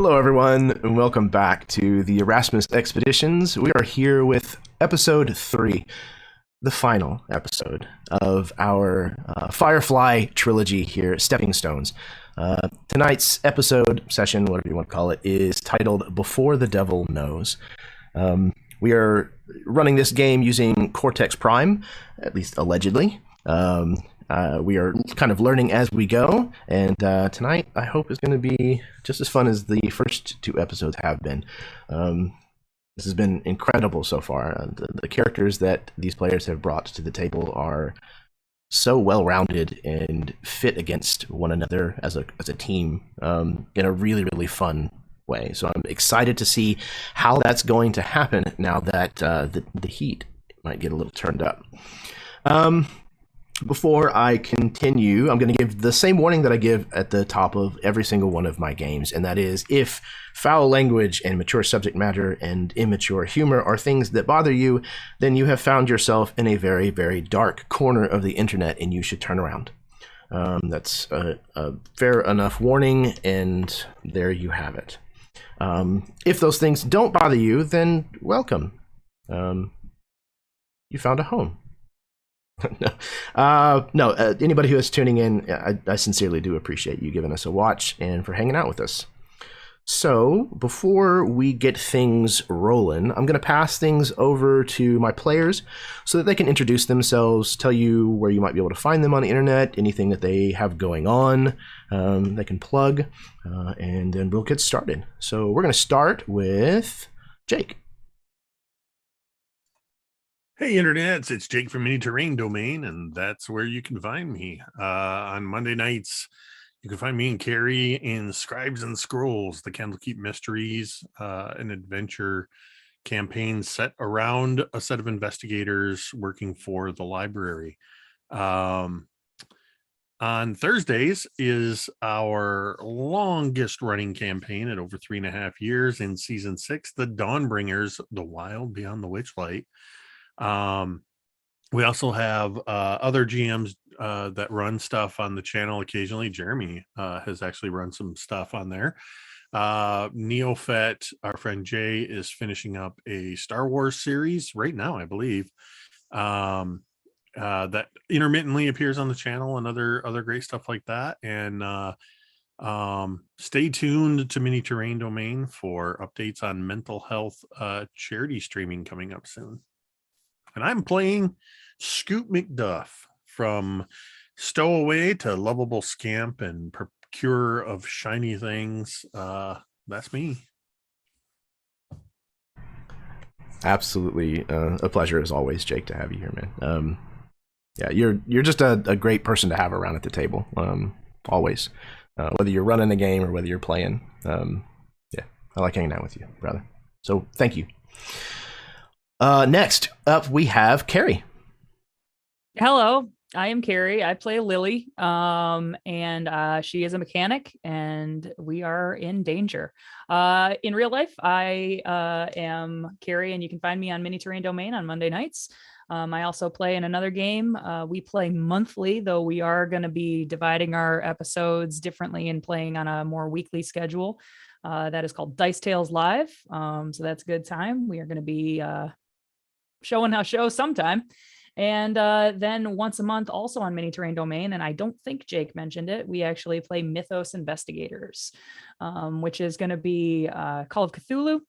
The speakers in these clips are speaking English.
Hello, everyone, and welcome back to the Erasmus Expeditions. We are here with episode 3, the final episode of our Firefly trilogy here at Stepping Stones. Tonight's episode, session, whatever you want to call it, is titled Before the Devil Knows. We are running this game using Cortex Prime, at least allegedly. We are kind of learning as we go, and tonight I hope is going to be just as fun as the first 2 episodes have been. This has been incredible so far. The characters that these players have brought to the table are so well-rounded and fit against one another as a team in a really, really fun way. So I'm excited to see how that's going to happen now that the heat might get a little turned up. Before I continue, I'm going to give the same warning that I give at the top of every single one of my games, and that is, if foul language and mature subject matter and immature humor are things that bother you, then you have found yourself in a very, very dark corner of the internet, and you should turn around. That's a fair enough warning, and there you have it. If those things don't bother you, then welcome. You found a home. Anybody who is tuning in, I sincerely do appreciate you giving us a watch and for hanging out with us. So before we get things rolling, I'm going to pass things over to my players so that they can introduce themselves, tell you where you might be able to find them on the internet, anything that they have going on, they can plug, and then we'll get started. So we're going to start with Jake. Hey internets, it's Jake from Mini Terrain Domain, and that's where you can find me. On Monday nights, you can find me and Carrie in Scribes and Scrolls, the Candlekeep Mysteries, an adventure campaign set around a set of investigators working for the library. On Thursdays is our longest running campaign at over 3.5 years in season 6, The Dawnbringers, The Wild Beyond the Witchlight. We also have other GMs that run stuff on the channel occasionally. Jeremy has actually run some stuff on there. Neophet, our friend Jay, is finishing up a Star Wars series right now, I believe, that intermittently appears on the channel, and other great stuff like that. And stay tuned to Mini Terrain Domain for updates on mental health charity streaming coming up soon. And I'm playing Scoot McDuff, from Stowaway to Lovable Scamp and Procurer of Shiny Things. That's me. Absolutely a pleasure as always, Jake, to have you here, man. Yeah, you're just a great person to have around at the table, always. Whether you're running a game or whether you're playing. Yeah, I like hanging out with you, brother. So thank you. Next up, we have Carrie. Hello, I am Carrie. I play Lily, and she is a mechanic, and we are in danger. In real life, I am Carrie, and you can find me on Mini Terrain Domain on Monday nights. I also play in another game. We play monthly, though we are going to be dividing our episodes differently and playing on a more weekly schedule. That is called Dice Tales Live. So that's a good time. We are going to be showing our show sometime. And then once a month also on Mini Terrain Domain, and I don't think Jake mentioned it, we actually play Mythos Investigators, which is going to be Call of Cthulhu.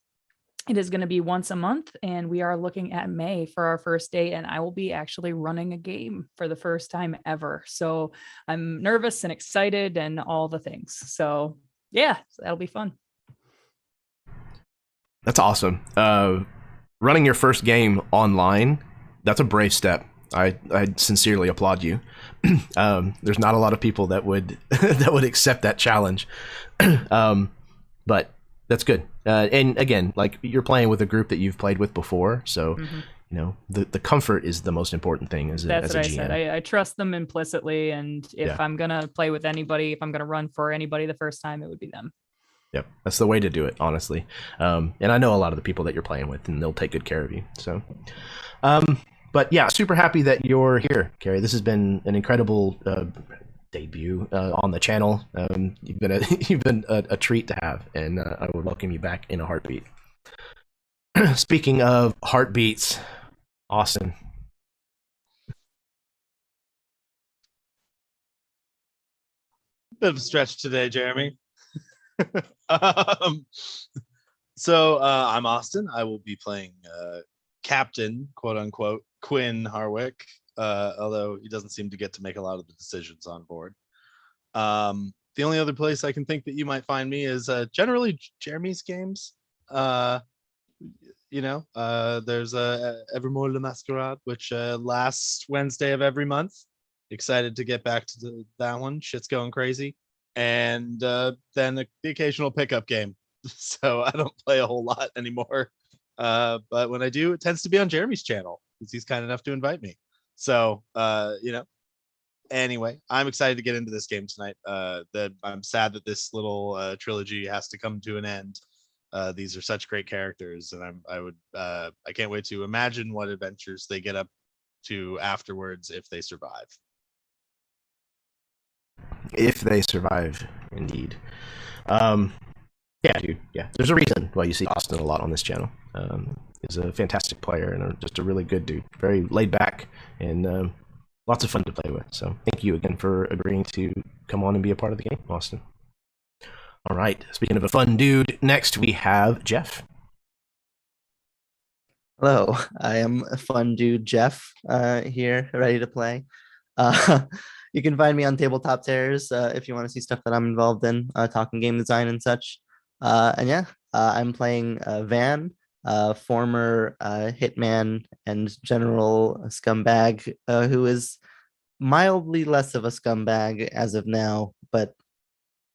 It is going to be once a month, and we are looking at May for our first date, and I will be actually running a game for the first time ever. So I'm nervous and excited and all the things. So yeah, that'll be fun. That's awesome. Running your first game online, that's a brave step. I sincerely applaud you. There's not a lot of people that would that would accept that challenge, but that's good. And again, like, you're playing with a group that you've played with before, so you know the comfort is the most important thing as a GM. That's what I said. I trust them implicitly, and if I'm gonna play with anybody, if I'm gonna run for anybody the first time, it would be them. Yep, that's the way to do it, honestly. And I know a lot of the people that you're playing with, and they'll take good care of you. So, but yeah, super happy that you're here, Carrie. This has been an incredible debut on the channel. You've been you've been a treat to have, and I would welcome you back in a heartbeat. Speaking of heartbeats, Austin. Bit of a stretch today, Jeremy. um, so I'm Austin. I will be playing Captain, quote unquote, Quinn Harwick, although he doesn't seem to get to make a lot of the decisions on board. The only other place I can think that you might find me is generally Jeremy's games. There's Evermore Le Masquerade, which last Wednesday of every month. Excited to get back to that one. Shit's going crazy. And then the occasional pickup game. So I don't play a whole lot anymore. But when I do, it tends to be on Jeremy's channel because he's kind enough to invite me. So, anyway, I'm excited to get into this game tonight. I'm sad that this little trilogy has to come to an end. These are such great characters, and I can't wait to imagine what adventures they get up to afterwards if they survive. If they survive, indeed. Yeah, dude. Yeah, there's a reason why you see Austin a lot on this channel. He's a fantastic player and just a really good dude. Very laid back and lots of fun to play with. So thank you again for agreeing to come on and be a part of the game, Austin. All right. Speaking of a fun dude, next we have Jeff. Hello, I am a fun dude, Jeff, here, ready to play. You can find me on Tabletop Terrors if you want to see stuff that I'm involved in, talking game design and such. I'm playing Van, former hitman and general scumbag, who is mildly less of a scumbag as of now, but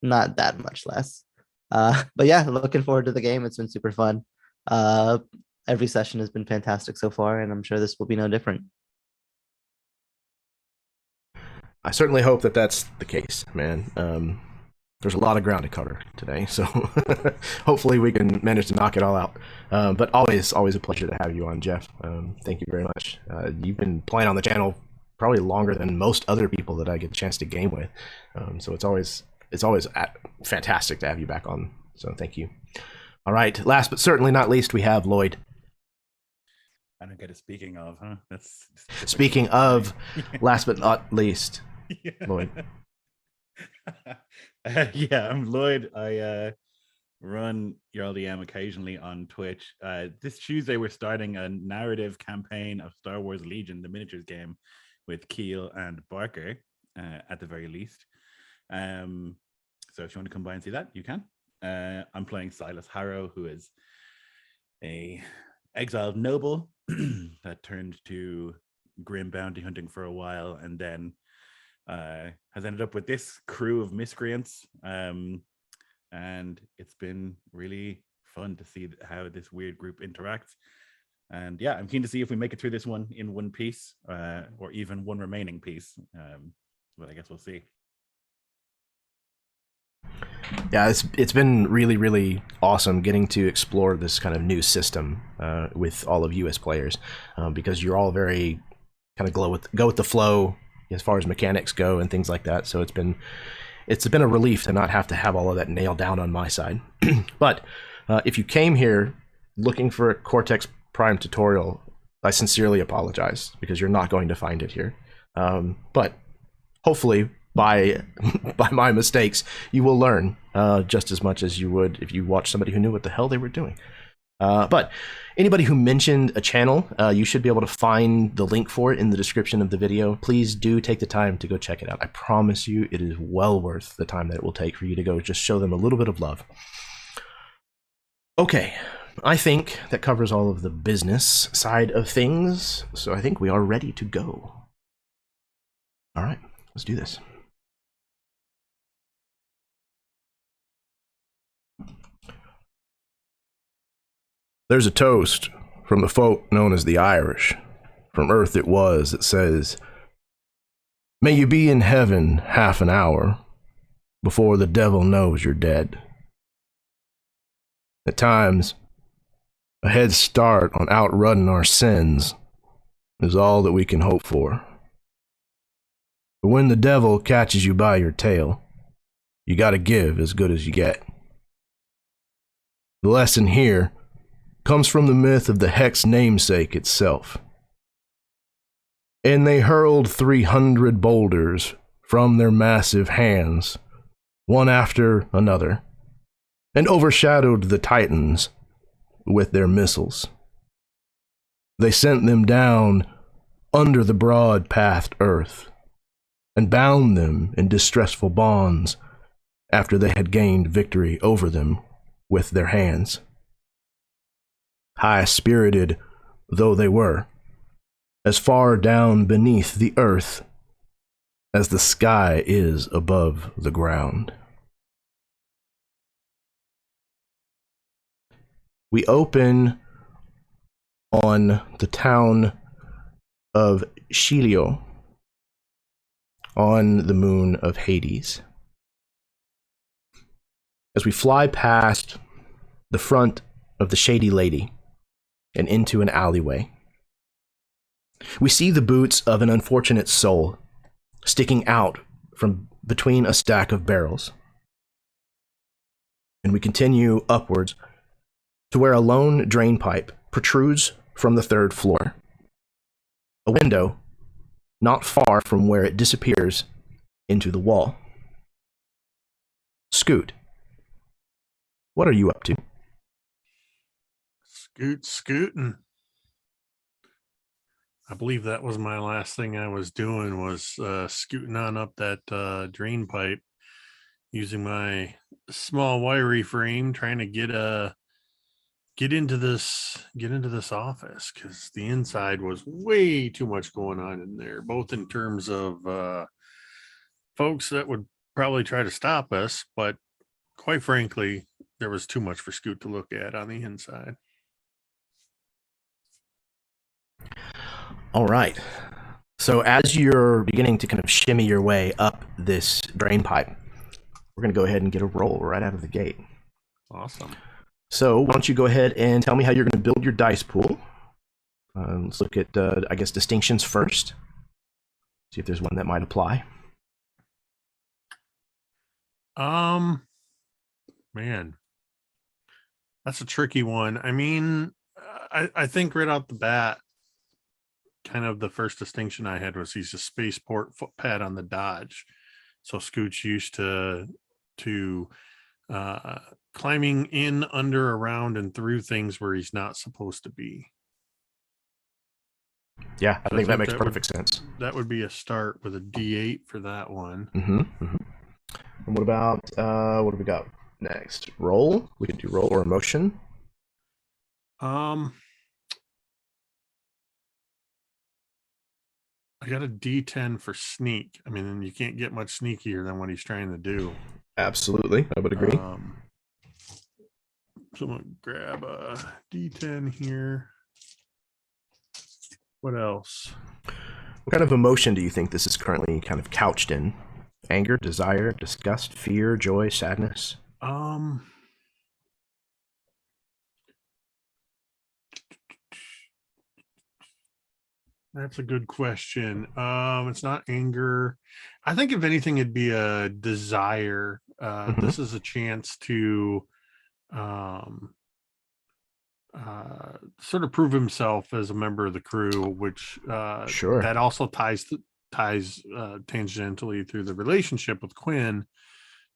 not that much less. But yeah, looking forward to the game. It's been super fun. Every session has been fantastic so far, and I'm sure this will be no different. I certainly hope that that's the case, man. There's a lot of ground to cover today, so hopefully we can manage to knock it all out. But always a pleasure to have you on, Jeff. Thank you very much. You've been playing on the channel probably longer than most other people that I get a chance to game with, so it's always fantastic to have you back on. So thank you. All right, last but certainly not least, we have Lloyd. I don't get it. Speaking of, huh? That's speaking of, last but not least, yeah. Lloyd. Yeah, I'm Lloyd. I run JarlDM occasionally on Twitch. This Tuesday, we're starting a narrative campaign of Star Wars Legion, the miniatures game, with Keel and Barker, at the very least. So if you want to come by and see that, you can. I'm playing Silas Harrow, who is a exiled noble that turned to grim bounty hunting for a while, and then has ended up with this crew of miscreants. And it's been really fun to see how this weird group interacts. And yeah, I'm keen to see if we make it through this one in one piece, or even one remaining piece. But I guess we'll see. Yeah, it's been really awesome getting to explore this kind of new system with all of you as players, because you're all very kind of go with the flow as far as mechanics go and things like that. So it's been a relief to not have to have all of that nailed down on my side. But if you came here looking for a Cortex Prime tutorial, I sincerely apologize because you're not going to find it here. But hopefully, by my mistakes, you will learn just as much as you would if you watched somebody who knew what the hell they were doing. But anybody who mentioned a channel, you should be able to find the link for it in the description of the video. Please do take the time to go check it out. I promise you it is well worth the time that it will take for you to go just show them a little bit of love. Okay, I think that covers all of the business side of things, so I think we are ready to go. All right, let's do this. There's a toast from the folk known as the Irish. From Earth it was that says, "May you be in heaven half an hour before the devil knows you're dead." At times, a head start on outrunning our sins is all that we can hope for. But when the devil catches you by your tail, you gotta give as good as you get. The lesson here comes from the myth of the Hex namesake itself. And they hurled 300 boulders from their massive hands, one after another, and overshadowed the Titans with their missiles. They sent them down under the broad-pathed earth, and bound them in distressful bonds after they had gained victory over them with their hands. High-spirited though they were, as far down beneath the earth as the sky is above the ground. We open on the town of Shilio on the moon of Hades. As we fly past the front of the Shady Lady and into an alleyway, we see the boots of an unfortunate soul sticking out from between a stack of barrels. And we continue upwards to where a lone drain pipe protrudes from the 3rd floor. A window not far from where it disappears into the wall. Scoot, what are you up to? Scooting. I believe that was my last thing I was doing, was scooting on up that drain pipe using my small wiry frame, trying to get into this office, because the inside was way too much going on in there, both in terms of folks that would probably try to stop us, but quite frankly, there was too much for Scoot to look at on the inside. All right. So as you're beginning to kind of shimmy your way up this drain pipe, we're going to go ahead and get a roll right out of the gate. Awesome. So why don't you go ahead and tell me how you're going to build your dice pool. Let's look at, I guess, distinctions first. See if there's one that might apply. Man, that's a tricky one. I mean, I think right off the bat, kind of the first distinction I had was he's a spaceport footpad on the Dodge. So Scoot's used to climbing in, under, around, and through things where he's not supposed to be. Yeah, I So think that makes perfect sense. That would be a start with a D8 for that one. Mm-hmm, mm-hmm. And what about, what do we got next? Roll? We could do roll or emotion. I got a D10 for sneak. I mean, you can't get much sneakier than what he's trying to do. Absolutely, I would agree. So I'm gonna grab a D10 here. What else? What kind of emotion do you think this is currently kind of couched in? Anger, desire, disgust, fear, joy, sadness? That's a good question. It's not anger. I think if anything, it'd be a desire. This is a chance to sort of prove himself as a member of the crew, which Sure. that also ties tangentially through the relationship with Quinn.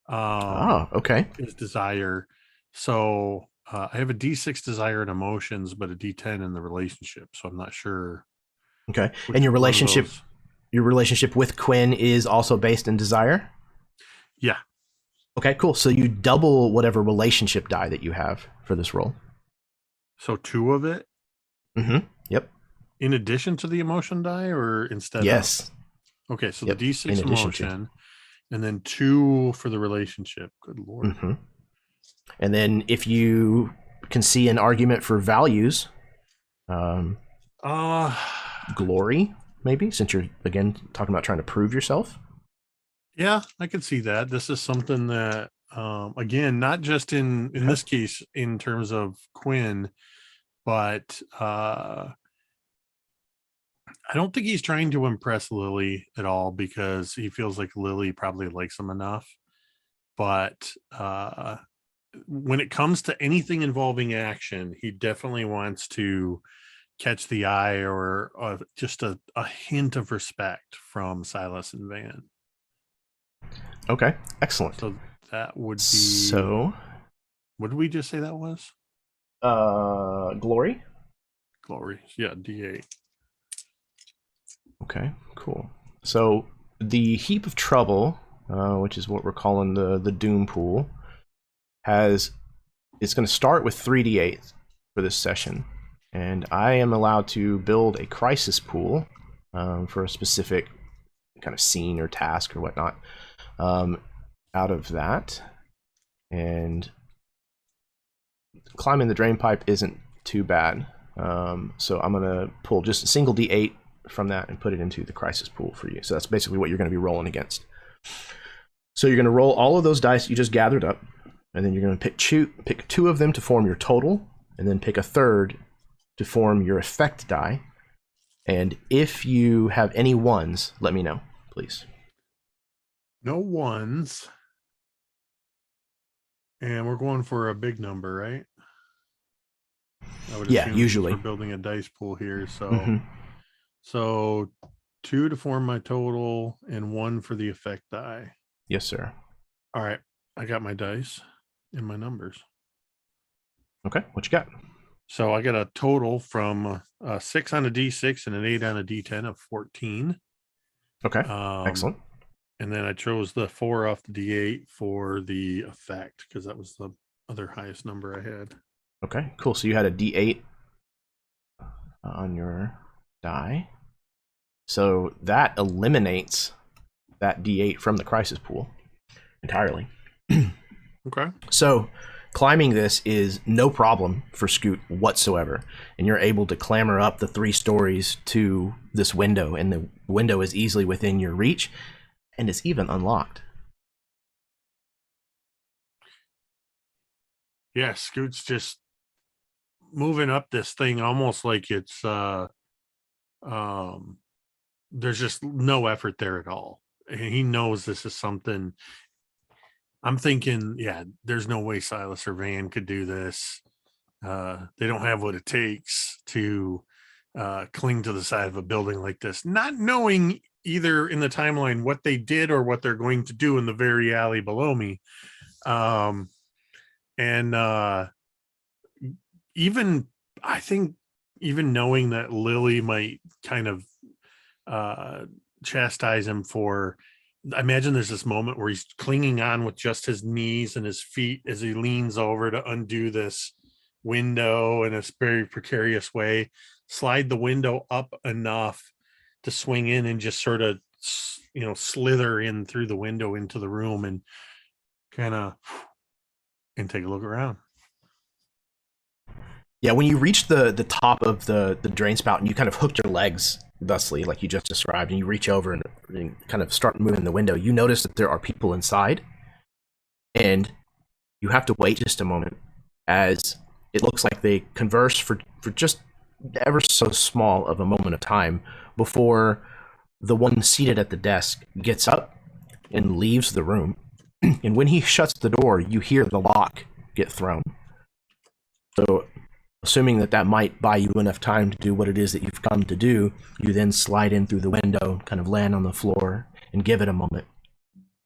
Okay. His desire. So I have a D6 desire and emotions, but a D10 in the relationship. So I'm not sure. Okay. And your relationship with Quinn is also based in desire? Yeah. Okay, cool. So you double whatever relationship die that you have for this roll. So 2 of it? Mm-hmm. Yep. In addition to the emotion die, or instead Yes. of? Okay, so Yep, the D6 in addition emotion, and then 2 for the relationship. Good Lord. Mm-hmm. And then if you can see an argument for values, glory, maybe, since you're, again, talking about trying to prove yourself. Yeah, I could see that. This is something that, again, not just in this case in terms of Quinn, but I don't think he's trying to impress Lily at all because he feels like Lily probably likes him enough. But when it comes to anything involving action, he definitely wants to catch the eye or just a hint of respect from Silas and Van. Okay, excellent. So that would be. So, what did we just say that was? Glory. Glory. Yeah, D8. Okay, cool. So the heap of trouble, which is what we're calling the Doom pool, it's going to start with 3d8 for this session, and I am allowed to build a crisis pool for a specific kind of scene or task or whatnot out of that. And climbing the drain pipe isn't too bad, so I'm going to pull just a single d8 from that and put it into the crisis pool for you. So that's basically what you're going to be rolling against. So you're going to roll all of those dice you just gathered up, and then you're going to pick two of them to form your total, and then pick a third to form your effect die. And if you have any ones, let me know, please. No ones. And we're going for a big number, right? I would Yeah, assume usually. we're building a dice pool here, so so 2 to form my total and 1 for the effect die. Yes, sir. All right, I got my dice and my numbers. Okay, what you got? So I got a total from a 6 on a D6 and an 8 on a D10 of 14. Okay, excellent. And then I chose the 4 off the D8 for the effect because that was the other highest number I had. Okay, cool. So you had a D8 on your die. So that eliminates that D8 from the crisis pool entirely. Okay. So climbing this is no problem for Scoot whatsoever. And you're able to clamber up the 3 stories to this window, and the window is easily within your reach, and it's even unlocked. Yeah, Scoot's just moving up this thing almost like it's there's just no effort there at all. And he knows this is something. I'm thinking, yeah, there's no way Silas or Van could do this. They don't have what it takes to cling to the side of a building like this, not knowing either in the timeline what they did or what they're going to do in the very alley below me. Even I think even knowing that Lily might kind of chastise him for, I imagine there's this moment where he's clinging on with just his knees and his feet as he leans over to undo this window in a very precarious way, slide the window up enough to swing in and just sort of, slither in through the window into the room and kind of and take a look around. Yeah, when you reach the top of the drain spout and you kind of hooked your legs thusly, like you just described, and you reach over and kind of start moving the window, you notice that there are people inside, and you have to wait just a moment as it looks like they converse for just ever so small of a moment of time before the one seated at the desk gets up and leaves the room. And when he shuts the door, you hear the lock get thrown. So assuming that might buy you enough time to do what it is that you've come to do, you then slide in through the window, kind of land on the floor, and give it a moment.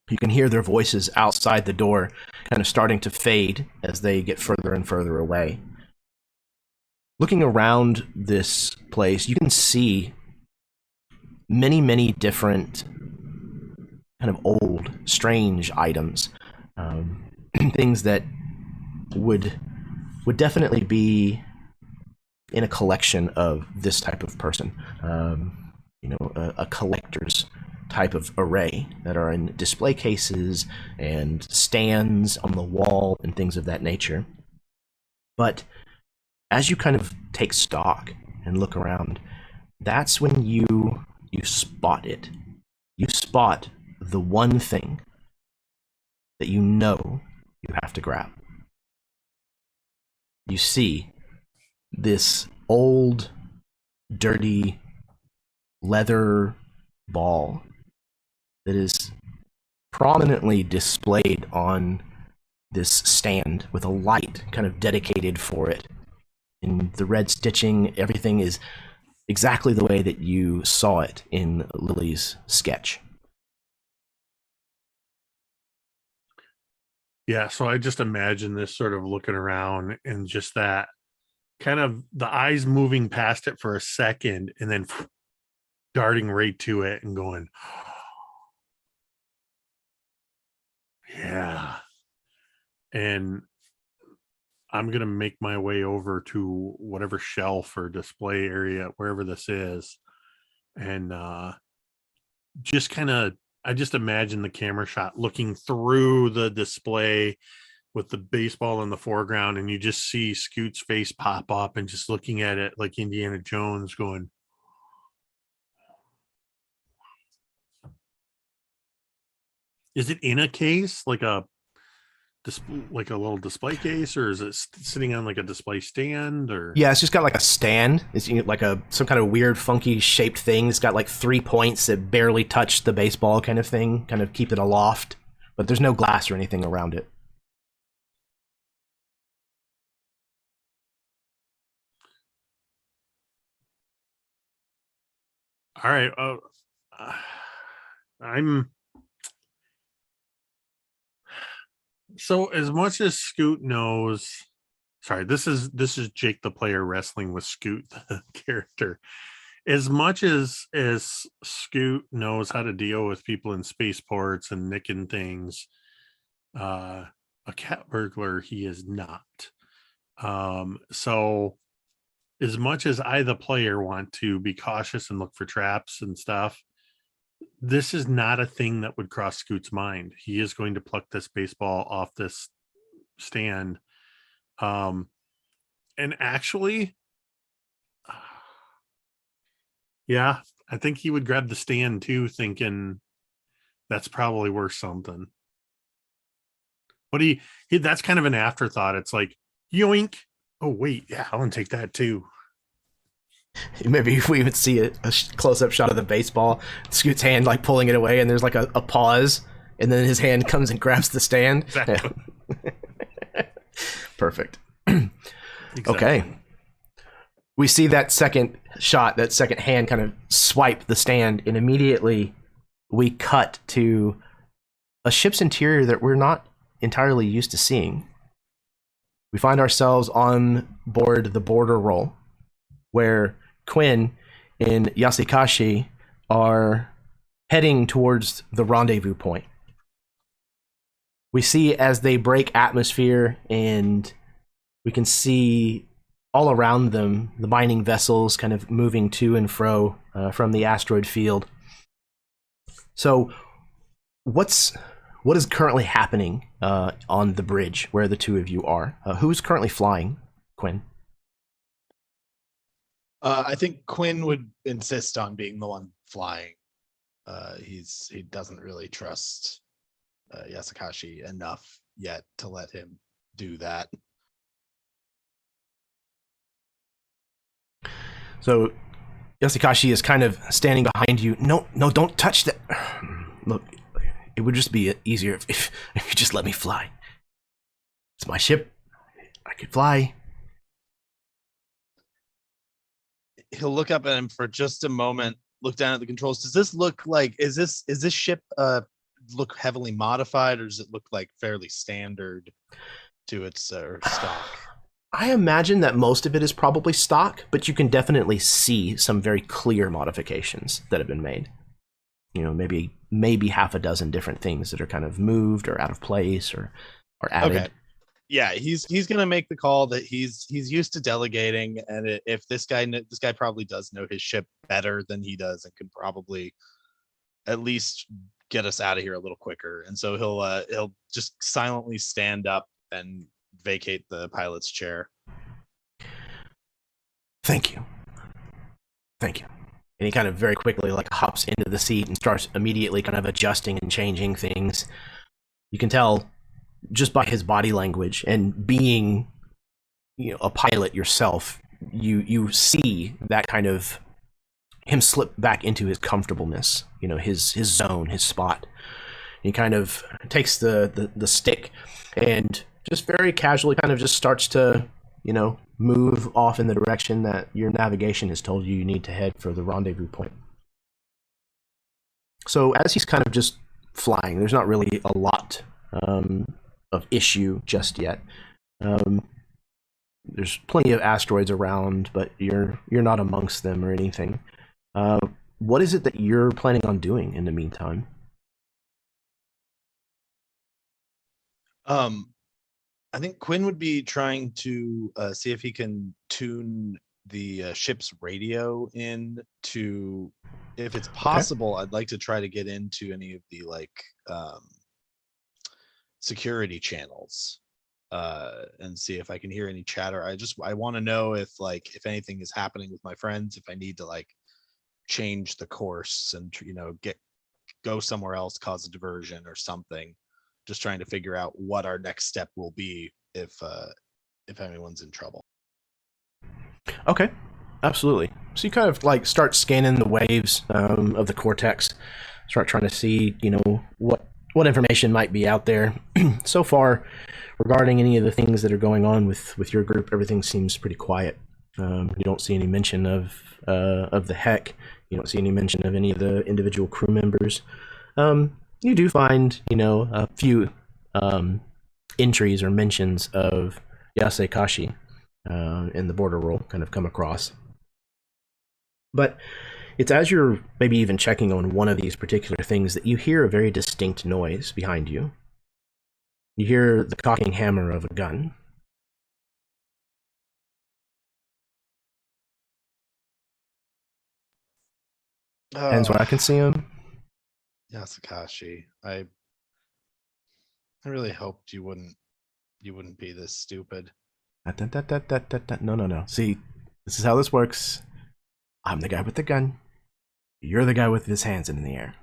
You can hear their voices outside the door kind of starting to fade as they get further and further away. Looking around this place, you can see many, many different kind of old, strange items. Things that would definitely be in a collection of this type of person, a collector's type of array that are in display cases and stands on the wall and things of that nature. But as you kind of take stock and look around, that's when you spot it. You spot the one thing that you know you have to grab. You see this old, dirty leather ball that is prominently displayed on this stand with a light kind of dedicated for it. And the red stitching, everything is exactly the way that you saw it in Lily's sketch. Yeah, so I just imagine this sort of looking around and just that kind of the eyes moving past it for a second and then darting right to it and going, yeah. And I'm going to make my way over to whatever shelf or display area, wherever this is. And just kind of, I just imagine the camera shot looking through the display with the baseball in the foreground, and you just see Scoot's face pop up and just looking at it like Indiana Jones going, is it in a case, like a little display case, or is it sitting on like a display stand? Or yeah, it's just got like a stand. It's like some kind of weird funky shaped thing. It's got like 3 points that barely touch the baseball kind of thing, kind of keep it aloft, but there's no glass or anything around it. All right. I'm so, as much as Scoot knows, sorry, this is Jake the player wrestling with Scoot the character. As much as Scoot knows how to deal with people in spaceports and nicking things, a cat burglar he is not. So as much as I, the player, want to be cautious and look for traps and stuff, this is not a thing that would cross Scoot's mind. He is going to pluck this baseball off this stand. And actually, yeah, I think he would grab the stand too, thinking that's probably worth something. But he that's kind of an afterthought. It's like, yoink. Oh, wait, yeah, I'll take that too. Maybe if we would see a close-up shot of the baseball, Scoot's hand like pulling it away, and there's like a pause, and then his hand comes and grabs the stand. Exactly. Yeah. Perfect. Exactly. Okay. We see that second shot, that second hand kind of swipe the stand, and immediately we cut to a ship's interior that we're not entirely used to seeing. We find ourselves on board the border roll, where Quinn and Yasukashi are heading towards the rendezvous point. We see as they break atmosphere, and we can see all around them the mining vessels kind of moving to and fro from the asteroid field. So what is currently happening on the bridge where the two of you are? Who's currently flying, Quinn? I think Quinn would insist on being the one flying. He doesn't really trust Yasukashi enough yet to let him do that. So Yasukashi is kind of standing behind you. No, don't touch that. Look, it would just be easier if you just let me fly. It's my ship. I could fly. He'll look up at him for just a moment, look down at the controls. Does this look like, is this ship look heavily modified, or does it look like fairly standard to its stock? I imagine that most of it is probably stock, but you can definitely see some very clear modifications that have been made. You know, maybe half a dozen different things that are kind of moved or out of place or added. Okay. Yeah, he's gonna make the call that he's used to delegating, and if this guy probably does know his ship better than he does, and can probably at least get us out of here a little quicker. And so he'll just silently stand up and vacate the pilot's chair. Thank you. And he kind of very quickly like hops into the seat and starts immediately kind of adjusting and changing things. You can tell just by his body language, and being, you know, a pilot yourself, you see that kind of him slip back into his comfortableness, his zone, his spot. He kind of takes the stick and just very casually kind of just starts to, move off in the direction that your navigation has told you need to head for the rendezvous point. So as he's kind of just flying, there's not really a lot of issue just yet. There's plenty of asteroids around, but you're not amongst them or anything. What is it that you're planning on doing in the meantime? I think Quinn would be trying to see if he can tune the ship's radio in to, if it's possible, okay. I'd like to try to get into any of the security channels and see if I can hear any chatter. I want to know if anything is happening with my friends, if I need to change the course and go somewhere else, cause a diversion or something. Just trying to figure out what our next step will be if anyone's in trouble. Okay, absolutely. So you kind of start scanning the waves of the Cortex, start trying to see what information might be out there. So far, regarding any of the things that are going on with your group, everything seems pretty quiet. You don't see any mention of the Heck. You don't see any mention of any of the individual crew members. You do find, a few entries or mentions of Yase Kashi in the border roll kind of come across. But it's as you're maybe even checking on one of these particular things that you hear a very distinct noise behind you. You hear the cocking hammer of a gun. Depends where I can see him. Yasukashi, I really hoped you wouldn't be this stupid. No. See, this is how this works. I'm the guy with the gun. You're the guy with his hands in the air.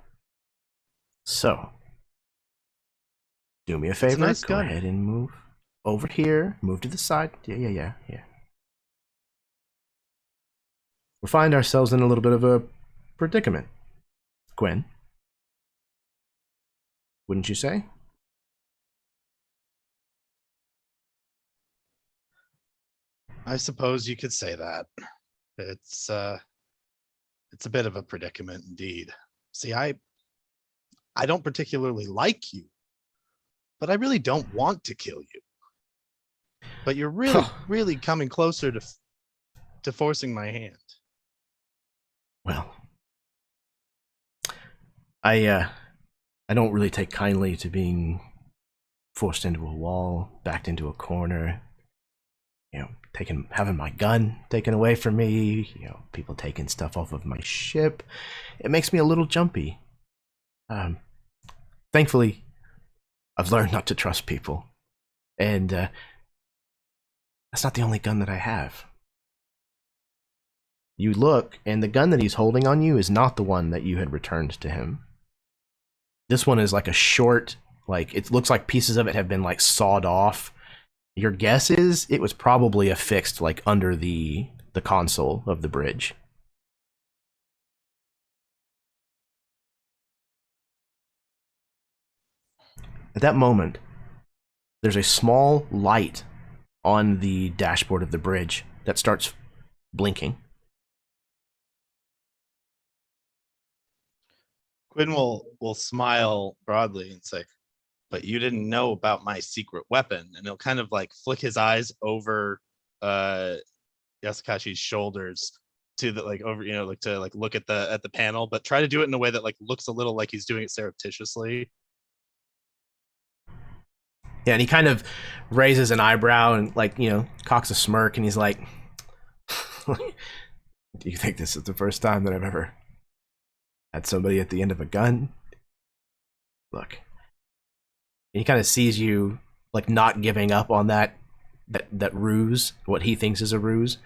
So, do me a favor. Nice go gun. ahead and move over here. Move to the side. Yeah. We find ourselves in a little bit of a predicament, Quinn. Wouldn't you say? I suppose you could say that. It's a bit of a predicament indeed. See, I don't particularly like you, but I really don't want to kill you. But you're really coming closer to forcing my hand. Well, I don't really take kindly to being forced into a wall, backed into a corner, having my gun taken away from me, people taking stuff off of my ship. It makes me a little jumpy. Thankfully, I've learned not to trust people. And that's not the only gun that I have. You look, and the gun that he's holding on you is not the one that you had returned to him. This one is like a short, it looks like pieces of it have been sawed off. Your guess is it was probably affixed under the console of the bridge. At that moment, there's a small light on the dashboard of the bridge that starts blinking. Quinn will smile broadly and say, "But you didn't know about my secret weapon," and he'll kind of flick his eyes over Yasukashi's shoulders to the over to look at the panel, but try to do it in a way that looks a little like he's doing it surreptitiously. Yeah, and he kind of raises an eyebrow and cocks a smirk, and he's like, "Do you think this is the first time that I've ever had somebody at the end of a gun? Look." And he kind of sees you not giving up on that ruse, what he thinks is a ruse,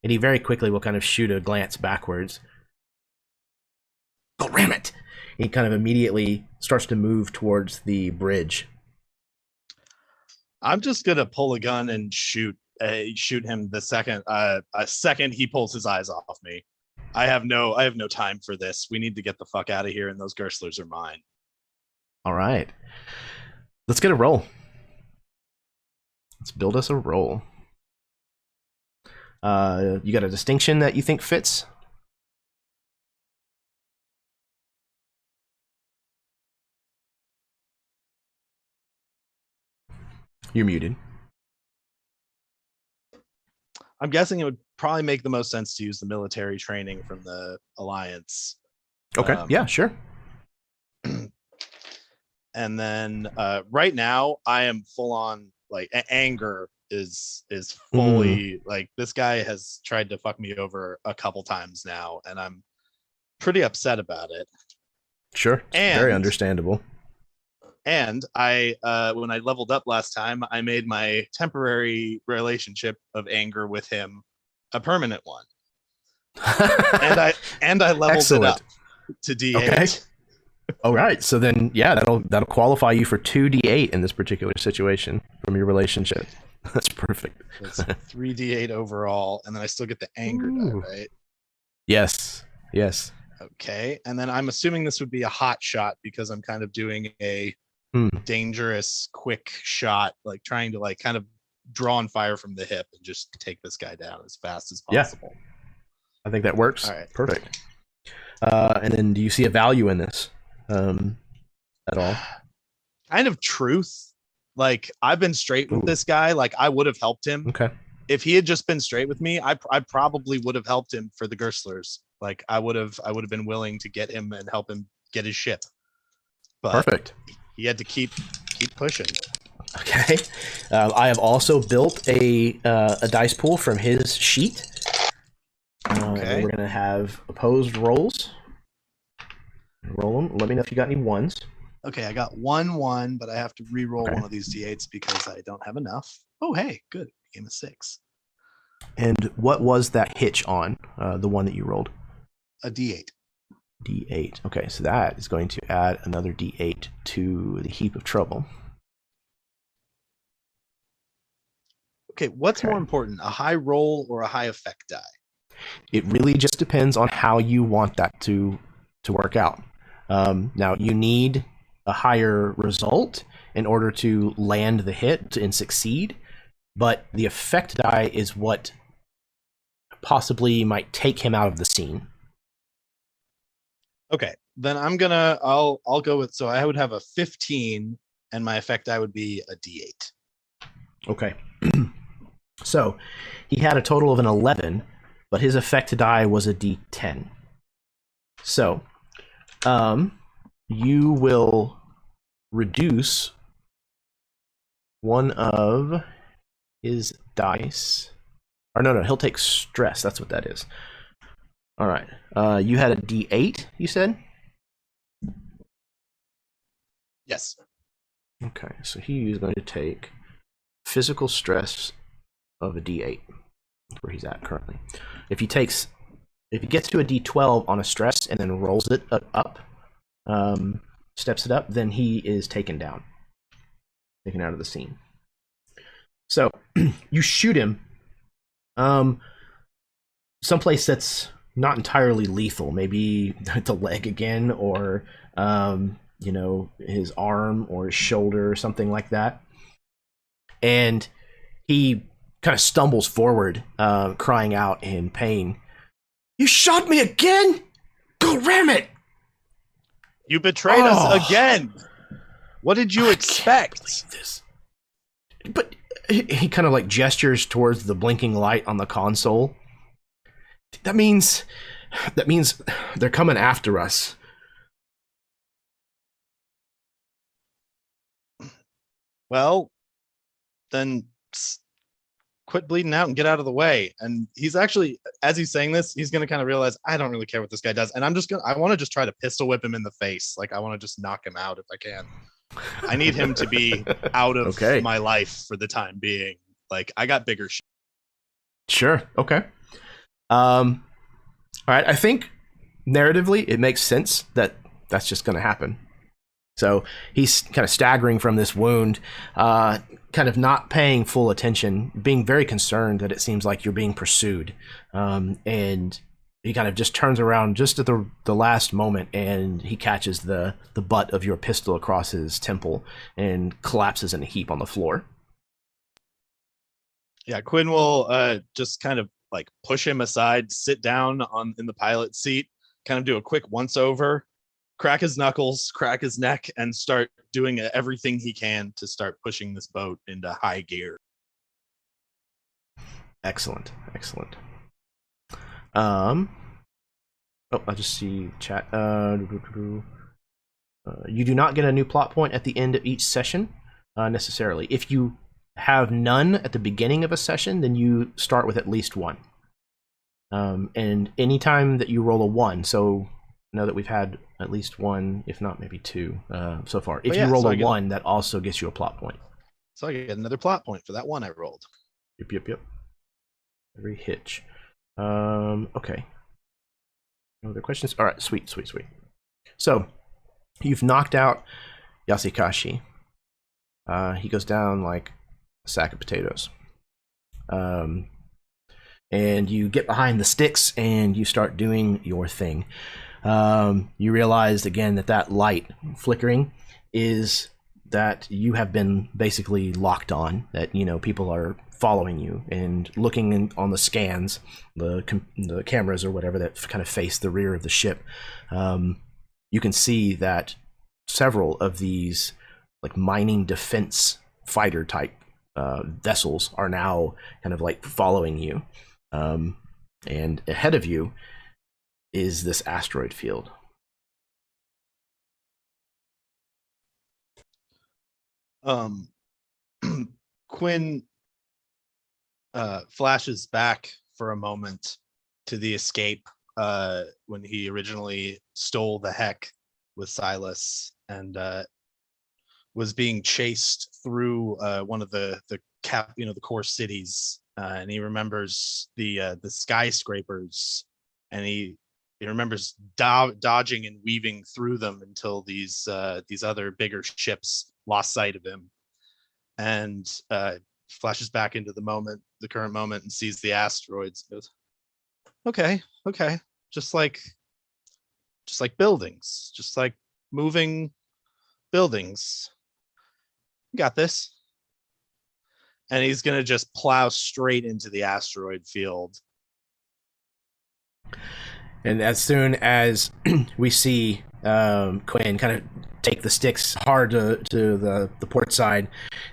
and he very quickly will kind of shoot a glance backwards. "Oh, ram it!" He kind of immediately starts to move towards the bridge. I'm just gonna pull a gun and shoot him the second he pulls his eyes off me. I have no time for this. We need to get the fuck out of here, and those Gerslers are mine. All right. Let's get a roll. Let's build us a roll. You got a distinction that you think fits? You're muted. I'm guessing it would probably make the most sense to use the military training from the Alliance. Okay. Yeah, sure. And then right now I am full on like anger is fully like, this guy has tried to fuck me over a couple times now, and I'm pretty upset about it. Sure. Very understandable. And I when I leveled up last time, I made my temporary relationship of anger with him a permanent one. and I leveled Excellent. it up to D8. Okay. All right. So then, yeah, that'll qualify you for 2d8 in this particular situation from your relationship. That's perfect. It's 3d8 overall, and then I still get the anger die, right? Yes. Yes. Okay. And then I'm assuming this would be a hot shot because I'm kind of doing a dangerous quick shot, like trying to like kind of draw on fire from the hip and just take this guy down as fast as possible. Yeah. I think that works. All right. Perfect. And then do you see a value in this at all? Kind of truth. Like, I've been straight with this guy. Like, I would have helped him. Okay. If he had just been straight with me, I probably would have helped him for the Gerslers. Like, I would have been willing to get him and help him get his ship. But Perfect. he had to keep pushing. Okay. I have also built a dice pool from his sheet. Okay. We're gonna have opposed rolls. Roll them. Let me know if you got any ones. Okay, I got 1-1, but I have to re-roll Okay. one of these D8s because I don't have enough. Oh, hey, good. Game of 6. And what was that hitch on the one that you rolled? A D8. D8. Okay, so that is going to add another D8 to the heap of trouble. Okay, what's Okay. more important, a high roll or a high effect die? It really just depends on how you want that to work out. Now, you need a higher result in order to land the hit and succeed, but the effect die is what possibly might take him out of the scene. Okay, then I'll go with, so I would have a 15 and my effect die would be a D8. Okay. So he had a total of an 11, but his effect die was a D10. So you will reduce one of his dice. Or no, he'll take stress. That's what that is. All right. You had a D8, you said? Yes. Okay, so he is going to take physical stress of a D8. That's where he's at currently. If he gets to a D12 on a stress and then rolls it up, steps it up, then he is taken down, taken out of the scene. So you shoot him someplace that's not entirely lethal, maybe the leg again, or his arm or his shoulder or something like that. And he kind of stumbles forward, crying out in pain. "You shot me again? God damn it! You betrayed us again. What did you expect?" Can't believe this. But he kind of like gestures towards the blinking light on the console. That means they're coming after us. Well, then quit bleeding out and get out of the way. And he's actually, as he's saying this, he's going to kind of realize, I don't really care what this guy does. And I want to just try to pistol whip him in the face. Like, I want to just knock him out if I can. I need him to be out of my life for the time being. Like, I got bigger shit. Sure. Okay. All right. I think narratively it makes sense that that's just going to happen. So he's kind of staggering from this wound, kind of not paying full attention, being very concerned that it seems like you're being pursued. And he kind of just turns around just at the last moment, and he catches the butt of your pistol across his temple and collapses in a heap on the floor. Yeah, Quinn will just kind of like push him aside, sit down in the pilot seat, kind of do a quick once over, crack his knuckles, crack his neck, and start doing everything he can to start pushing this boat into high gear. Excellent. I just see chat. You do not get a new plot point at the end of each session, necessarily. If you have none at the beginning of a session, then you start with at least one. And anytime that you roll a 1, so know that we've had at least one, if not maybe 2, so far. If you roll a 1, that also gets you a plot point. So I get another plot point for that 1 I rolled. Yep. Every hitch. Okay. No other questions? All right, sweet. So, you've knocked out Yasukashi. He goes down like a sack of potatoes. And you get behind the sticks and you start doing your thing. You realize again that light flickering is that you have been basically locked on, that people are following you and looking on the scans, the cameras or whatever that kind of face the rear of the ship. You can see that several of these like mining defense fighter type vessels are now kind of like following you, and ahead of you is this asteroid field. Quinn flashes back for a moment to the escape when he originally stole the heck with Silas and was being chased through one of the core cities, and he remembers the skyscrapers, and he remembers dodging and weaving through them until these other bigger ships lost sight of him, and flashes back into the current moment, and sees the asteroids. Goes, okay, just like buildings, just like moving buildings. Got this. And he's gonna just plow straight into the asteroid field. And as soon as we see Quinn kind of take the sticks hard to the port side,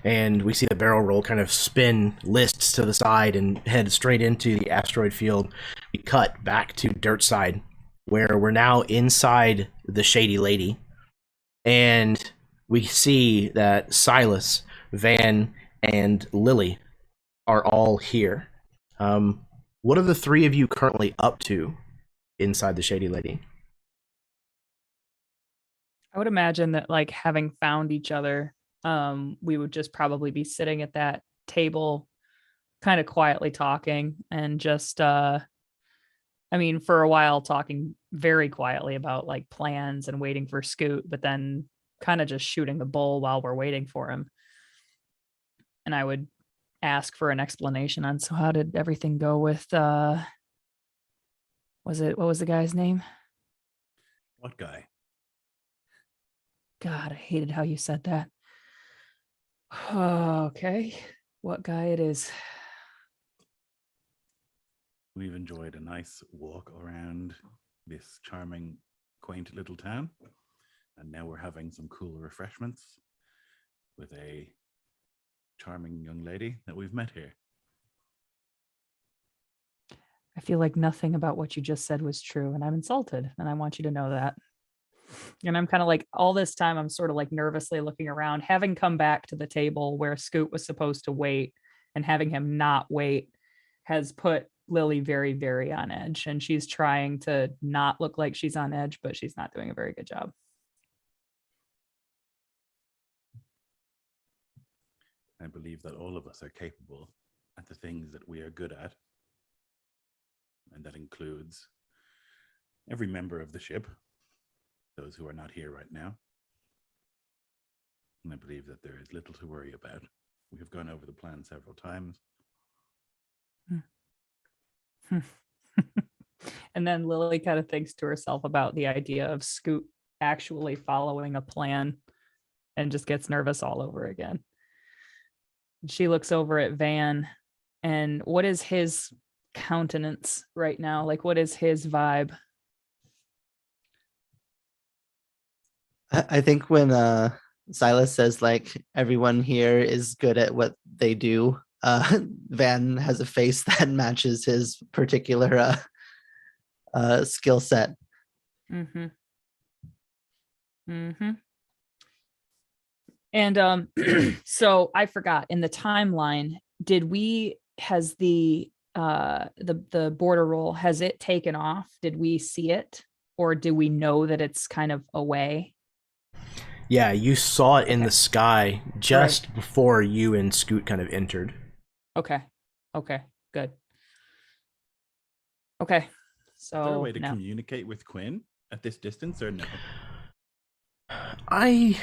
and we see the barrel roll kind of spin lists to the side and head straight into the asteroid field, we cut back to dirt side, where we're now inside the Shady Lady, and we see that Silas, Van, and Lily are all here. What are the three of you currently up to inside the Shady Lady? I would imagine that, like, having found each other, we would just probably be sitting at that table kind of quietly talking, and just for a while talking very quietly about like plans and waiting for Scoot, but then kind of just shooting the bull while we're waiting for him. And I would ask for an explanation on, so how did everything go with what was the guy's name? What guy? God, I hated how you said that. Okay, what guy it is. We've enjoyed a nice walk around this charming, quaint little town, and now we're having some cool refreshments with a charming young lady that we've met here. I feel like nothing about what you just said was true, and I'm insulted, and I want you to know that. And I'm kind of like, all this time, I'm sort of like nervously looking around, having come back to the table where Scoot was supposed to wait, and having him not wait has put Lily very, very on edge. And she's trying to not look like she's on edge, but she's not doing a very good job. I believe that all of us are capable at the things that we are good at. And that includes every member of the ship, those who are not here right now. And I believe that there is little to worry about. We have gone over the plan several times. And then Lily kind of thinks to herself about the idea of Scoot actually following a plan and just gets nervous all over again. She looks over at Van, and what is his countenance right now? Like, what is his vibe? I think when Silas says like everyone here is good at what they do, Van has a face that matches his particular skill set. Mm-hmm. Mm-hmm. And so I forgot, in the timeline, has the border roll, has it taken off? Did we see it, or do we know that it's kind of away? Yeah, you saw it in Okay. the sky just before you and Scoot kind of entered. Okay. Good. Okay. So Is there a way to now, communicate with Quinn at this distance, or no? I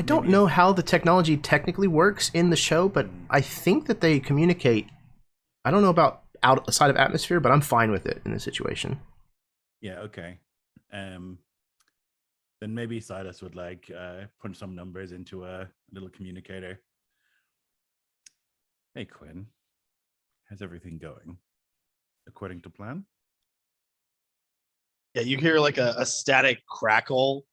don't Maybe know if- how the technology technically works in the show, but I think that they communicate. I don't know about outside of atmosphere, but I'm fine with it in this situation. Yeah, okay. Then maybe Silas would like punch some numbers into a little communicator. Hey Quinn, how's everything going? According to plan? Yeah, you hear like a static crackle,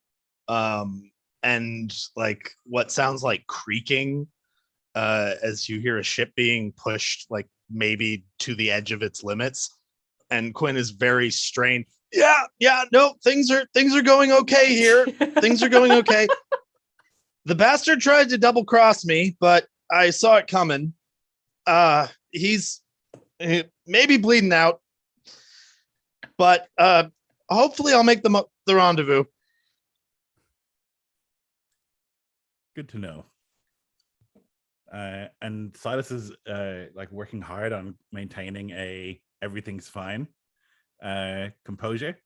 and like what sounds like creaking, as you hear a ship being pushed like maybe to the edge of its limits. And Quinn is very strained. Yeah, no, things are going okay here. Things are going okay. The bastard tried to double cross me, but I saw it coming. He's maybe bleeding out, but hopefully I'll make the rendezvous. Good to know. And Silas is like working hard on maintaining everything's fine composure.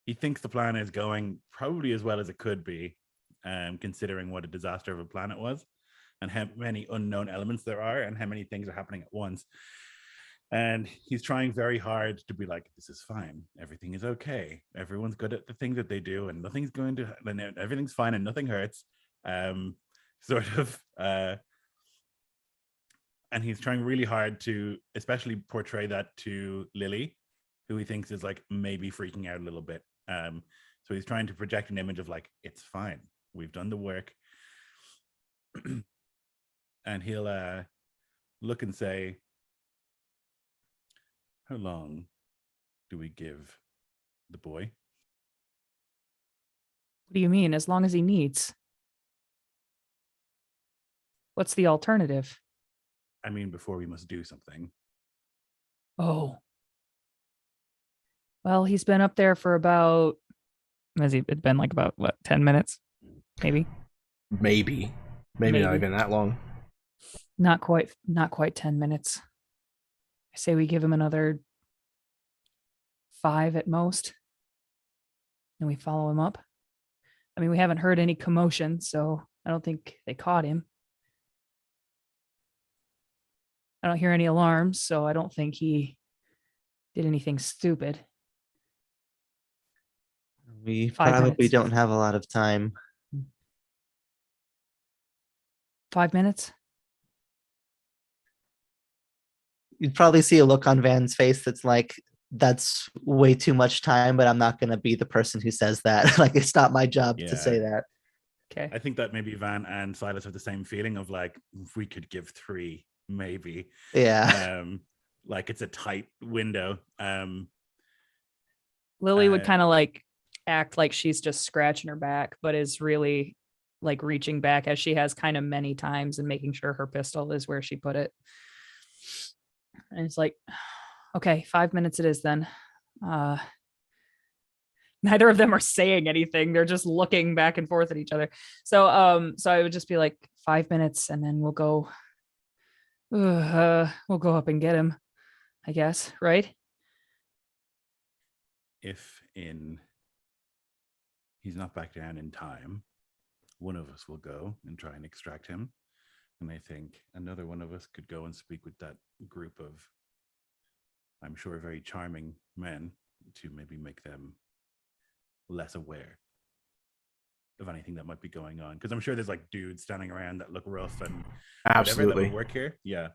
He thinks the plan is going probably as well as it could be, considering what a disaster of a plan it was, and how many unknown elements there are, and how many things are happening at once. And he's trying very hard to be like, this is fine, everything is okay, everyone's good at the things that they do, and nothing's going to, and everything's fine, and nothing hurts. Sort of. And he's trying really hard to especially portray that to Lily, who he thinks is like maybe freaking out a little bit. So he's trying to project an image of like, it's fine, we've done the work. And he'll look and say, how long do we give the boy? what do you mean? As long as he needs. What's the alternative? I mean, before we must do something. Oh. Well, he's been up there for about, it's been like about what, 10 minutes? Maybe. Maybe not Maybe. even that long. Not quite 10 minutes. I say we give him another 5 at most. And we follow him up. I mean, we haven't heard any commotion, so I don't think they caught him. I don't hear any alarms, so I don't think he did anything stupid. We 5 probably minutes. don't have a lot of time. 5 minutes? You'd probably see a look on Van's face that's like, that's way too much time, but I'm not going to be the person who says that. Like, it's not my job to say that. Okay. I think that maybe Van and Silas have the same feeling of like, if we could give 3, maybe. Yeah. Like it's a tight window. Lily would kind of like act like she's just scratching her back, but is really like reaching back, as she has kind of many times, and making sure her pistol is where she put it. And it's like, okay, 5 minutes it is then. Neither of them are saying anything. They're just looking back and forth at each other. So I would just be like, 5 minutes, and then we'll go up and get him, I guess, right? If he's not back down in time, one of us will go and try and extract him. And I think another one of us could go and speak with that group of I'm sure, very charming men to maybe make them less aware of anything that might be going on. Because I'm sure there's like dudes standing around that look rough and whatever that Absolutely. would work here. Yeah.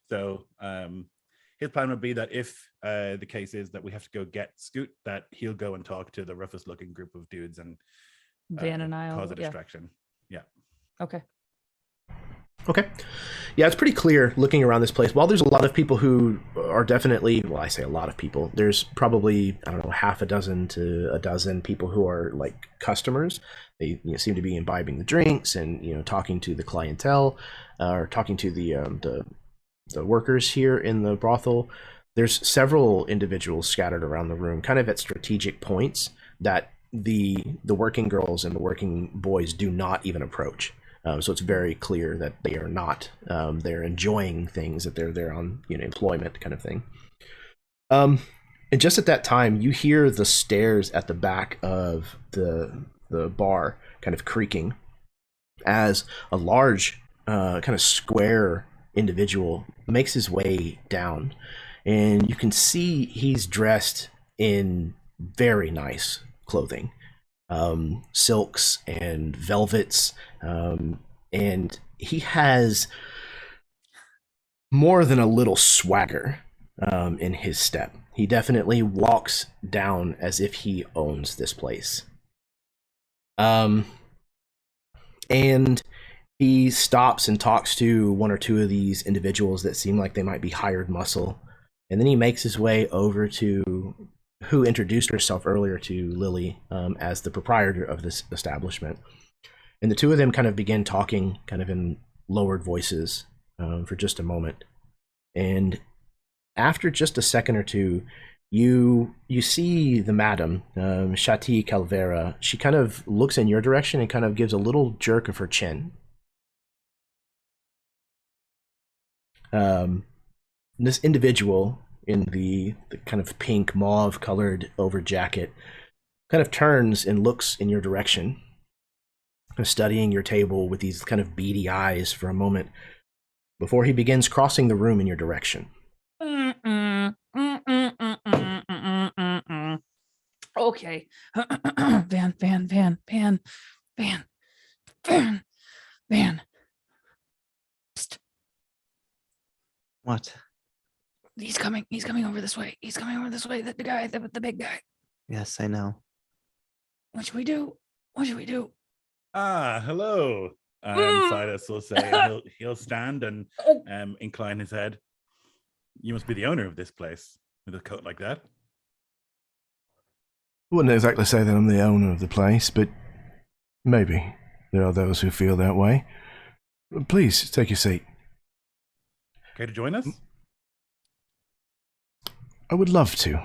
So his plan would be that if the case is that we have to go get Scoot, that he'll go and talk to the roughest looking group of dudes and Van and I cause a yeah. distraction. Yeah. Okay. Okay. Yeah, it's pretty clear looking around this place. While there's a lot of people who are definitely, well, I say a lot of people, there's probably, I don't know, half a dozen to a dozen people who are like customers. They seem to be imbibing the drinks and, talking to the clientele or talking to the workers here in the brothel. There's several individuals scattered around the room, kind of at strategic points that the working girls and the working boys do not even approach. So it's very clear that they are not. They're enjoying things, that they're there on employment kind of thing. And just at that time, you hear the stairs at the back of the bar kind of creaking as a large kind of square individual makes his way down, and you can see he's dressed in very nice clothing. Silks and velvets, and he has more than a little swagger in his step. He definitely walks down as if he owns this place. And he stops and talks to one or two of these individuals that seem like they might be hired muscle, and then he makes his way over to who introduced herself earlier to Lily as the proprietor of this establishment. And the two of them kind of begin talking kind of in lowered voices for just a moment. And after just a second or two, you see the madam, Shati Calvera. She kind of looks in your direction and kind of gives a little jerk of her chin. This individual in the kind of pink mauve colored over jacket kind of turns and looks in your direction, studying your table with these kind of beady eyes for a moment before he begins crossing the room in your direction. Okay. Van. Psst. What? He's coming over this way. The guy, the big guy. Yes, I know. What should we do? Hello. Silas will say, and he'll stand and incline his head. You must be the owner of this place with a coat like that. I wouldn't exactly say that I'm the owner of the place, but maybe there are those who feel that way. Please, take your seat. Care to join us? I would love to.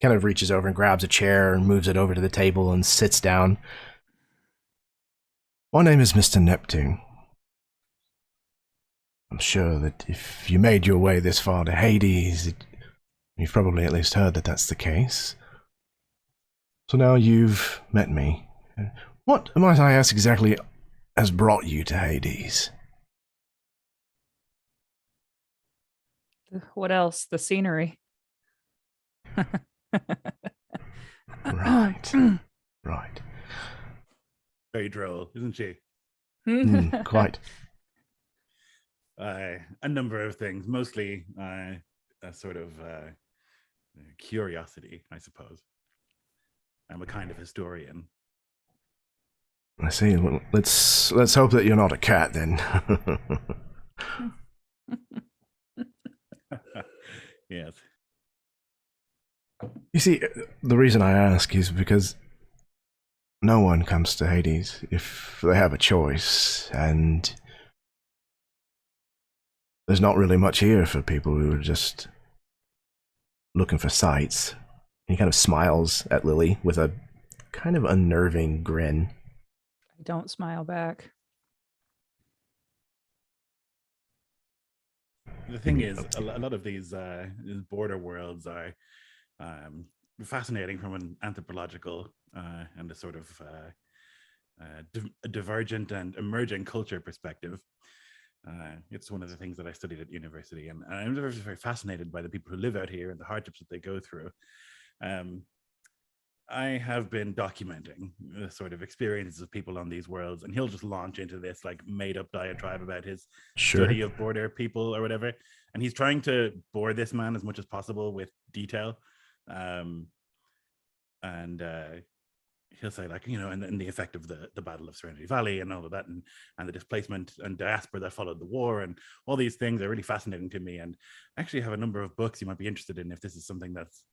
Kind of reaches over and grabs a chair and moves it over to the table and sits down. My name is Mr. Neptune. I'm sure that if you made your way this far to Hades, you've probably at least heard that that's the case. So now you've met me. What, might I ask, exactly has brought you to Hades? What else? The scenery. Right. Right. Very droll, isn't she? Quite. A number of things, mostly a sort of curiosity, I suppose. I'm a kind of historian. I see. Well, let's hope that you're not a cat then. Yes. You see, the reason I ask is because no one comes to Hades if they have a choice, and there's not really much here for people who are just looking for sights. He kind of smiles at Lily with a kind of unnerving grin. I don't smile back. The thing is, a lot of these border worlds are fascinating from an anthropological and a sort of divergent and emerging culture perspective. It's one of the things that I studied at university, and I'm very, very fascinated by the people who live out here and the hardships that they go through. I have been documenting the sort of experiences of people on these worlds, and he'll just launch into this like made up diatribe about his study of border people or whatever. And he's trying to bore this man as much as possible with detail. He'll say like, and the effect of the Battle of Serenity Valley and all of that, and the displacement and diaspora that followed the war, and all these things are really fascinating to me. And I actually have a number of books you might be interested in if this is something that's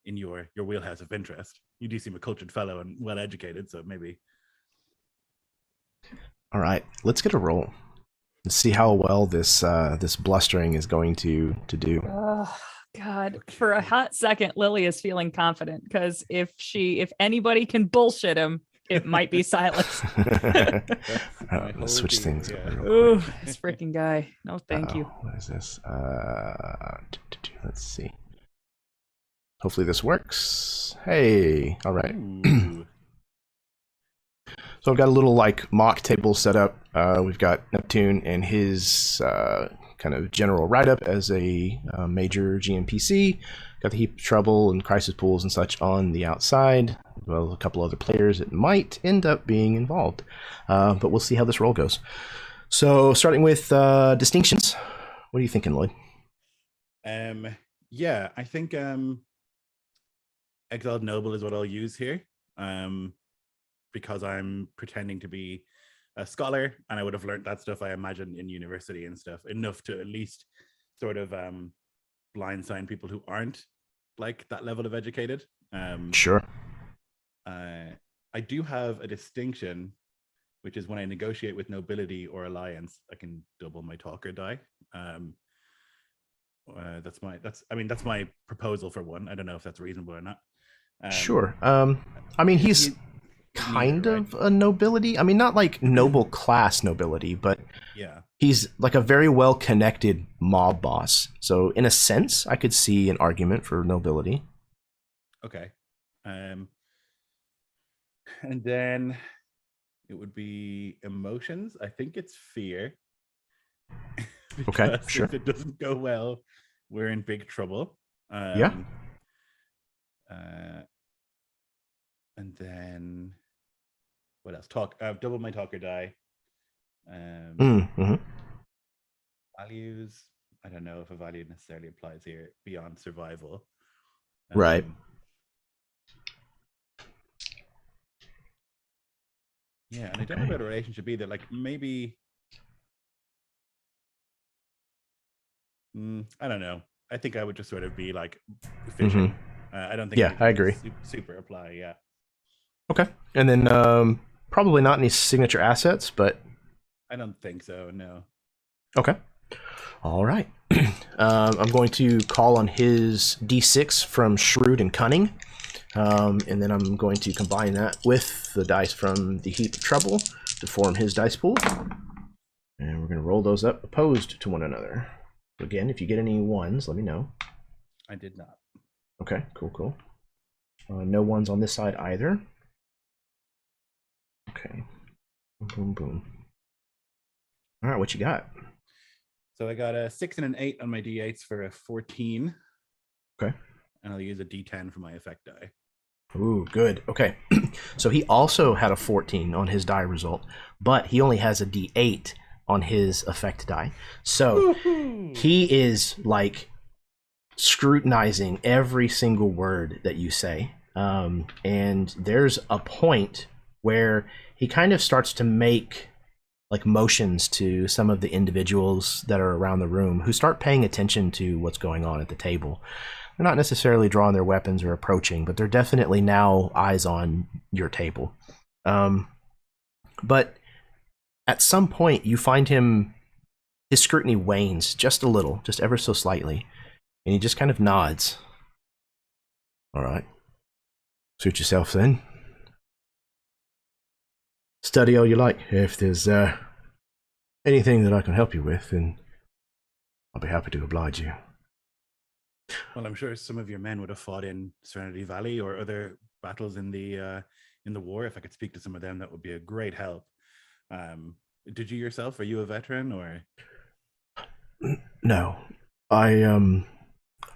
in your wheelhouse of interest. You do seem a cultured fellow and well educated, so maybe. All right, let's get a roll. Let's see how well this blustering is going to do. Oh God! Okay. For a hot second, Lily is feeling confident because if anybody can bullshit him, it might be Silas. Let's switch things. Ooh, this freaking guy! No, thank you. What is this? Let's see. Hopefully this works. Hey, all right. So I've got a little like mock table set up. We've got Neptune and his kind of general write-up as a major GMPC. Got the heap of trouble and crisis pools and such on the outside. Well, a couple other players that might end up being involved. But we'll see how this roll goes. So starting with distinctions. What are you thinking, Lloyd? Yeah, I think Exiled Noble is what I'll use here. Because I'm pretending to be a scholar, and I would have learned that stuff, I imagine, in university and stuff, enough to at least sort of blindside people who aren't like that level of educated. Sure. I do have a distinction, which is when I negotiate with nobility or alliance, I can double my talker die. That's my proposal for one. I don't know if that's reasonable or not. Sure. I mean, he's kind of a nobility. I mean, not like noble class nobility, but yeah, he's like a very well connected mob boss. So in a sense, I could see an argument for nobility. Okay. And then it would be emotions. I think it's fear. Okay, sure. If it doesn't go well, we're in big trouble. Yeah. And then what else? I've doubled my talker die. Values. I don't know if a value necessarily applies here beyond survival. Right. Yeah, and I don't know about a relationship either. Like maybe, I don't know. I think I would just sort of be like efficient. I don't think. Yeah, I agree. Super apply. Yeah. Okay, and then probably not any signature assets, but I don't think so. No. Okay. All right. I'm going to call on his D6 from Shrewd and Cunning, and then I'm going to combine that with the dice from the Heap of Trouble to form his dice pool, and we're going to roll those up opposed to one another. Again, if you get any ones, let me know. I did not. Okay, cool. No ones on this side either. Okay. Boom. All right, what you got? So I got a 6 and an 8 on my D8s for a 14. Okay. And I'll use a D10 for my effect die. Ooh, good. Okay. So he also had a 14 on his die result, but he only has a D8 on his effect die. So he is like scrutinizing every single word that you say. And there's a point where he kind of starts to make like motions to some of the individuals that are around the room who start paying attention to what's going on at the table. They're not necessarily drawing their weapons or approaching, but they're definitely now eyes on your table. But at some point you find his scrutiny wanes just a little, just ever so slightly, and he just kind of nods. All right. Suit yourself then. Study all you like. If there's anything that I can help you with, then I'll be happy to oblige you. Well, I'm sure some of your men would have fought in Serenity Valley or other battles in the war. If I could speak to some of them, that would be a great help. Did you yourself? Are you a veteran or? No, I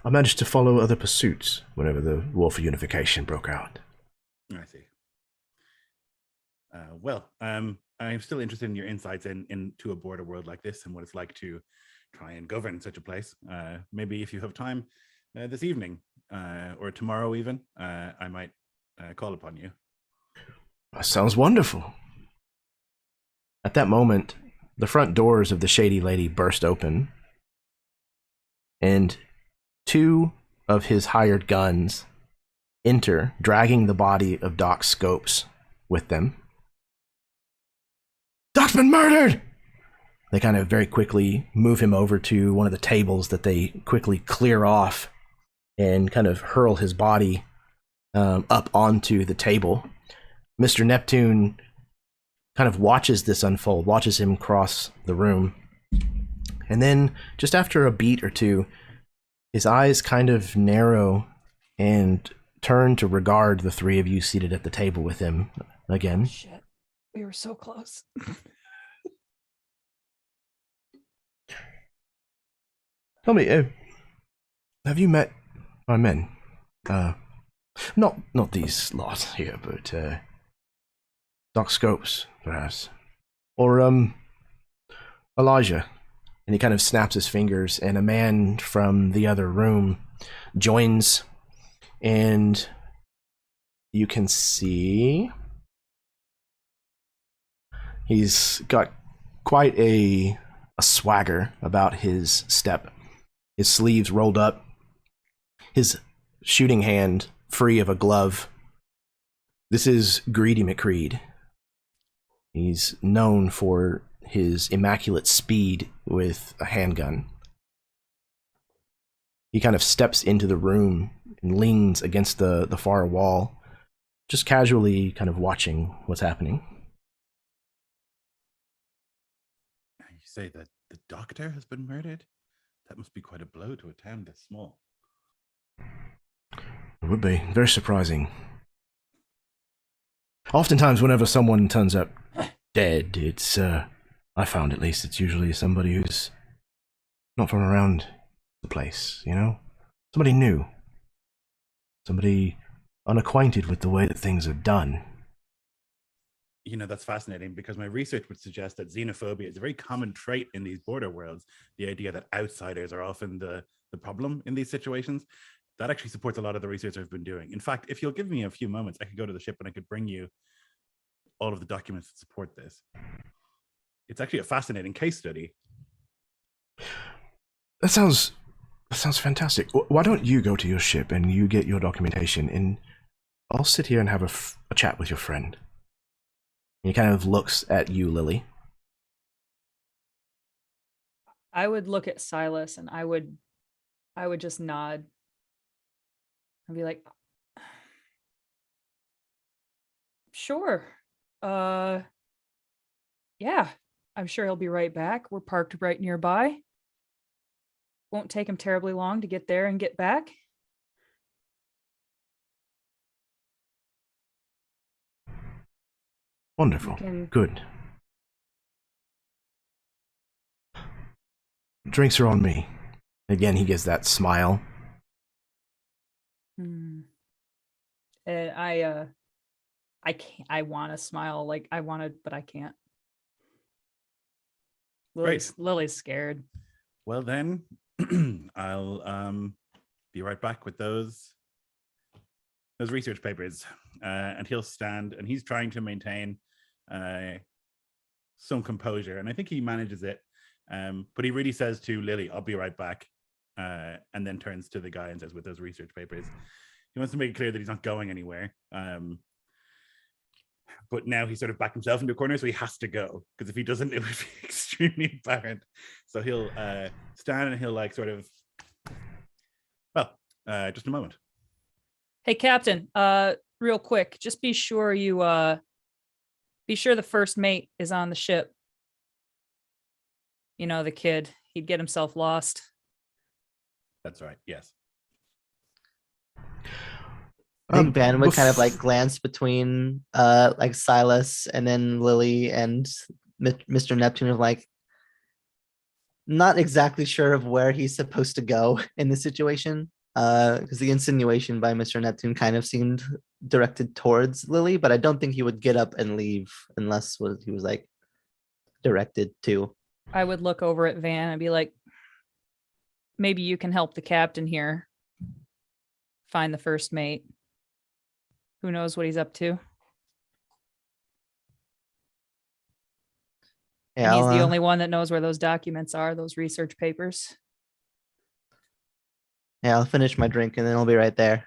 managed to follow other pursuits whenever the War for Unification broke out. I see. Well, I'm still interested in your insights into a border world like this and what it's like to try and govern such a place. Maybe if you have time this evening or tomorrow even, I might call upon you. That sounds wonderful. At that moment, the front doors of the Shady Lady burst open, and two of his hired guns enter, dragging the body of Doc Scopes with them. Doc's been murdered! They kind of very quickly move him over to one of the tables that they quickly clear off and kind of hurl his body up onto the table. Mr. Neptune kind of watches this unfold, watches him cross the room. And then, just after a beat or two, his eyes kind of narrow and turn to regard the three of you seated at the table with him again. Shit. We were so close. Tell me, have you met my men? Not these lot here, but Doc Scopes, perhaps, or Elijah. And he kind of snaps his fingers, and a man from the other room joins, and you can see he's got quite a swagger about his step. His sleeves rolled up, his shooting hand free of a glove. This is Greedy McCreed. He's known for his immaculate speed with a handgun. He kind of steps into the room and leans against the far wall, just casually kind of watching what's happening. You say that the doctor has been murdered? That must be quite a blow to a town this small. It would be very surprising. Oftentimes, whenever someone turns up dead, it's, I found at least, it's usually somebody who's not from around the place, you know? Somebody new. Somebody unacquainted with the way that things are done. You know, that's fascinating because my research would suggest that xenophobia is a very common trait in these border worlds. The idea that outsiders are often the problem in these situations. That actually supports a lot of the research I've been doing. In fact, if you'll give me a few moments, I could go to the ship and I could bring you all of the documents that support this. It's actually a fascinating case study. That sounds fantastic. Why don't you go to your ship and you get your documentation, and I'll sit here and have a chat with your friend. And he kind of looks at you, Lily. I would look at Silas and I would just nod. I'd be like, sure. Yeah, I'm sure he'll be right back. We're parked right nearby. Won't take him terribly long to get there and get back. Wonderful. Good. Drinks are on me. Again, he gives that smile. And I can't. I want to smile, like I want to, but I can't. Lily's scared. Well then, I'll be right back with those research papers, and he'll stand and he's trying to maintain some composure, and I think he manages it. But he really says to Lily, "I'll be right back," and then turns to the guy and says, "With those research papers." He wants to make it clear that he's not going anywhere. But now he's sort of backed himself into a corner, so he has to go, because if he doesn't, it would be extremely apparent. So he'll stand and he'll like sort of, just a moment. Hey, Captain, real quick, just be sure the first mate is on the ship. You know, the kid, he'd get himself lost. That's right, yes. I think Ben would kind of like glance between like Silas and then Lily and Mr. Neptune of like not exactly sure of where he's supposed to go in this situation. Because the insinuation by Mr. Neptune kind of seemed directed towards Lily, but I don't think he would get up and leave unless he was like directed to. I would look over at Van and be like, maybe you can help the captain here find the first mate. Who knows what he's up to? Yeah, And he's the only one that knows where those documents are, those research papers. Yeah, I'll finish my drink and then I'll be right there.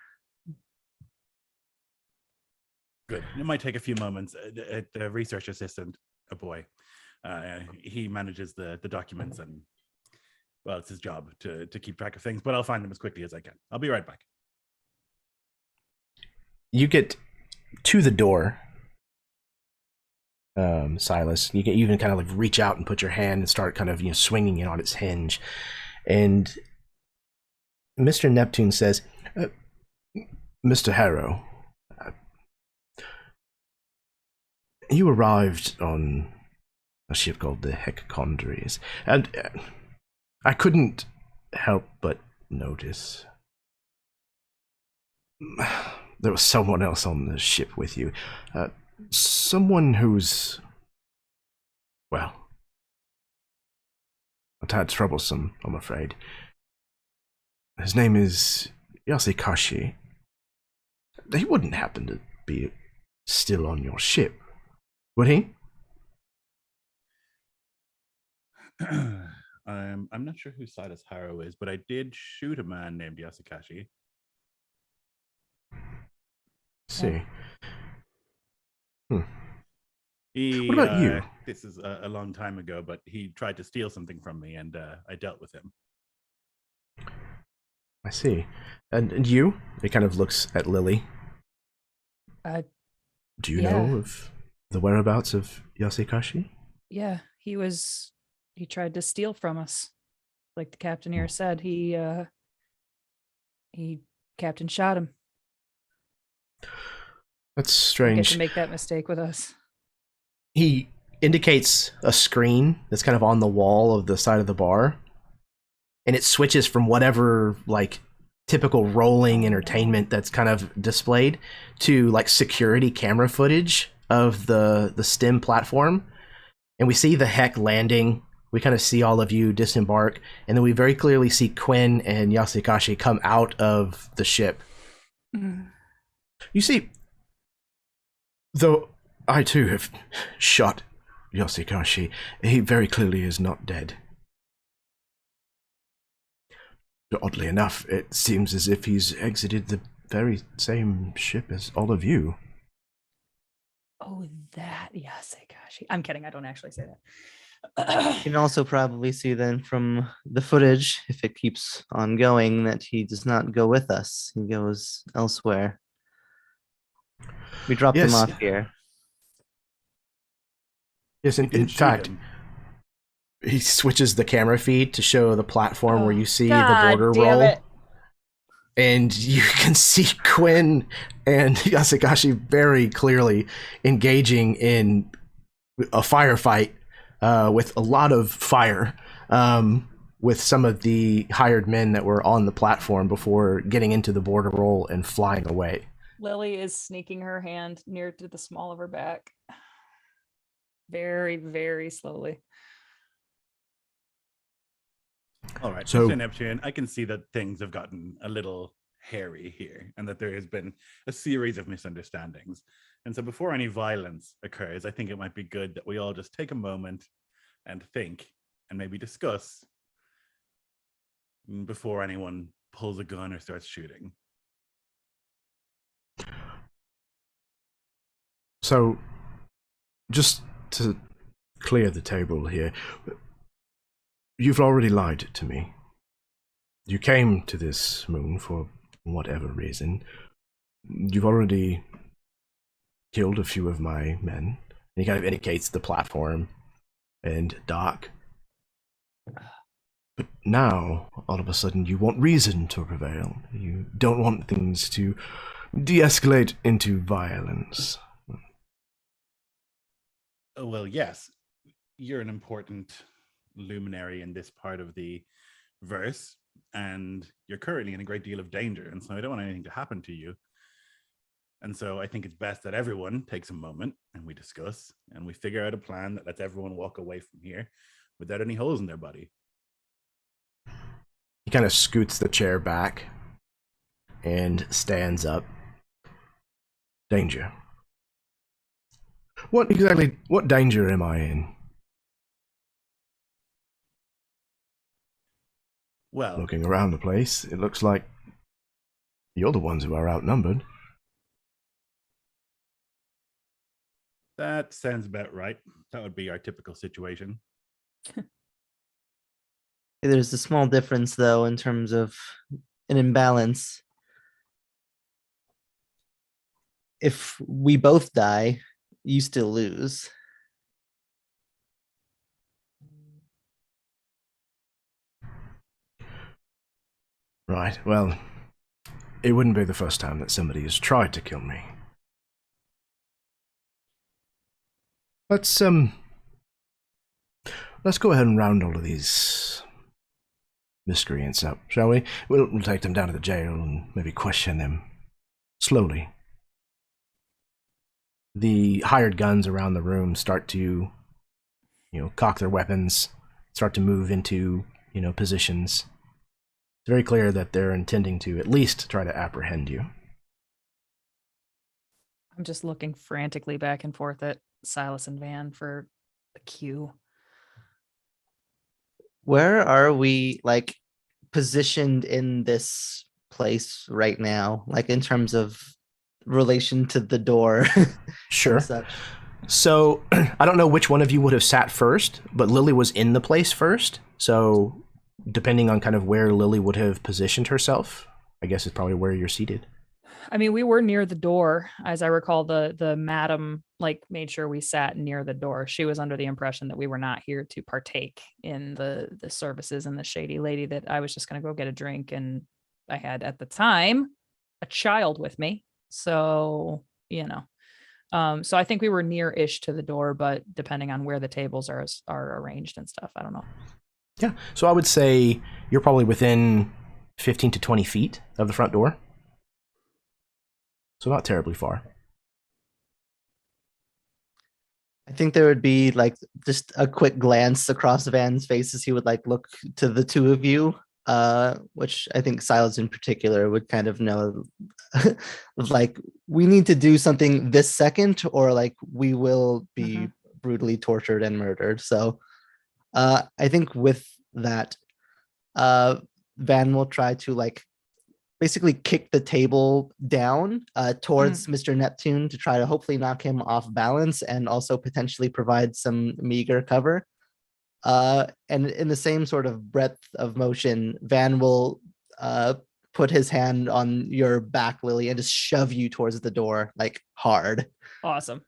Good. It might take a few moments. The research assistant, a boy, he manages the documents, and well, it's his job to keep track of things. But I'll find them as quickly as I can. I'll be right back. You get to the door, Silas. You can even kind of like reach out and put your hand and start kind of swinging it on its hinge, and Mr. Neptune says, "Mr. Harrow, you arrived on a ship called the Hecachondries, and I couldn't help but notice there was someone else on the ship with you. Someone who's, well, a tad troublesome, I'm afraid. His name is Yasekashi. He wouldn't happen to be still on your ship, would he?" I'm not sure who Silas Harrow is, but I did shoot a man named Yasekashi. See. What about you? This is a long time ago, but he tried to steal something from me, and I dealt with him. I see. And you? It kind of looks at Lily. Do you know of the whereabouts of Yasekashi? Yeah, he tried to steal from us. Like the captain here said, captain shot him. That's You strange. get to make that mistake with us. He indicates a screen that's kind of on the wall of the side of the bar, and it switches from whatever like typical rolling entertainment that's kind of displayed to like security camera footage of the STEM platform, and we see the Heck landing. We kind of see all of you disembark, and then we very clearly see Quinn and Yasekashi come out of the ship. You see, though I too have shot Yasekashi, he very clearly is not dead. Oddly enough, it seems as if he's exited the very same ship as all of you. Oh, that Yasekashi. I'm kidding. I don't actually say that. You can also probably see then from the footage, if it keeps on going, that he does not go with us. He goes elsewhere. We dropped him off here. Yes, in fact, he switches the camera feed to show the platform where you see the border roll. And you can see Quinn and Yasekashi very clearly engaging in a firefight with a lot of fire with some of the hired men that were on the platform before getting into the border roll and flying away. Lily is sneaking her hand near to the small of her back. Very, very slowly. All right, so Mr. Neptune, I can see that things have gotten a little hairy here, and that there has been a series of misunderstandings. And so before any violence occurs, I think it might be good that we all just take a moment and think and maybe discuss before anyone pulls a gun or starts shooting. So, just to clear the table here, you've already lied to me. You came to this moon for whatever reason. You've already killed a few of my men. And he kind of indicates the platform and Doc. But now, all of a sudden, you want reason to prevail. You don't want things to de-escalate into violence. Well, yes. you're an important luminary in this part of the verse, and you're currently in a great deal of danger, and so I don't want anything to happen to you. And so I think it's best that everyone takes a moment and we discuss and we figure out a plan that lets everyone walk away from here without any holes in their body. He kind of scoots the chair back and stands up. Danger. What danger am I in? Well, Looking around the place, it looks like you're the ones who are outnumbered. that sounds about right. That would be our typical situation. There's a small difference, though, in terms of an imbalance. If we both die, you still lose. Right, well, it wouldn't be the first time that somebody has tried to kill me. Let's go ahead and round all of these miscreants up, shall we? We'll take them down to the jail and maybe question them slowly. The hired guns around the room start to, cock their weapons, start to move into, positions. It's very clear that they're intending to at least try to apprehend you. I'm just looking frantically back and forth at Silas and Van for a cue. Where are we, like, positioned in this place right now? Like, in terms of relation to the door? Sure. and such? So, I don't know which one of you would have sat first, but Lily was in the place first. So, depending on kind of where Lily would have positioned herself, I guess it's probably where you're seated. I mean, we were near the door. As I recall, the madam made sure we sat near the door. She was under the impression that we were not here to partake in the services and the shady lady, that I was just going to go get a drink. And I had at the time a child with me. So, so I think we were near-ish to the door, but depending on where the tables are arranged and stuff, I don't know. Yeah. So I would say you're probably within 15 to 20 feet of the front door. So not terribly far. I think there would be just a quick glance across Van's face as he would look to the two of you, which I think Silas in particular would kind of know, we need to do something this second, or we will be brutally tortured and murdered. So I think with that, Van will try to basically kick the table down towards Mr. Neptune to try to hopefully knock him off balance and also potentially provide some meager cover. And in the same sort of breadth of motion, Van will put his hand on your back, Lily, and just shove you towards the door, hard. Awesome.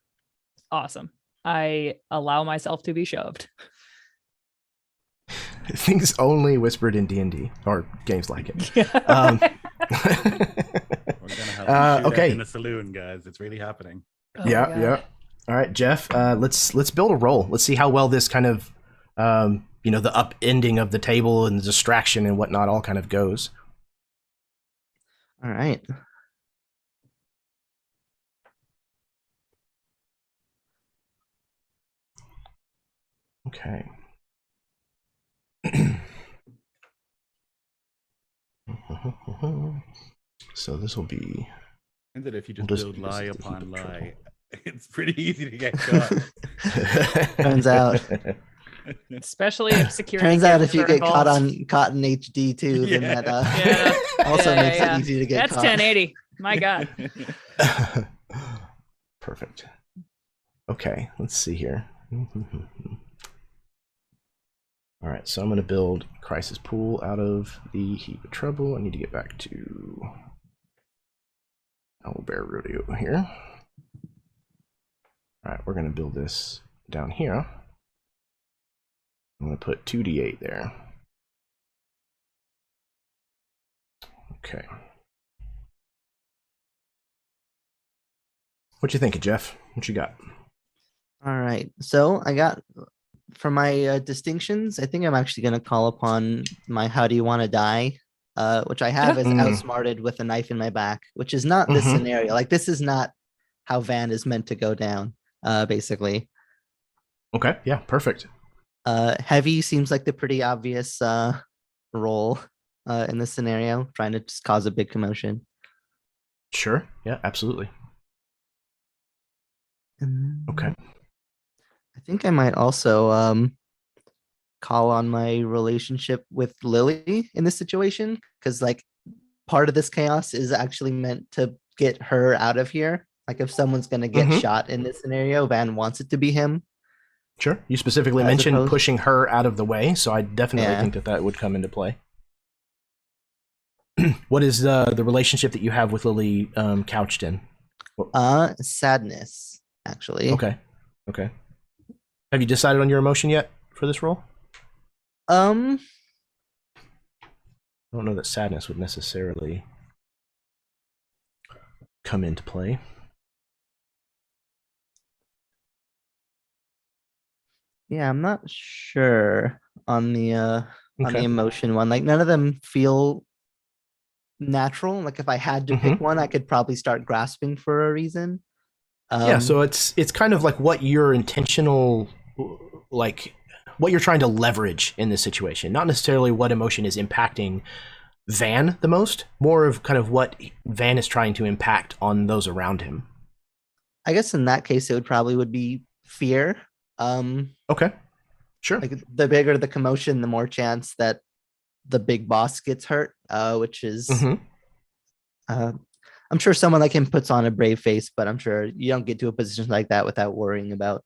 I allow myself to be shoved. Things only whispered in D&D, or games like it. We're gonna have to shoot okay. in the saloon, guys. It's really happening. Yeah. All right, Jeff. Let's build a roll. Let's see how well this kind of, the upending of the table and the distraction and whatnot all kind of goes. All right. Okay. So this will be. And that if you We'll just just build use lie it to upon keep it lie, it's pretty easy to get caught. Turns out. Especially if security. Turns out if you cameras are get caught involved. in HD too, then Yeah. that also makes it easy to get That's caught. 1080. My God. Perfect. Okay, let's see here. All right, so I'm going to build Crisis Pool out of the Heap of Trouble. I need to get back to Owlbear Rodeo here. All right, we're going to build this down here. I'm going to put 2d8 there. Okay. What you thinking, Jeff? What you got? All right. So I got for my distinctions, I think I'm actually going to call upon my "How do you want to die," which I have as outsmarted with a knife in my back, which is not this scenario. Like this is not how Van is meant to go down. Basically. Okay. Yeah. Perfect. Heavy seems like the pretty obvious role in this scenario, trying to just cause a big commotion. Sure. Yeah. Absolutely. Okay. I think I might also call on my relationship with Lily in this situation, because like part of this chaos is actually meant to get her out of here. Like if someone's going to get shot in this scenario, Van wants it to be him. Sure. You specifically mentioned pushing her out of the way, so I definitely think that would come into play. What is the relationship that you have with Lily couched in? Sadness, actually. Okay. Have you decided on your emotion yet for this role? I don't know that sadness would necessarily come into play. Yeah, I'm not sure on the emotion one. Like none of them feel natural. Like if I had to pick one, I could probably start grasping for a reason. So it's kind of like what your intentional, like what you're trying to leverage in this situation, not necessarily what emotion is impacting Van the most, more of kind of what Van is trying to impact on those around him. I guess in that case, it would be fear. Okay, sure. Like the bigger the commotion, the more chance that the big boss gets hurt, which is, I'm sure someone like him puts on a brave face, but I'm sure you don't get to a position like that without worrying about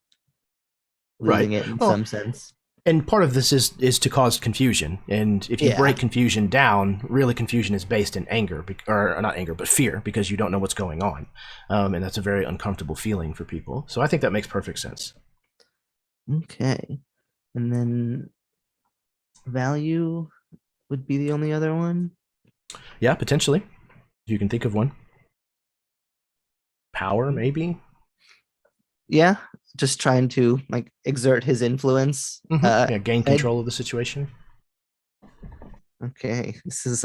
losing it in some sense. And part of this is to cause confusion. And if you break confusion down, really confusion is based in anger, or not anger, but fear, because you don't know what's going on. And that's a very uncomfortable feeling for people. So I think that makes perfect sense. Okay. And then value would be the only other one? Yeah, potentially. If you can think of one. Power, maybe? Yeah, just trying to like exert his influence. Gain control of the situation. Okay, this is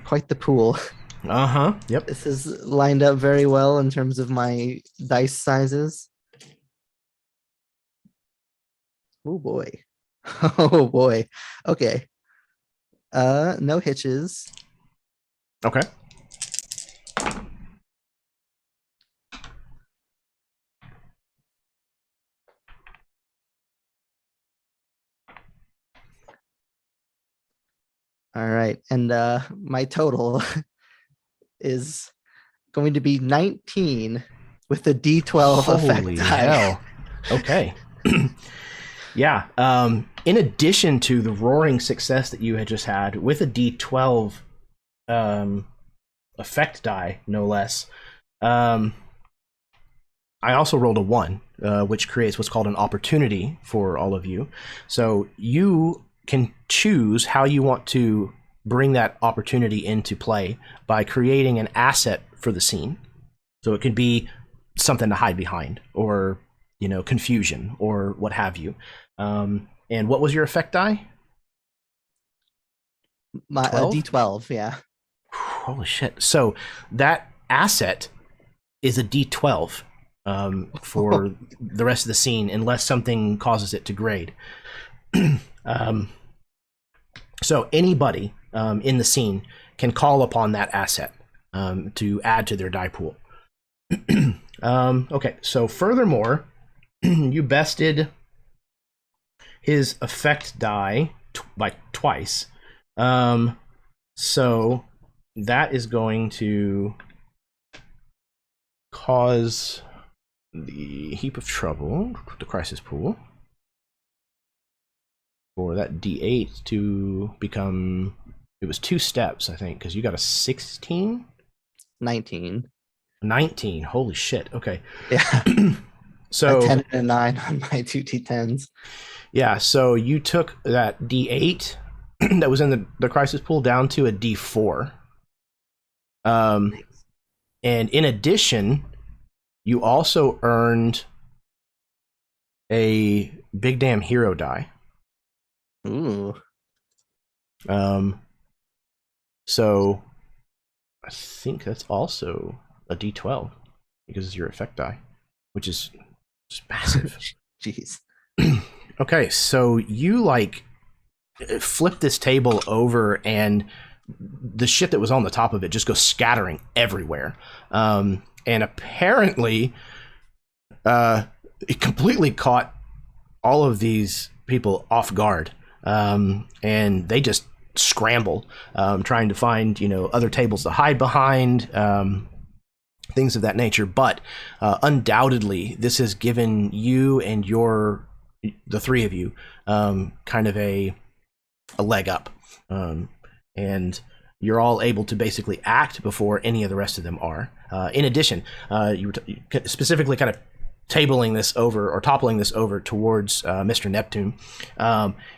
quite the pool. Yep. This is lined up very well in terms of my dice sizes. Oh boy. Oh boy. Okay. No hitches. Okay. All right. And my total is going to be 19 with a D12 effect. Holy hell. Okay. Yeah. In addition to the roaring success that you had just had with a D12 effect die, no less, I also rolled a 1, which creates what's called an opportunity for all of you. So you can choose how you want to bring that opportunity into play by creating an asset for the scene. So it could be something to hide behind, or confusion, or what have you. And what was your effect die? My D12, yeah. Holy shit. So that asset is a D12 for the rest of the scene, unless something causes it to grade. So anybody in the scene can call upon that asset to add to their die pool. Okay, so furthermore, you bested his effect die by twice. So that is going to cause the heap of trouble, the crisis pool, for that D8 to become, it was 2 steps, I think, because you got a 16? 19. 19, holy shit, okay. Yeah. So a 10 and a 9 on my 2 D10s. Yeah, so you took that D8 that was in the crisis pool down to a D4. And in addition, you also earned a big damn hero die. Ooh. So I think that's also a D12 because it's your effect die, which is just massive. Jeez. Okay, so you like flip this table over and the shit that was on the top of it just goes scattering everywhere. And apparently it completely caught all of these people off guard. And they just scramble, trying to find, other tables to hide behind, things of that nature. But undoubtedly, this has given you and the three of you kind of a leg up. And you're all able to basically act before any of the rest of them are. In addition, you were specifically kind of toppling this over towards Mr. Neptune.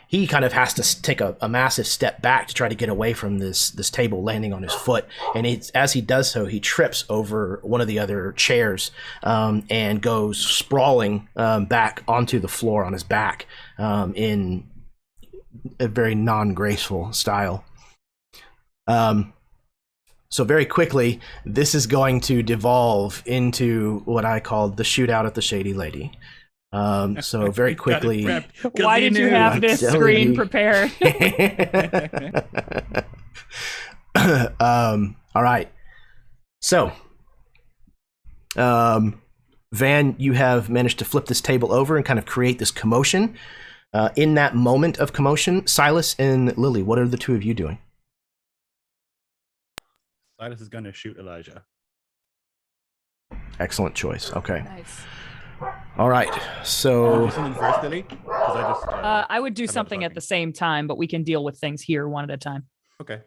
He kind of has to take a massive step back to try to get away from this table landing on his foot. And as he does so, he trips over one of the other chairs and goes sprawling back onto the floor on his back in a very non-graceful style. So very quickly, this is going to devolve into what I called the shootout at the Shady Lady. So very quickly, why did you have this screen prepared? All right. So, Van, you have managed to flip this table over and kind of create this commotion. In that moment of commotion, Silas and Lily, what are the two of you doing? Silas is going to shoot Elijah. Excellent choice. Okay. Nice. All right. So Something first, Lily? 'Cause I just, I would do something at the same time, but we can deal with things here one at a time. Okay.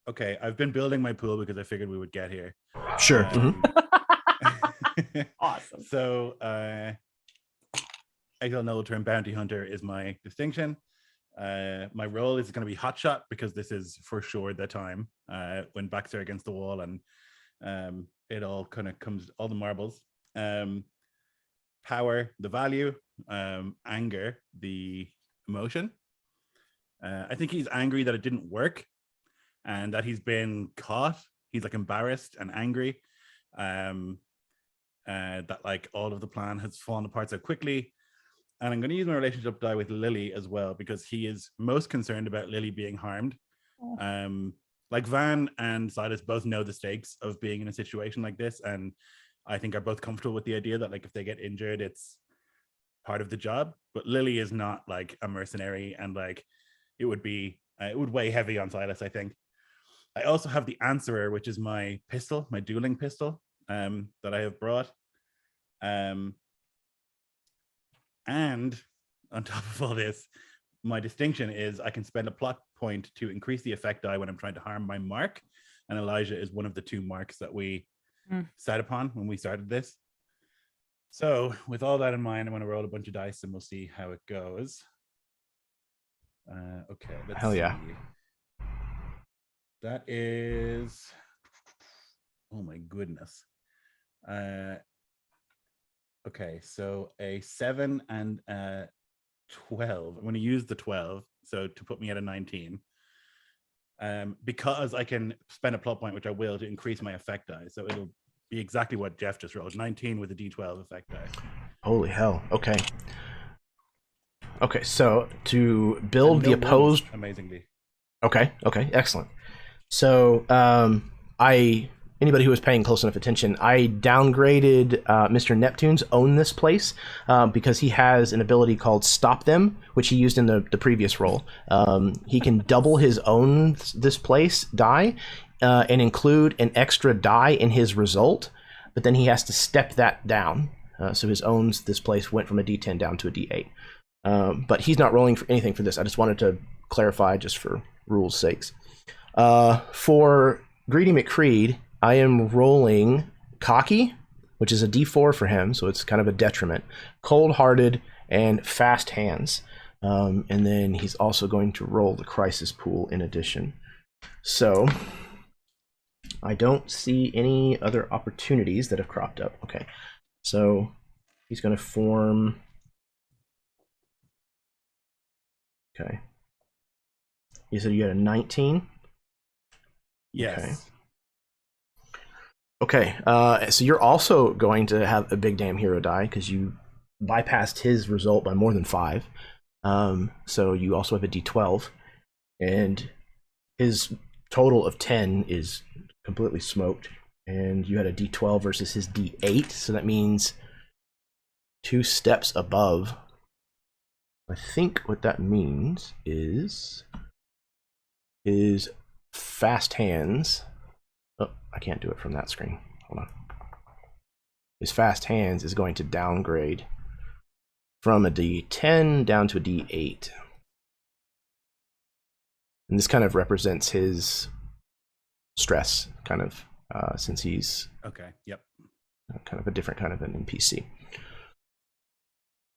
Okay. I've been building my pool because I figured we would get here. sure. Awesome. So, Exile Noble Turn Bounty Hunter is my distinction. My role is going to be Hotshot because this is for sure the time when backs are against the wall and it all kind of comes, all the marbles. Power, the value. Anger, the emotion. I think he's angry that it didn't work and that he's been caught. He's like embarrassed and angry that like all of the plan has fallen apart so quickly. And I'm going to use my relationship die with Lily as well, because he is most concerned about Lily being harmed. Like Van and Silas both know the stakes of being in a situation like this. And I think are both comfortable with the idea that like if they get injured, it's part of the job. But Lily is not like a mercenary, and like it would weigh heavy on Silas, I think. I also have the Answerer, which is my pistol, my dueling pistol that I have brought. And on top of all this, my distinction is I can spend a plot point to increase the effect die when I'm trying to harm my mark. And Elijah is one of the two marks that we sat upon when we started this. So with all that in mind, I'm going to roll a bunch of dice and we'll see how it goes. Okay. Hell yeah. See. That is... Oh my goodness. Okay, so a 7 and a 12. I'm going to use the 12, so to put me at a 19. Because I can spend a plot point, which I will, to increase my effect die. So it'll be exactly what Jeff just rolled, 19 with a D12 effect die. Holy hell. Okay. Okay, so to build the opposed... Amazingly. Okay, excellent. So anybody who was paying close enough attention, I downgraded Mr. Neptune's Own This Place because he has an ability called Stop Them, which he used in the previous role. He can double his Own This Place die and include an extra die in his result, but then he has to step that down. So his Owns This Place went from a D10 down to a D8. But he's not rolling for anything for this. I just wanted to clarify just for rules' sakes. For Greedy McCreed, I am rolling Cocky, which is a D4 for him, so it's kind of a detriment. Cold-Hearted and Fast Hands. And then he's also going to roll the Crisis Pool in addition. So I don't see any other opportunities that have cropped up. Okay, so He's going to form. Okay. You said you had a 19? Yes. Okay. So you're also going to have a big damn hero die because you bypassed his result by more than 5. So you also have a d12. And his total of 10 is completely smoked. And you had a d12 versus his d8. So that means 2 steps above. I think what that means is fast hands. Oh, I can't do it from that screen. Hold on. His fast hands is going to downgrade from a d10 down to a d8. And this kind of represents his stress, kind of, since he's Okay. Yep. kind of a different kind of an NPC.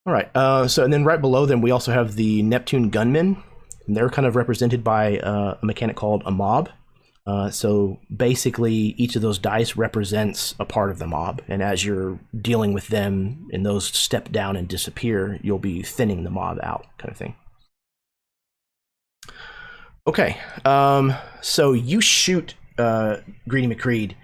All right. So, and then right below them, we also have the Neptune Gunmen. And they're kind of represented by a mechanic called a mob. So basically, each of those dice represents a part of the mob. And as you're dealing with them and those step down and disappear, you'll be thinning the mob out, kind of thing. Okay. So you shoot Greedy McCreed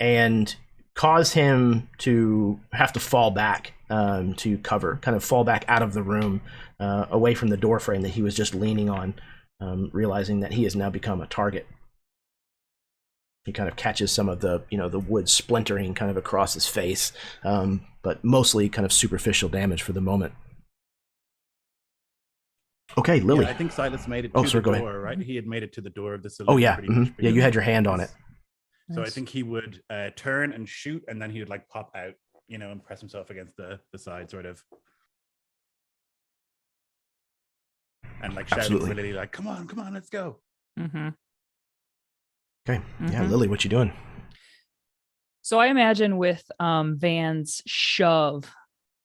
and cause him to have to fall back to cover, kind of fall back out of the room, away from the door frame that he was just leaning on, realizing that he has now become a target. He kind of catches some of the, the wood splintering kind of across his face, but mostly kind of superficial damage for the moment. Okay, Lily. Yeah, I think Silas made it Oh, to sorry, the go door, ahead. right? He had made it to the door of the saloon. Oh, yeah. pretty much Yeah, you had your hand on it. So I Nice. think he would turn and shoot, and then he would like pop out, and press himself against the side, sort of. And like shouting Absolutely. for Lily, like, come on, let's go. Mm-hmm. Okay. Yeah, Mhm. Lily, what you doing? So I imagine with Van's shove,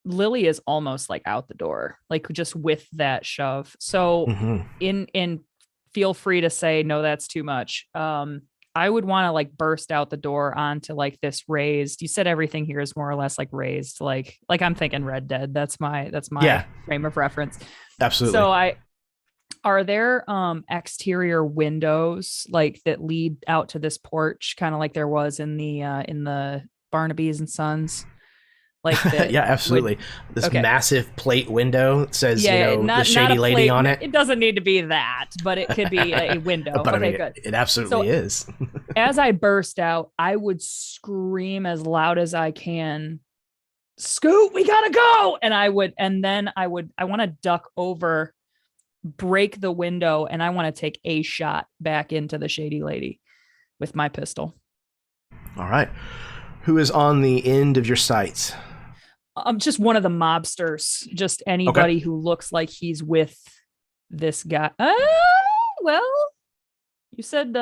Lily is almost like out the door, like just with that shove. So Mm-hmm. in feel free to say no, that's too much. I would want to like burst out the door onto like this raised. You said everything here is more or less like raised, like I'm thinking Red Dead. That's my Yeah. frame of reference. Absolutely. So are there exterior windows like that lead out to this porch, kind of like there was in the Barnaby's and Sons? Like that. Yeah, absolutely. This okay. massive plate window says, the not shady a lady plate. on it. It doesn't need to be that, but it could be a window. But Okay, I mean, good. it absolutely is. As I burst out, I would scream as loud as I can, Scoot, we gotta go. And I want to duck over, break the window, and I want to take a shot back into the shady lady with my pistol. All right. Who is on the end of your sights? Just one of the mobsters, just anybody who looks like he's with this guy. Well, you said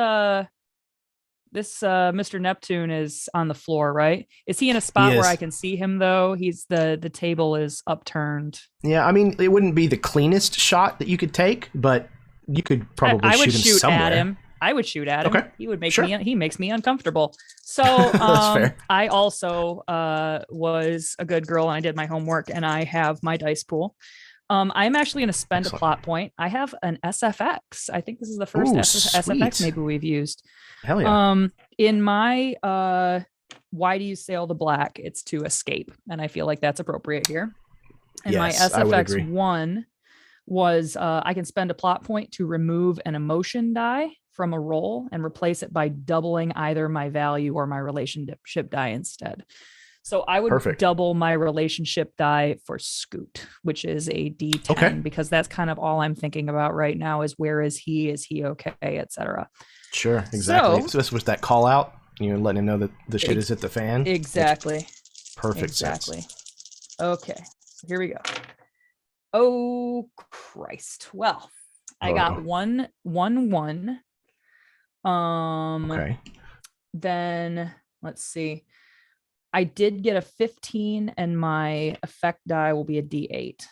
this Mr. Neptune is on the floor, right? Is he in a spot where I can see him though? He's the table is upturned. Yeah, I mean, it wouldn't be the cleanest shot that you could take, but you could probably I would shoot him somewhere. at him. I would shoot at him. Okay. He would make Sure. he makes me uncomfortable. So That's fair. I also was a good girl and I did my homework and I have my dice pool. I'm actually going to spend Excellent. a plot point. I have an SFX. I think this is the first Ooh, SFX sweet. maybe we've used. Hell yeah. In my why do you sail the black? It's to escape, and I feel like that's appropriate here. And Yes, my I would SFX agree. 1 was I can spend a plot point to remove an emotion die from a roll and replace it by doubling either my value or my relationship die instead. So I would Perfect. double my relationship die for Scoot, which is a D10, Okay. because that's kind of all I'm thinking about right now is where is he okay, etc. Sure, exactly. So- So this was that call out. You're letting him know that the shit is at the fan. Makes Exactly. perfect Exactly. sense. Okay. So here we go. Oh Christ. Well, I got Uh-oh. 1-1-1. Okay. Then let's see. I did get a 15 and my effect die will be a D8.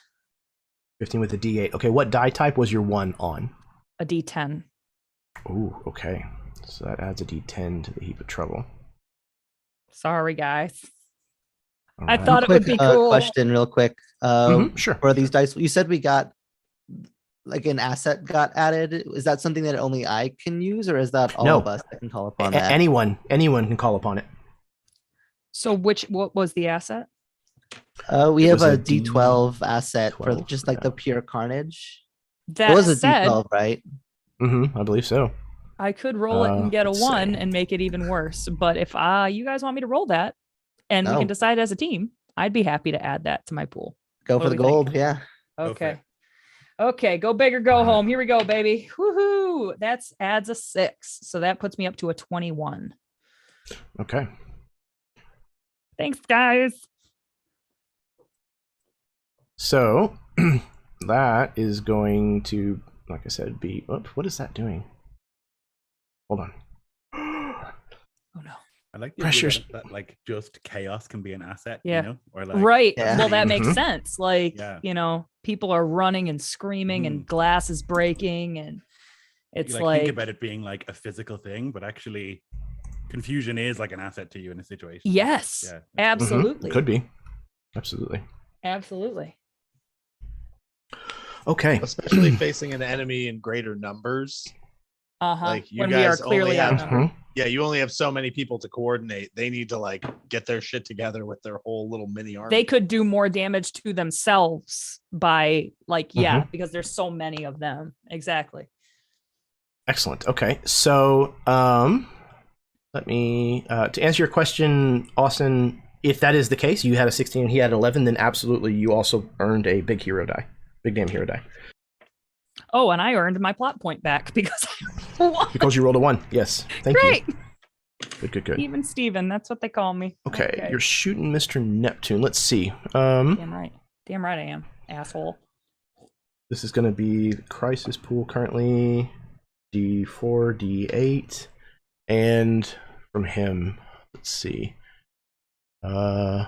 15 with a D8. Okay, what die type was your 1 on? A D10. Ooh, okay. So that adds a D10 to the heap of trouble. Sorry, guys. All I right. thought it would be cool. Question, real quick. Sure. For these dice, you said we got like an asset got added. Is that something that only I can use, or is that all No. of us that can call upon that? Anyone can call upon it. So what was the asset? We It have was a a D12 asset for 12, just like yeah. the pure carnage. That It was a said, D12, right? I believe so. I could roll it and get a let's 1 see. and make it even worse. But if you guys want me to roll that and we No. can decide as a team, I'd be happy to add that to my pool. Go What for do the we think? gold. Yeah. Go for Okay. it. Okay, go big or go Alright. home. Here we go, baby. Woohoo! That's adds a 6. So that puts me up to a 21. Okay. Thanks, guys. So that is going to, like I said, be. Oops, what is that doing? Hold on. Oh no. I like the Pressures. idea that like just chaos can be an asset, Yeah. you know, or like Right. Yeah. Well, that makes Mhm. sense. Like, Yeah. you know, people are running and screaming and glass is breaking and it's you like think about it being like a physical thing, but actually confusion is like an asset to you in a situation. yes. Yeah. Absolutely. Could be. Absolutely. Absolutely. Okay. Especially facing an enemy in greater numbers. Uh-huh. Like, you When we are guys only clearly have- outnumbered. Yeah, you only have so many people to coordinate. They need to like get their shit together with their whole little mini army. They could do more damage to themselves by like, because there's so many of them. Exactly. Excellent. Okay. So, let me to answer your question, Austin. If that is the case, you had a 16 and he had 11, then absolutely, you also earned a big hero die, big damn hero die, Oh, and I earned my plot point back because I won. because you rolled a 1. Yes. Thank Great. you. Good. Even Steven, that's what they call me. Okay, you're shooting Mr. Neptune. Let's see. Damn right I am, asshole. This is going to be the crisis pool currently. D4, D8, and from him, let's see. I'm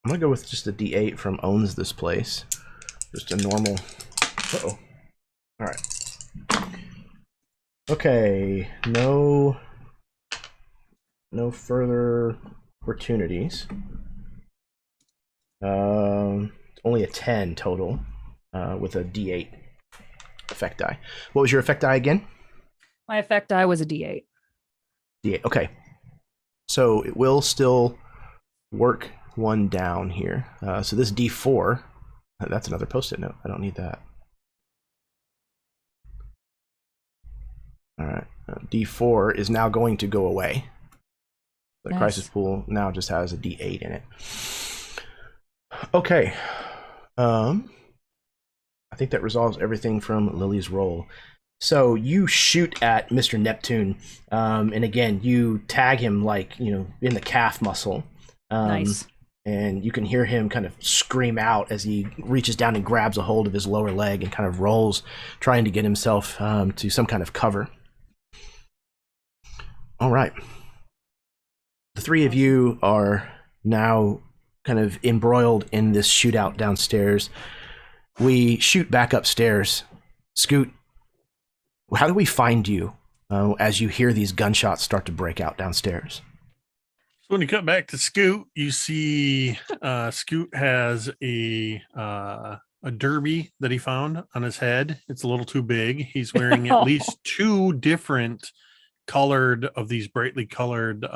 gonna go with just a D8 from owns this place. Just a normal. Uh-oh. All right. Okay. No further opportunities. Only a 10 total, with a D8 effect die. What was your effect die again? My effect die was a D8. D8. Okay. So it will still work one down here. So this D4, that's another post-it note. I don't need that. All right. D4 is now going to go away. The Nice. crisis pool now just has a D8 in it. Okay. I think that resolves everything from Lily's roll. So you shoot at Mr. Neptune, and again, you tag him like, in the calf muscle. Nice. And you can hear him kind of scream out as he reaches down and grabs a hold of his lower leg and kind of rolls, trying to get himself to some kind of cover. All right. The three of you are now kind of embroiled in this shootout downstairs. We shoot back upstairs. Scoot, how do we find you as you hear these gunshots start to break out downstairs? So when you cut back to Scoot, you see Scoot has a derby that he found on his head. It's a little too big. He's wearing at least 2 different of these brightly colored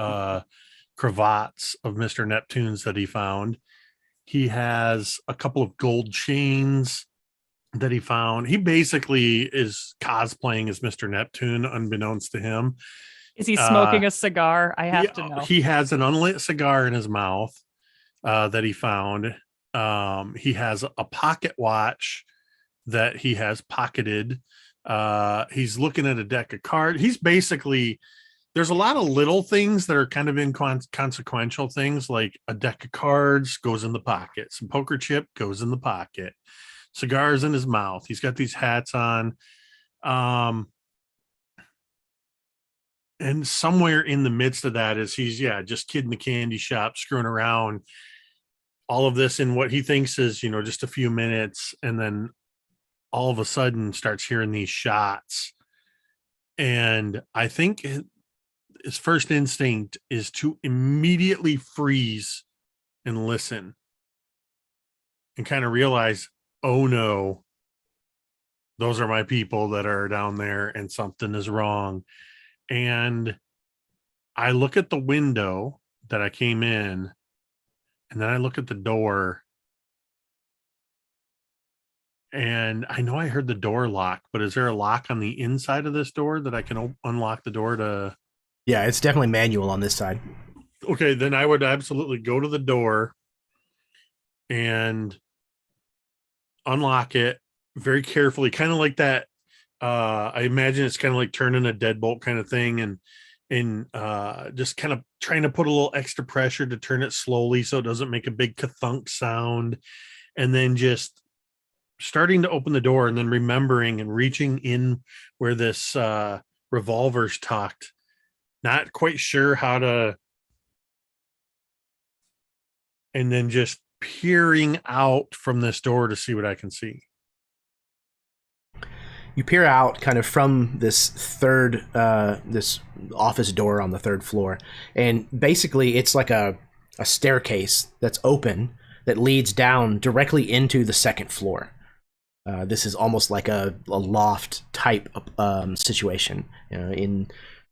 cravats of Mr. Neptune's that he found. He has a couple of gold chains that he found. He basically is cosplaying as Mr. Neptune, unbeknownst to him. Is he smoking a cigar? I have to know. He has an unlit cigar in his mouth that he found. He has a pocket watch that he has pocketed. He's looking at a deck of cards. He's basically, there's a lot of little things that are kind of inconsequential things, like a deck of cards goes in the pocket, some poker chip goes in the pocket, cigars in his mouth. He's got these hats on. And somewhere in the midst of that is he's just kidding the candy shop, screwing around. All of this in what he thinks is, just a few minutes, and then all of a sudden starts hearing these shots. And I think his first instinct is to immediately freeze and listen and kind of realize, oh no, those are my people that are down there and something is wrong. And I look at the window that I came in, and then I look at the door, and I know I heard the door lock, but is there a lock on the inside of this door that I can unlock the door to? Yeah, it's definitely manual on this side. Okay, then I would absolutely go to the door and unlock it very carefully, kind of like that. I imagine it's kind of like turning a deadbolt kind of thing, and just kind of trying to put a little extra pressure to turn it slowly so it doesn't make a big ka-thunk sound, and then just starting to open the door, and then remembering and reaching in where this revolver's tucked, not quite sure how to, and then just peering out from this door to see what I can see. You peer out kind of from this this office door on the third floor, and basically it's like a staircase that's open that leads down directly into the second floor. This is almost like a loft type situation. In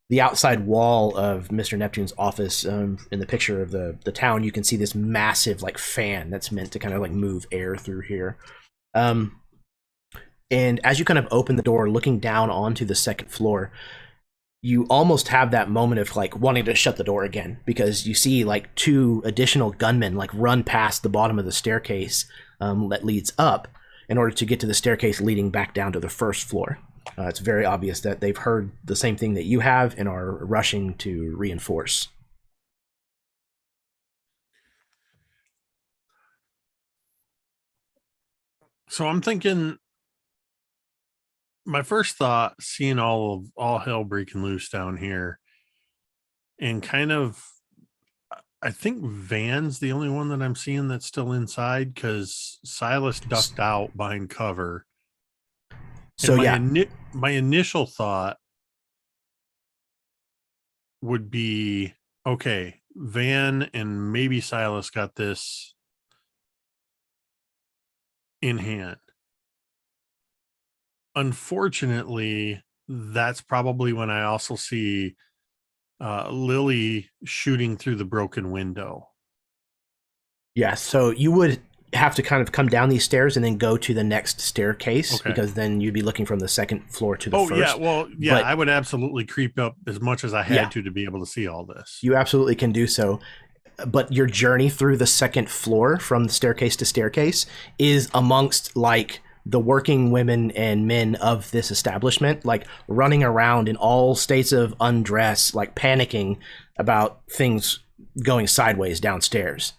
the outside wall of Mr. Neptune's office, in the picture of the town, you can see this massive like fan that's meant to kind of like move air through here. And as you kind of open the door, looking down onto the second floor, you almost have that moment of like wanting to shut the door again, because you see like two additional gunmen like run past the bottom of the staircase that leads up in order to get to the staircase leading back down to the first floor. It's very obvious that they've heard the same thing that you have and are rushing to reinforce. So I'm thinking, my first thought, seeing all hell breaking loose down here, and kind of, I think Van's the only one that I'm seeing that's still inside, because Silas ducked out behind cover. So my initial thought would be, okay, Van and maybe Silas got this in hand. Unfortunately, that's probably when I also see Lily shooting through the broken window. Yeah, so you would have to kind of come down these stairs and then go to the next staircase, because then you'd be looking from the second floor to the first. Yeah, well, yeah, but I would absolutely creep up as much as I had to be able to see all this. You absolutely can do so. But your journey through the second floor from the staircase to staircase is amongst like the working women and men of this establishment, like running around in all states of undress, like panicking about things going sideways downstairs.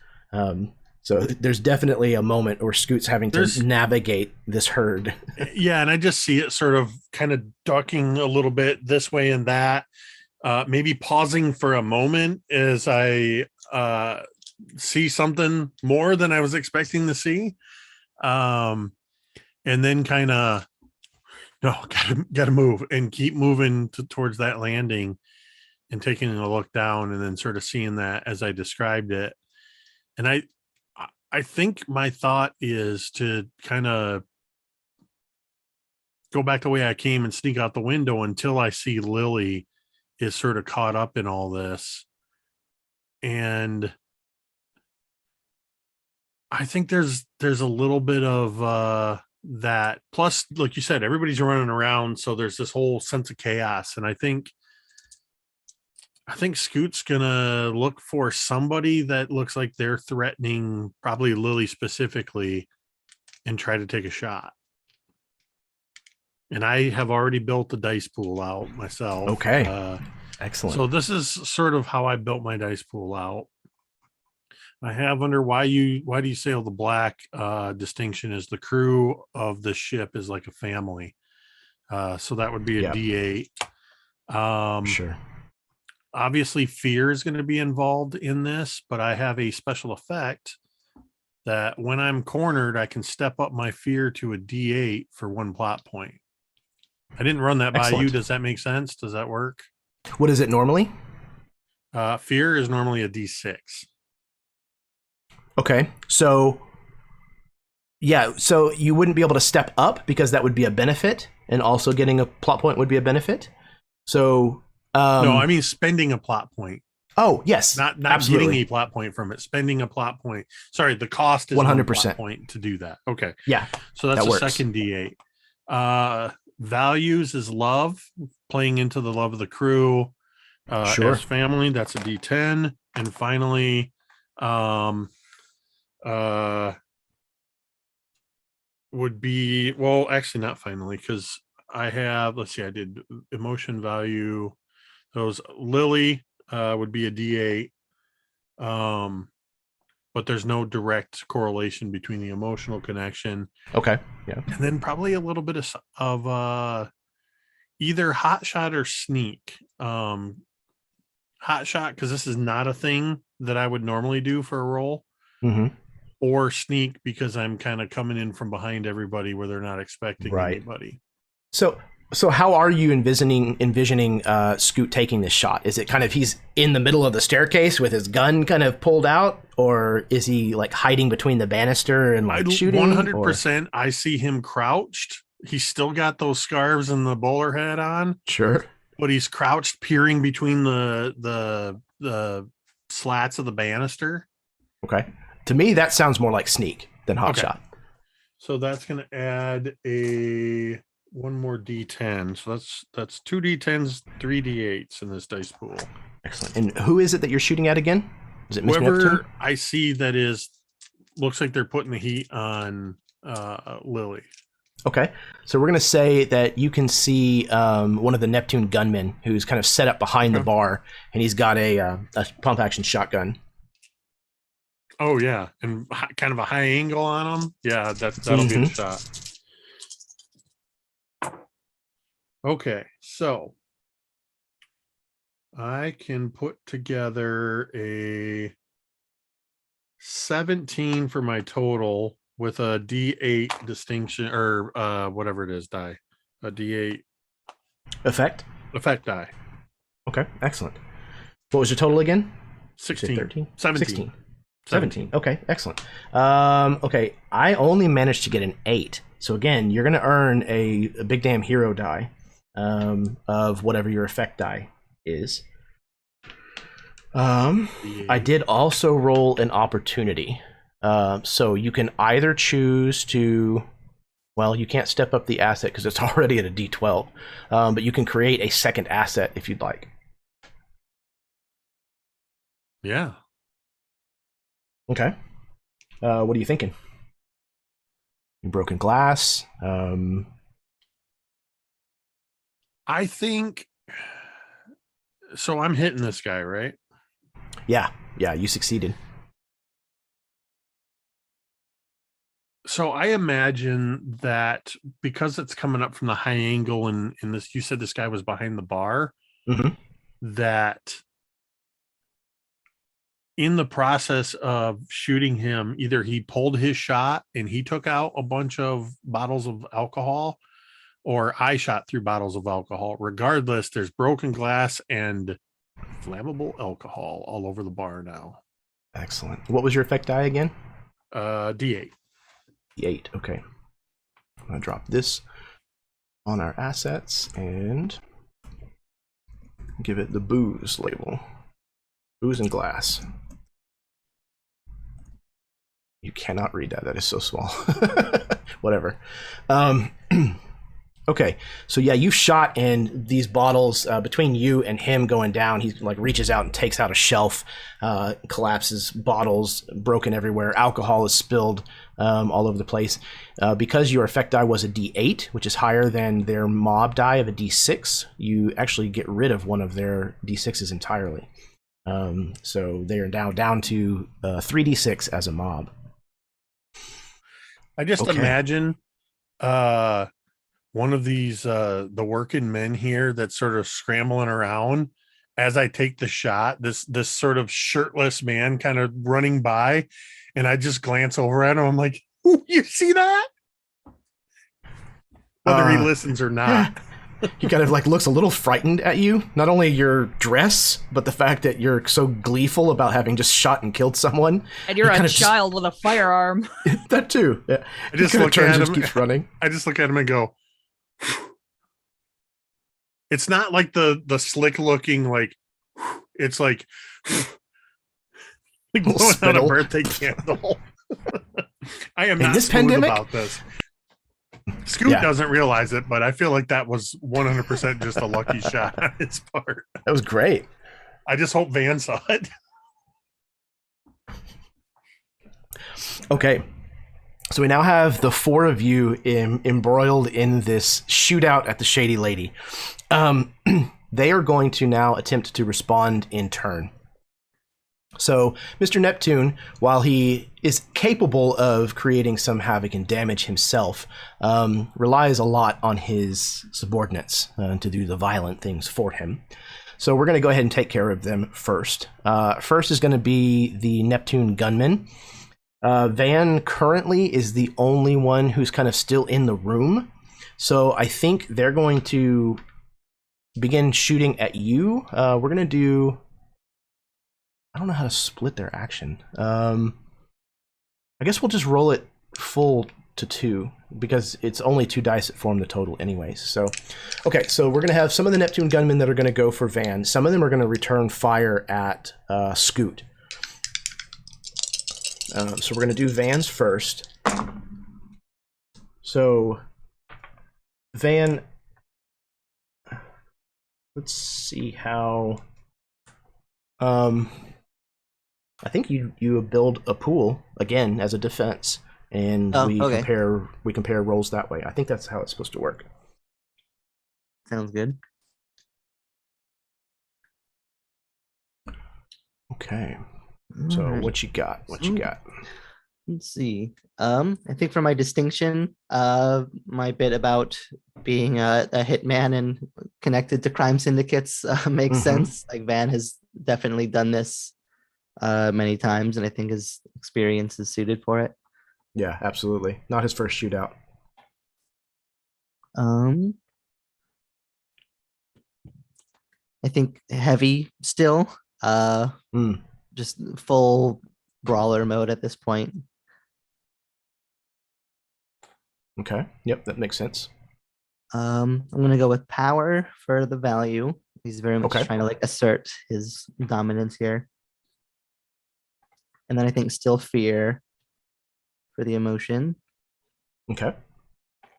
So there's definitely a moment where Scoot's having to navigate this herd. Yeah, and I just see it sort of kind of ducking a little bit this way and that, maybe pausing for a moment as I see something more than I was expecting to see. And then kind of, no, gotta move and keep moving towards that landing and taking a look down, and then sort of seeing that as I described it. And I think my thought is to kind of go back the way I came and sneak out the window until I see Lily is sort of caught up in all this. And I think there's a little bit of that. Plus, like you said, everybody's running around, so there's this whole sense of chaos. And I think Scoot's gonna look for somebody that looks like they're threatening, probably Lily specifically, and try to take a shot. And I have already built the dice pool out myself. Okay. Excellent. So this is sort of how I built my dice pool out. I have under why do you sail the black distinction is the crew of the ship is like a family. So that would be a D8. Sure. Obviously fear is going to be involved in this, but I have a special effect that when I'm cornered, I can step up my fear to a D8 for 1 plot point. I didn't run that by you. Does that make sense? Does that work? What is it normally? Fear is normally a D6. Okay, so yeah, so you wouldn't be able to step up because that would be a benefit, and also getting a plot point would be a benefit. So No, I mean spending a plot point. Oh yes, Not absolutely. getting a plot point from it, spending a plot point. Sorry, the cost is 100% plot point to do that. Okay. Yeah. So that's a second D8. Values is love, playing into the love of the crew. Sure. As family, that's a D10. And finally, would be, well, actually not finally, because I have, let's see, I did emotion value. Those Lily would be a D8. But there's no direct correlation between the emotional connection. Okay. Yeah. And then probably a little bit of either hot shot or sneak. Hot shot, because this is not a thing that I would normally do for a roll. Mm-hmm. Or sneak because I'm kind of coming in from behind everybody where they're not expecting anybody. So how are you envisioning Scoot taking this shot? Is it kind of he's in the middle of the staircase with his gun kind of pulled out, or is he like hiding between the banister and like shooting? 100%. I see him crouched. He's still got those scarves and the bowler hat on. Sure. But he's crouched, peering between the slats of the banister. Okay. To me, that sounds more like sneak than hot shot. So that's going to add one more D10. So that's 2 D10s, 3 D8s in this dice pool. Excellent. And who is it that you're shooting at again? Is it Miss Whoever Neptune? I see that looks like they're putting the heat on Lily. Okay. So we're going to say that you can see one of the Neptune gunmen who's kind of set up behind the bar, and he's got a pump action shotgun. Oh yeah, and kind of a high angle on him. Yeah, that'll be the shot. Okay, so I can put together a 17 for my total with a D8 distinction or whatever it is die, a D8 effect die. Okay, excellent. What was your total again? 16. 13? 17. 17. Okay, excellent. Okay, I only managed to get an 8. So again, you're going to earn a big damn hero die of whatever your effect die is. I did also roll an opportunity. So you can either choose to, well, you can't step up the asset because it's already at a D12, but you can create a second asset if you'd like. Yeah. Okay. What are you thinking? Broken glass. I think so. I'm hitting this guy, right? Yeah, you succeeded. So I imagine that because it's coming up from the high angle and in this, you said this guy was behind the bar, that in the process of shooting him, either he pulled his shot and he took out a bunch of bottles of alcohol, or I shot through bottles of alcohol. Regardless, there's broken glass and flammable alcohol all over the bar now. Excellent. What was your effect die again? D8. D8, okay. I'm going to drop this on our assets and give it the booze label. Booze and glass. You cannot read that. That is so small. Whatever. Okay, so yeah, you shot, and these bottles between you and him going down, he like reaches out and takes out a shelf, collapses, bottles broken everywhere, alcohol is spilled all over the place. Because your effect die was a D8, which is higher than their mob die of a D6, you actually get rid of one of their D6s entirely. So they are now down to 3d6 as a mob. I just imagine one of these the working men here that's sort of scrambling around as I take the shot, this sort of shirtless man kind of running by, and I just glance over at him. I'm like, "Ooh, you see that?" Whether he listens or not. He kind of like looks a little frightened at you. Not only your dress, but the fact that you're so gleeful about having just shot and killed someone. And you're He kind a of child with a firearm. that too. Yeah. I just He kind of look turns at and him. keeps running. I just look at him and go. It's not like the slick looking like. It's like blowing out a spittle. birthday candle. I am In not this smooth pandemic? about this. Scoot Yeah. doesn't realize it, but I feel like that was 100% just a lucky shot on his part. That was great. I just hope Van saw it. Okay. So we now have the four of you embroiled in this shootout at the Shady Lady. They are going to now attempt to respond in turn. So Mr. Neptune, while he is capable of creating some havoc and damage himself, relies a lot on his subordinates to do the violent things for him. So we're going to go ahead and take care of them first. First is going to be the Neptune gunman. Van currently is the only one who's kind of still in the room. So I think they're going to begin shooting at you. We're going to do... I don't know how to split their action. I guess we'll just roll it full to 2 because it's only 2 dice that form the total anyways. So, okay, so we're going to have some of the Neptune gunmen that are going to go for Van. Some of them are going to return fire at Scoot. So we're going to do Van's first. So, Van, let's see how... I think you build a pool again as a defense, and we compare rolls that way. I think that's how it's supposed to work. Sounds good. Okay. So Alright. what you got? What you got? Let's see. I think for my distinction, my bit about being a hitman and connected to crime syndicates makes sense. Like Van has definitely done this many times, and I think his experience is suited for it. Yeah, absolutely. Not his first shootout. I think heavy still. Just full brawler mode at this point. Okay. Yep, that makes sense. I'm gonna go with power for the value. He's very much Okay. trying to like assert his dominance here. And then I think still fear for the emotion. Okay.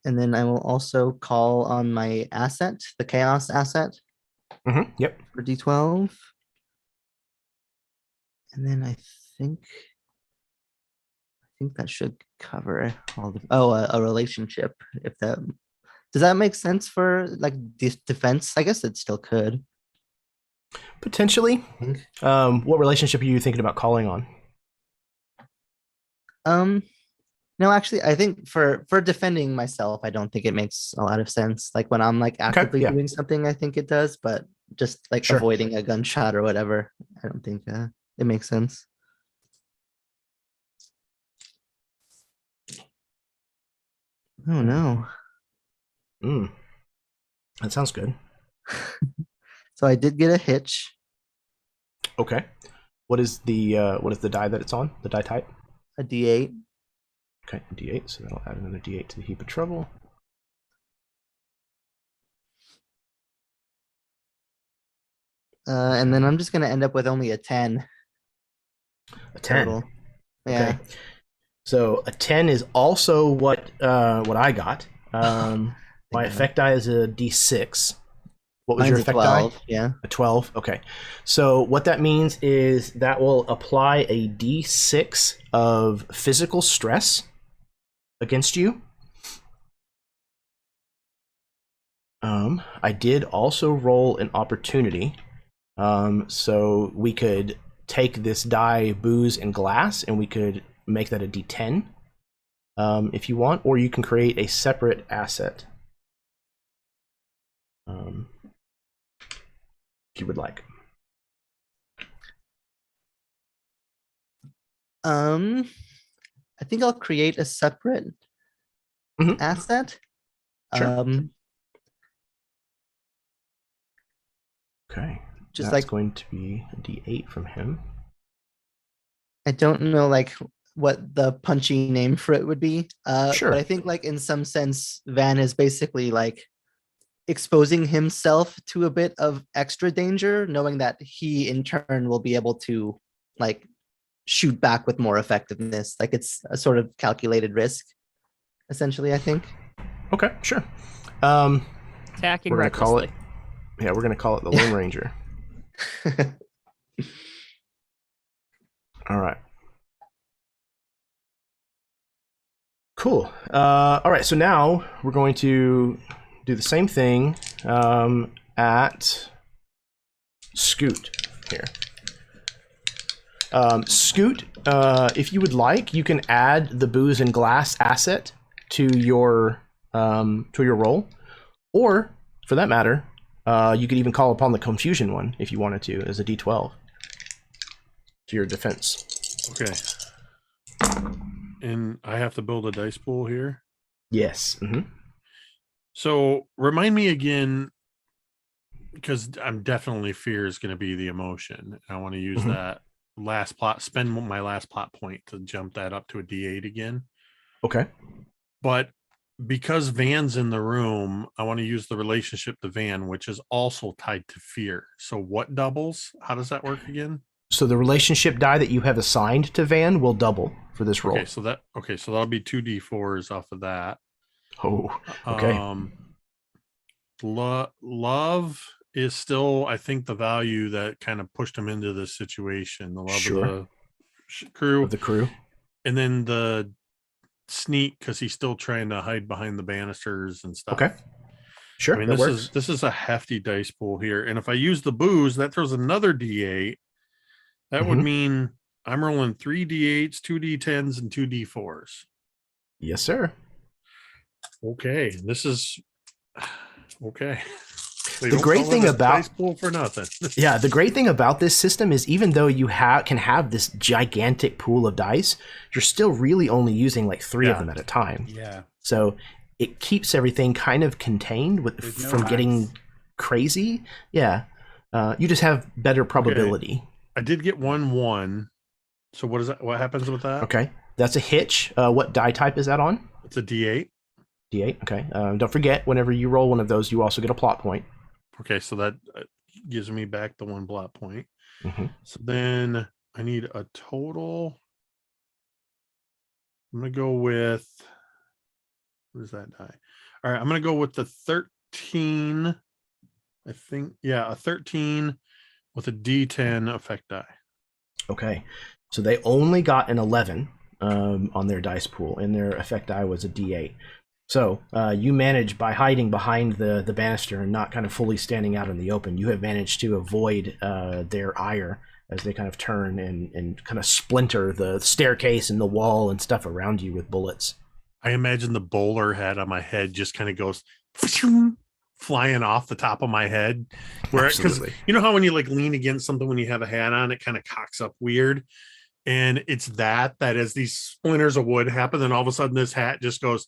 And then I will also call on my asset, the chaos asset Yep. for D12. And then I think that should cover all the a relationship. If that does that make sense for like defense? I guess it still could. Potentially. What relationship are you thinking about calling on? No, actually, I think for defending myself, I don't think it makes a lot of sense. Like when I'm like actively yeah. doing something, I think it does, but just like Sure. avoiding a gunshot or whatever, I don't think it makes sense. Oh no. That sounds good. So I did get a hitch. Okay. What is the die that it's on? The die type? A D8. Okay, D8. So that'll add another D8 to the heap of trouble. And then I'm just gonna end up with only a 10. A 10. Total. Yeah. Okay. So a 10 is also what I got. My effect die is a D6. What was Mine's your a effect 12, die? yeah. A 12. Okay. So what that means is that will apply a D6 of physical stress against you. I did also roll an opportunity. So we could take this die, booze, and glass, and we could make that a D10 if you want, or you can create a separate asset if you would like. I think I'll create a separate asset. Sure. Okay. Just That's like going to be a D8 from him. I don't know like what the punchy name for it would be. Sure. But I think like in some sense, Van is basically like exposing himself to a bit of extra danger, knowing that he in turn will be able to like shoot back with more effectiveness. Like it's a sort of calculated risk, essentially, I think. Okay, sure. Attacking We're gonna call recklessly. it. Yeah, we're gonna call it the Lone Ranger. All right. Cool. All right. So now we're going to do the same thing at Scoot here. Scoot, if you would like, you can add the booze and glass asset to your roll, or for that matter, you could even call upon the confusion one if you wanted to as a D12 to your defense. Okay. And I have to build a dice pool here. Yes. Mm-hmm. So remind me again, because I'm definitely fear is going to be the emotion. I want to use that last plot, spend my last plot point to jump that up to a D8 again. Okay. But because Van's in the room, I want to use the relationship to Van, which is also tied to fear. So what doubles? How does that work again? So the relationship die that you have assigned to Van will double for this roll. Okay, so that'll be 2d4s off of that. Oh, okay. Love is still, I think, the value that kind of pushed him into this situation. The love of the crew. Of the crew. And then the sneak, because he's still trying to hide behind the banisters and stuff. Okay. Sure, I mean, that works. this is a hefty dice pool here. And if I use the booze, that throws another D8. That would mean I'm rolling 3 D8s, 2 D10s, and 2 D4s. Yes, sir. Okay, this is okay. The great thing about dice pool for nothing. Yeah, the great thing about this system is even though you can have this gigantic pool of dice, you're still really only using like 3 of them at a time. Yeah. So it keeps everything kind of contained from getting crazy. Yeah. You just have better probability. Okay. I did get 1-1. So what is that? What happens with that? Okay. That's a hitch. What die type is that on? It's a D8. D8. Okay. Don't forget, whenever you roll one of those, you also get a plot point. Okay, so that gives me back the 1 plot point. So then I need a total. I'm going to go with, what is that die? All right, I'm going to go with the 13. I think, yeah, a 13 with a D10 effect die. Okay. So they only got an 11 on their dice pool, and their effect die was a D8. So you manage, by hiding behind the banister and not kind of fully standing out in the open, you have managed to avoid their ire as they kind of turn and kind of splinter the staircase and the wall and stuff around you with bullets. I imagine the bowler hat on my head just kind of goes flying off the top of my head. Because you know how when you like lean against something when you have a hat on, it kind of cocks up weird. And it's that as these splinters of wood happen, then all of a sudden this hat just goes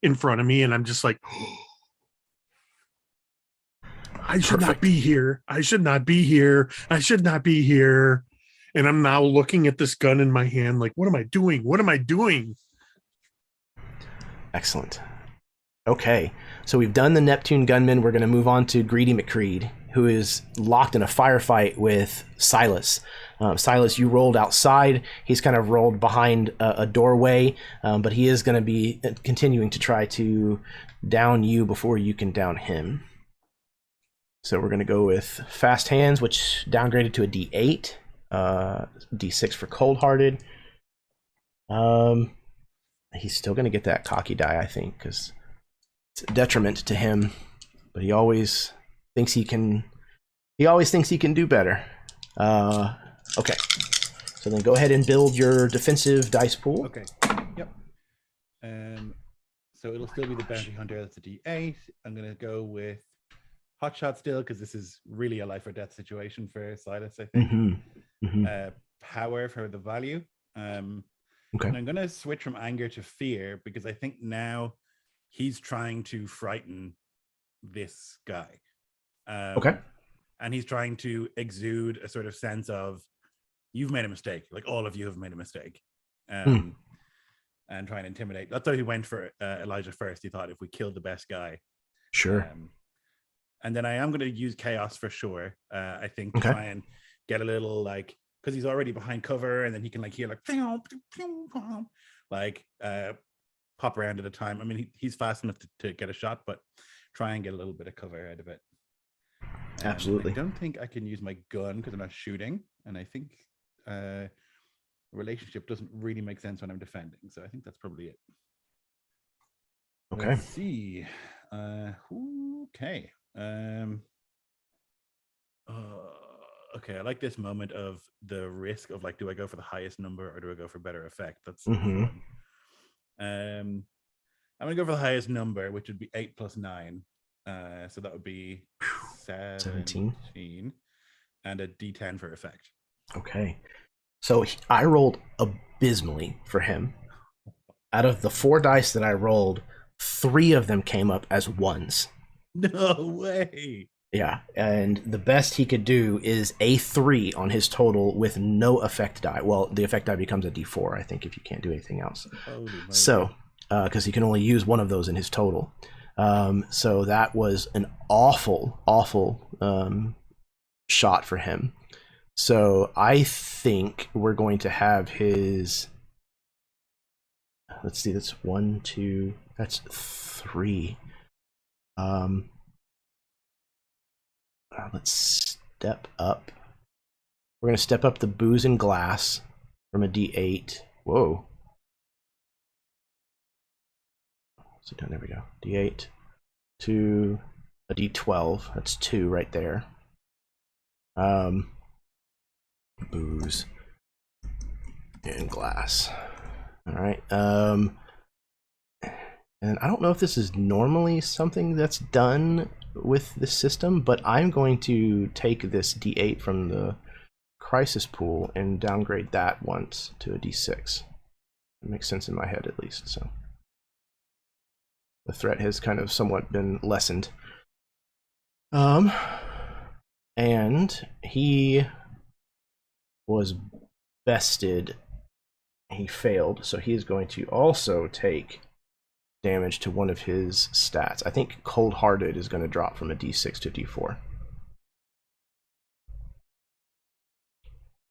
in front of me, and I'm just like, I should not be here. I should not be here. I should not be here. And I'm now looking at this gun in my hand like, what am I doing? What am I doing? Excellent. Okay, so we've done the Neptune gunman. We're going to move on to Greedy McCreed, who is locked in a firefight with Silas. Silas, you rolled outside. He's kind of rolled behind a doorway, but he is going to be continuing to try to down you before you can down him. So we're going to go with Fast Hands, which downgraded to a D8, D6 for Cold-Hearted. He's still going to get that cocky die, I think, because it's a detriment to him, but he always thinks he can do better. Okay, so then go ahead and build your defensive dice pool. Okay, yep. So it'll still be the bounty hunter. That's a D8. I'm gonna go with hotshot still because this is really a life or death situation for Silas, I think. Power for the value. Okay. And I'm gonna switch from anger to fear because I think now he's trying to frighten this guy. Okay. and he's trying to exude a sort of sense of, you've made a mistake, like all of you have made a mistake, and try and intimidate. That's why he went for Elijah first. He thought, if we kill the best guy, Sure. And then I am going to use chaos for sure. I think to try and get a little, like, because he's already behind cover, and then he can like hear like pop around at a time. I mean, he's fast enough to get a shot, but try and get a little bit of cover out of it. Absolutely. I don't think I can use my gun because I'm not shooting, and I think relationship doesn't really make sense when I'm defending. So I think that's probably it. Okay. Let's see. Okay. Okay, I like this moment of the risk of like, do I go for the highest number or do I go for better effect? That's fun. I'm gonna go for the highest number, which would be 8 plus 9. So that would be 17 and a D10 for effect. Okay. So I rolled abysmally for him. Out of the 4 dice that I rolled, 3 of them came up as 1s. No way. Yeah, and the best he could do is a 3 on his total with no effect die. Well, the effect die becomes a D4, I think, if you can't do anything else. So, because he can only use one of those in his total. So that was an awful shot for him. So I think we're going to have his... Let's see, that's 1, 2, that's 3. Let's step up. We're going to step up the booze and glass from a D8. Whoa. So there we go. D8 to a D12. That's 2 right there. Booze and glass. All right. And I don't know if this is normally something that's done with this system, but I'm going to take this D8 from the crisis pool and downgrade that once to a D6. It makes sense in my head, at least. So the threat has kind of somewhat been lessened. And he was bested. He failed, so he is going to also take damage to one of his stats. I think cold-hearted is going to drop from a D6 to D4.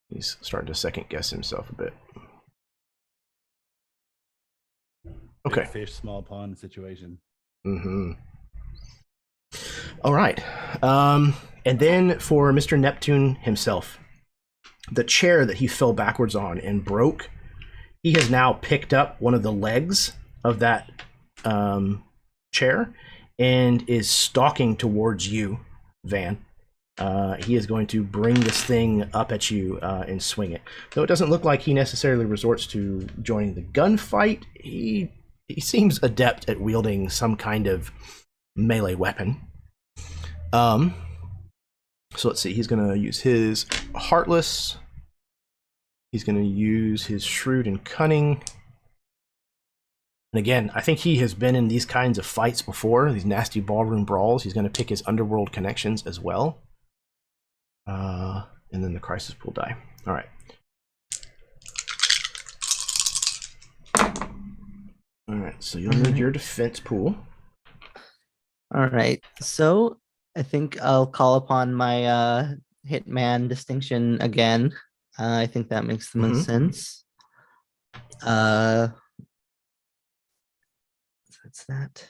He's starting to second-guess himself a bit. Okay. Big fish, small pond situation. All right. And then for Mr. Neptune himself, the chair that he fell backwards on and broke, he has now picked up one of the legs of that chair and is stalking towards you, Van. He is going to bring this thing up at you and swing it. Though it doesn't look like he necessarily resorts to joining the gunfight, he seems adept at wielding some kind of melee weapon. So let's see, he's going to use his Heartless. He's going to use his Shrewd and Cunning. And again, I think he has been in these kinds of fights before, these nasty ballroom brawls. He's going to pick his underworld connections as well. And then the crisis pool die. All right. All right, so you'll need your defense pool. All right, so I think I'll call upon my hitman distinction again. I think that makes the most sense. So that's that.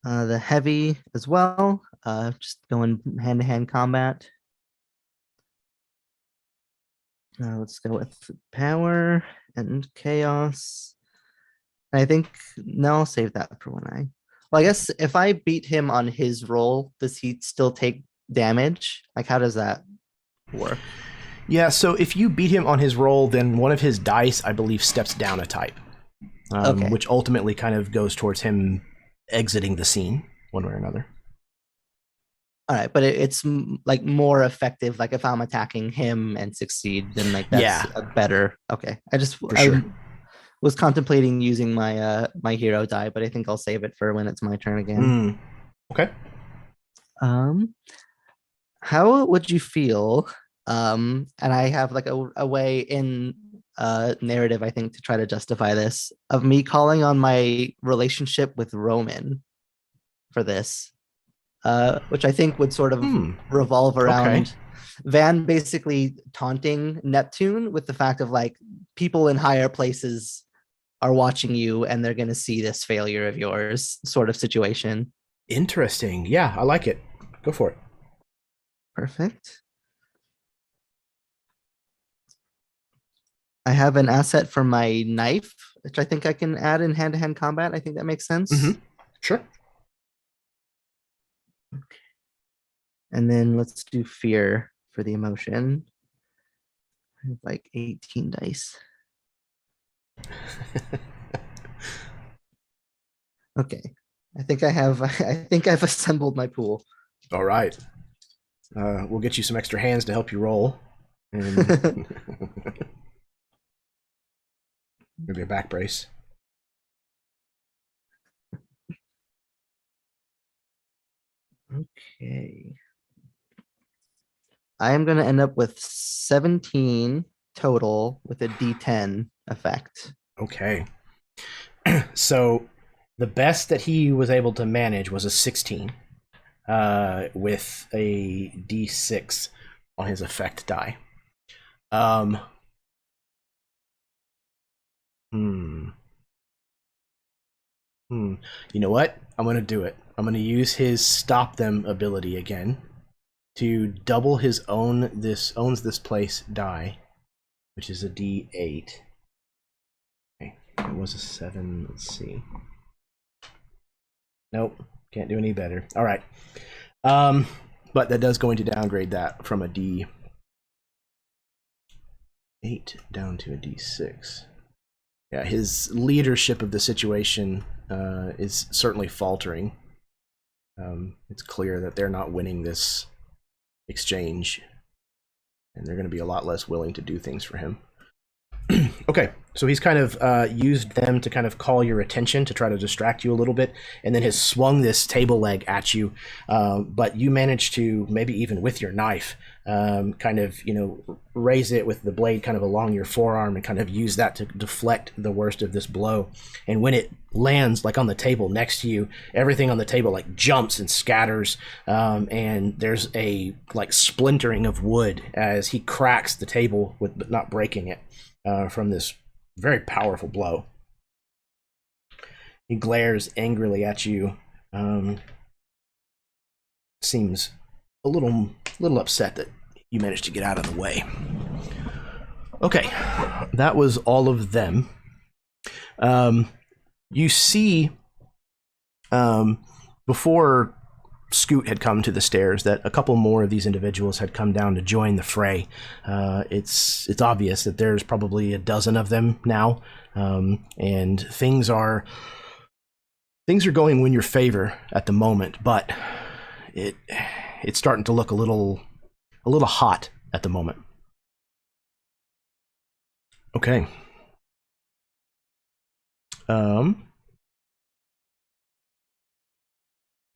The heavy as well, just going hand-to-hand combat. Let's go with power and chaos. I think, no, I'll save that for when well, I guess if I beat him on his roll, does he still take damage? Like, how does that work? Yeah, so if you beat him on his roll, then one of his dice, I believe, steps down a type. Okay. Which ultimately kind of goes towards him exiting the scene, one way or another. All right, but it's like more effective. Like if I'm attacking him and succeed, then like that's a better. Okay, I was contemplating using my my hero die, but I think I'll save it for when it's my turn again. Okay. how would you feel? And I have like a way in narrative, I think, to try to justify this, of me calling on my relationship with Roman for this, which I think would sort of revolve around Van basically taunting Neptune with the fact of like people in higher places are watching you and they're going to see this failure of yours sort of situation. Interesting. Yeah, I like it. Go for it. Perfect. I have an asset for my knife, which I think I can add in hand-to-hand combat. I think that makes sense. Mm-hmm. Sure. Okay. And then let's do fear for the emotion. I have like 18 dice. Okay. I think I've assembled my pool. All right. We'll get you some extra hands to help you roll. And maybe a back brace. Okay. I am going to end up with 17 total with a D10 effect. Okay. So the best that he was able to manage was a 16 with a D6 on his effect die. You know what? I'm going to do it. I'm going to use his stop them ability again to double his owns this place die, which is a D8. Okay, it was a 7. Let's see. Nope, can't do any better. All right. But that does going to downgrade that from a D8 down to a D6. Yeah, his leadership of the situation is certainly faltering. It's clear that they're not winning this exchange, and they're going to be a lot less willing to do things for him. Okay, so he's kind of used them to kind of call your attention to try to distract you a little bit, and then has swung this table leg at you, but you manage to, maybe even with your knife, kind of, raise it with the blade kind of along your forearm and kind of use that to deflect the worst of this blow. And when it lands like on the table next to you, everything on the table like jumps and scatters, and there's a like splintering of wood as he cracks the table but not breaking it. From this very powerful blow. He glares angrily at you. Seems a little upset that you managed to get out of the way. Okay, that was all of them. You see, before Scoot had come to the stairs, that a couple more of these individuals had come down to join the fray. It's obvious that there's probably a dozen of them now, and things are going in your favor at the moment, but it's starting to look a little hot at the moment. Okay.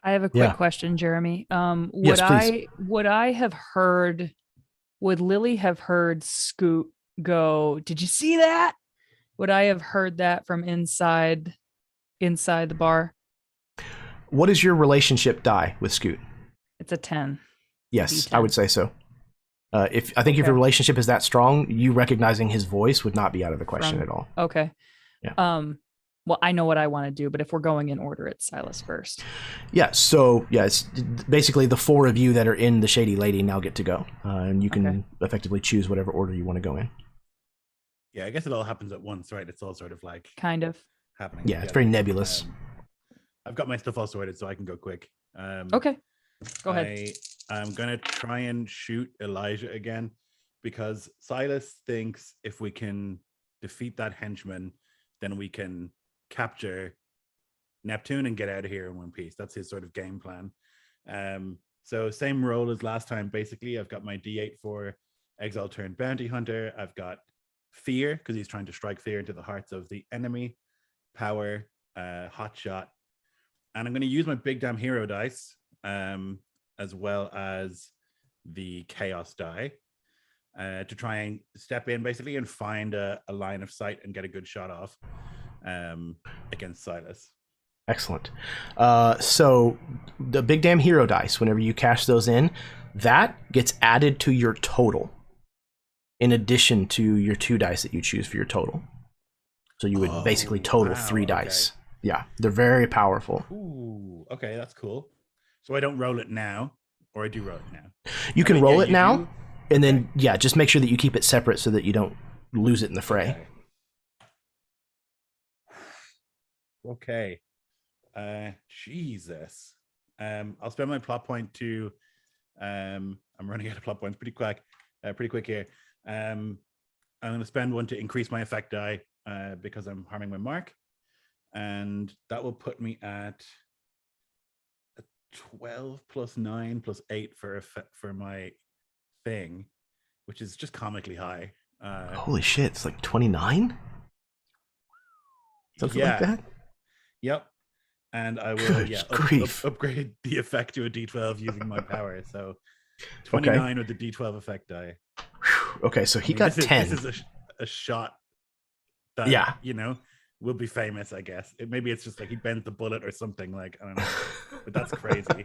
I have a quick question, Jeremy. Yes, please. Would Lily have heard Scoot go, "Did you see that?" Would I have heard that from inside the bar? What is your relationship die with Scoot? It's a 10. Yes, D10. I would say so. If your relationship is that strong, you recognizing his voice would not be out of the question at all. Okay. Yeah. Well, I know what I want to do, but if we're going in order, it's Silas first. Yeah, so, it's basically the four of you that are in the Shady Lady now get to go. And you can effectively choose whatever order you want to go in. Yeah, I guess it all happens at once, right? It's all sort of like... kind of. happening. Yeah, it's very nebulous. I've got my stuff all sorted, so I can go quick. Okay, go ahead. I'm going to try and shoot Elijah again, because Silas thinks if we can defeat that henchman, then we can capture Neptune and get out of here in one piece. That's his sort of game plan. So same role as last time, basically. I've got my D8 for Exile turned Bounty Hunter. I've got Fear, because he's trying to strike fear into the hearts of the enemy. Power, Hot Shot. And I'm going to use my big damn hero dice, as well as the chaos die to try and step in basically and find a line of sight and get a good shot off against Silas. Excellent. So the big damn hero dice, whenever you cash those in, that gets added to your total in addition to your 2 dice that you choose for your total. So you would basically total 3 dice. Yeah, they're very powerful. Ooh, okay, that's cool. So I don't roll it now, or I do roll it now? You can roll it now, do? and then, just make sure that you keep it separate so that you don't lose it in the fray. Okay. Jesus. I'll spend my plot point to I'm running out of plot points pretty quick here. I'm going to spend one to increase my effect die because I'm harming my mark, and that will put me at a 12 plus 9 plus 8 for my thing, which is just comically high. Holy shit, it's like 29? Something like that? Yep. And I will upgrade the effect to a D12 using my power. So 29 with the D12 effect die. Okay, so he got 10. This is a shot that, will be famous, I guess. Maybe it's just like he bent the bullet or something, like, I don't know. But that's crazy.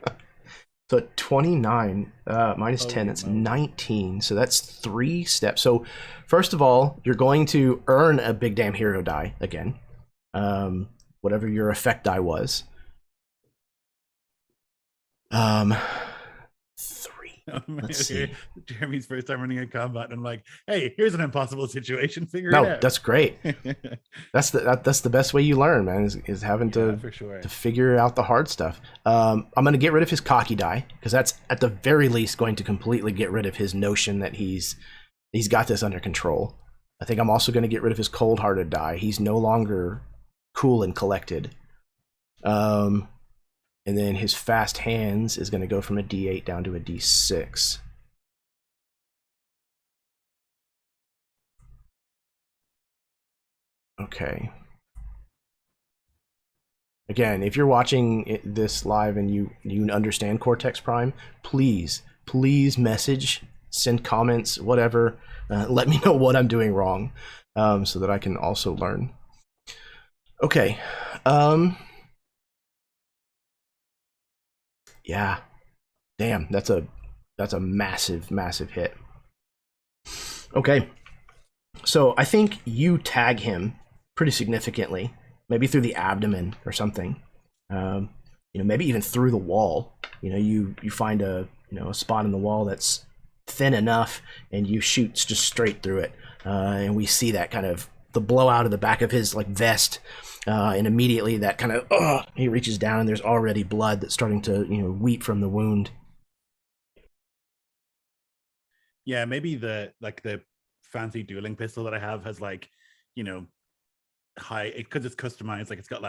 So 29 minus 10, it's 19. So that's 3 steps. So first of all, you're going to earn a big damn hero die again. Whatever your effect die was. 3. Let's see. Jeremy's first time running a combat, and I'm like, hey, here's an impossible situation. Figure it out. That's great. That's the best way you learn, man, is having to figure out the hard stuff. I'm going to get rid of his cocky die, because that's at the very least going to completely get rid of his notion that he's got this under control. I think I'm also going to get rid of his cold-hearted die. He's no longer cool and collected. And then his fast hands is going to go from a D8 down to a D6. Okay. Again, if you're watching this live and you understand Cortex Prime, please message, send comments, whatever. Let me know what I'm doing wrong, so that I can also learn. Okay. Yeah. Damn, that's a massive hit. Okay. So I think you tag him pretty significantly, maybe through the abdomen or something. Maybe even through the wall. You find a spot in the wall that's thin enough, and you shoot just straight through it. And we see that kind of the blowout of the back of his vest. And immediately that kind of he reaches down, and there's already blood that's starting to weep from the wound. Yeah, maybe the fancy dueling pistol that I have has high, because it's customized. It's got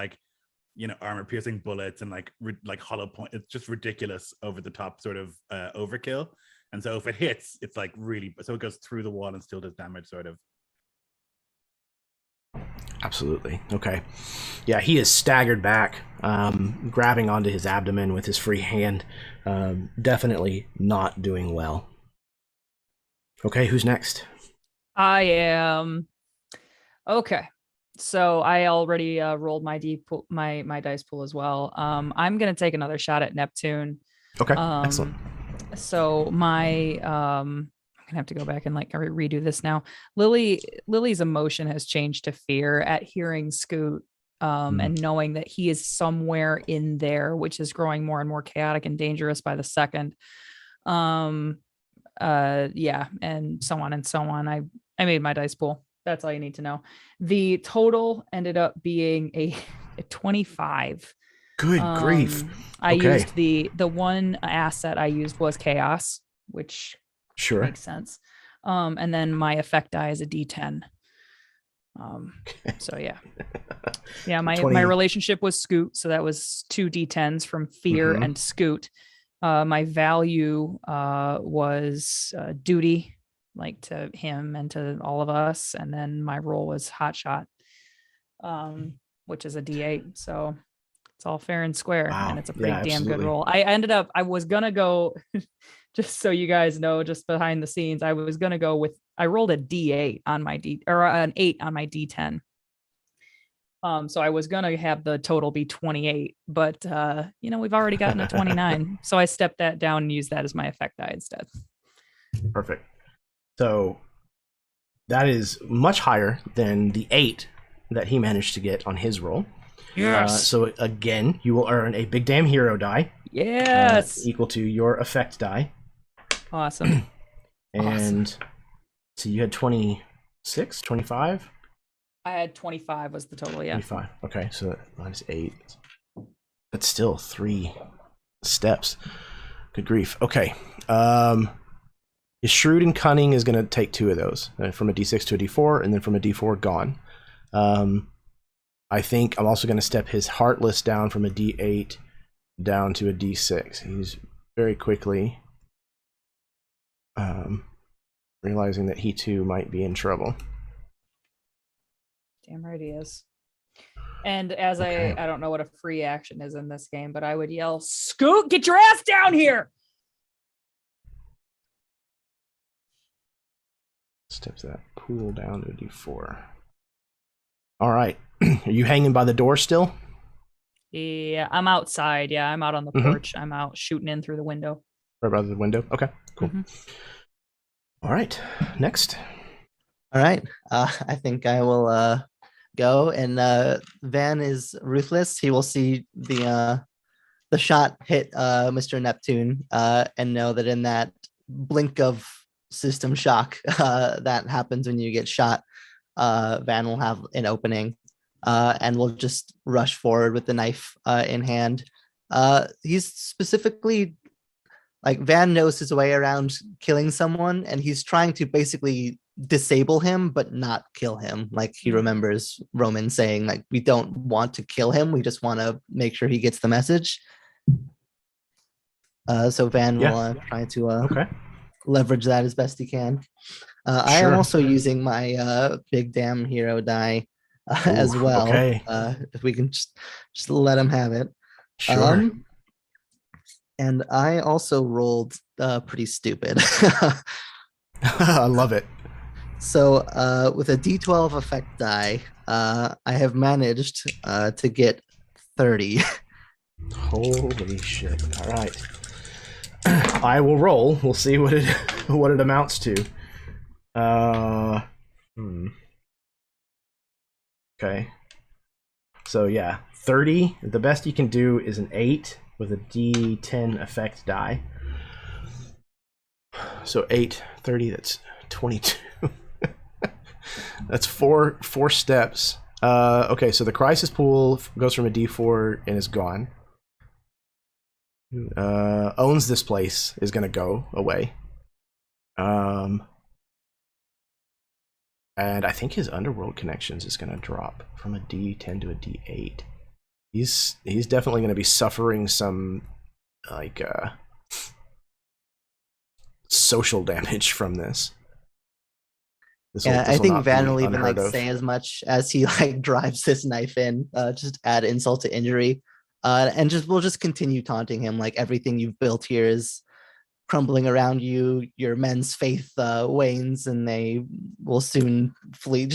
armor piercing bullets and hollow point. It's just ridiculous, over the top sort of overkill. And so if it hits, it's really, so it goes through the wall and still does damage, sort of. Absolutely. Okay. Yeah, he is staggered back, grabbing onto his abdomen with his free hand. Definitely not doing well. Okay, who's next? I am. Okay. So I already rolled my my dice pool as well. I'm going to take another shot at Neptune. Okay, excellent. So my I'm gonna have to go back and redo this now. Lily's emotion has changed to fear at hearing Scoot, and knowing that he is somewhere in there, which is growing more and more chaotic and dangerous by the second. And so on and so on. I made my dice pool. That's all you need to know. The total ended up being a 25. Good grief. I used the one asset I used was chaos, which makes sense. And then my effect die is a D10. So yeah, my relationship was Scoot, so that was 2 D10s from fear and Scoot. My value was duty, to him and to all of us, and then my roll was hotshot, which is a D8. So It's all fair and square, Wow. and it's a pretty Yeah, damn absolutely. good roll. I was gonna go, just so you guys know, just behind the scenes, I was gonna go with, I rolled a D8 on my or an 8 on my D10. So I was gonna have the total be 28, but we've already gotten a 29, so I stepped that down and used that as my effect die instead. Perfect. So that is much higher than the 8 that he managed to get on his roll. Yes. So again, you will earn a big damn hero die. Yes. Equal to your effect die. Awesome. And so you had 26, 25? I had 25 was the total, yeah. 25. Okay, so minus 8. That's still 3 steps. Good grief. Okay. His Shrewd and Cunning is going to take 2 of those. From a D6 to a D4, and then from a D4, gone. I think I'm also going to step his Heartless down from a D8 down to a D6. He's very quickly realizing that he too might be in trouble. Damn right he is. And as I don't know what a free action is in this game, but I would yell, Scoot, get your ass down here! Steps that pool down to a D4. All right. Are you hanging by the door still? Yeah, I'm outside. Yeah, I'm out on the porch. I'm out shooting in through the window. Right by the window? Okay, cool. All right, next. All right. I think I will go, and Van is ruthless. He will see the shot hit Mr. Neptune and know that in that blink of system shock that happens when you get shot, Van will have an opening and will just rush forward with the knife in hand. He's specifically, like, Van knows his way around killing someone, and he's trying to basically disable him but not kill him. Like, he remembers Roman saying, like, we don't want to kill him, we just want to make sure he gets the message. So Van will try to leverage that as best he can. I am also using my big damn hero die as well. If we can just let him have it. Sure. And I also rolled pretty stupid. I love it. So with a D12 effect die, I have managed to get 30. Holy shit. All right. I will roll. We'll see what it amounts to. Okay. So yeah, 30. The best you can do is an 8 with a D10 effect die. So 8, 30, that's 22. That's four steps. Okay, so the crisis pool goes from a D4 and is gone. Owns this place is going to go away. And I think his underworld connections is going to drop from a D10 to a D8. He's definitely going to be suffering some social damage from this. I think Van will even say as much as he drives this knife in, just add insult to injury, and we'll just continue taunting him like everything you've built here is crumbling around you. Your men's faith wanes, and they will soon flee.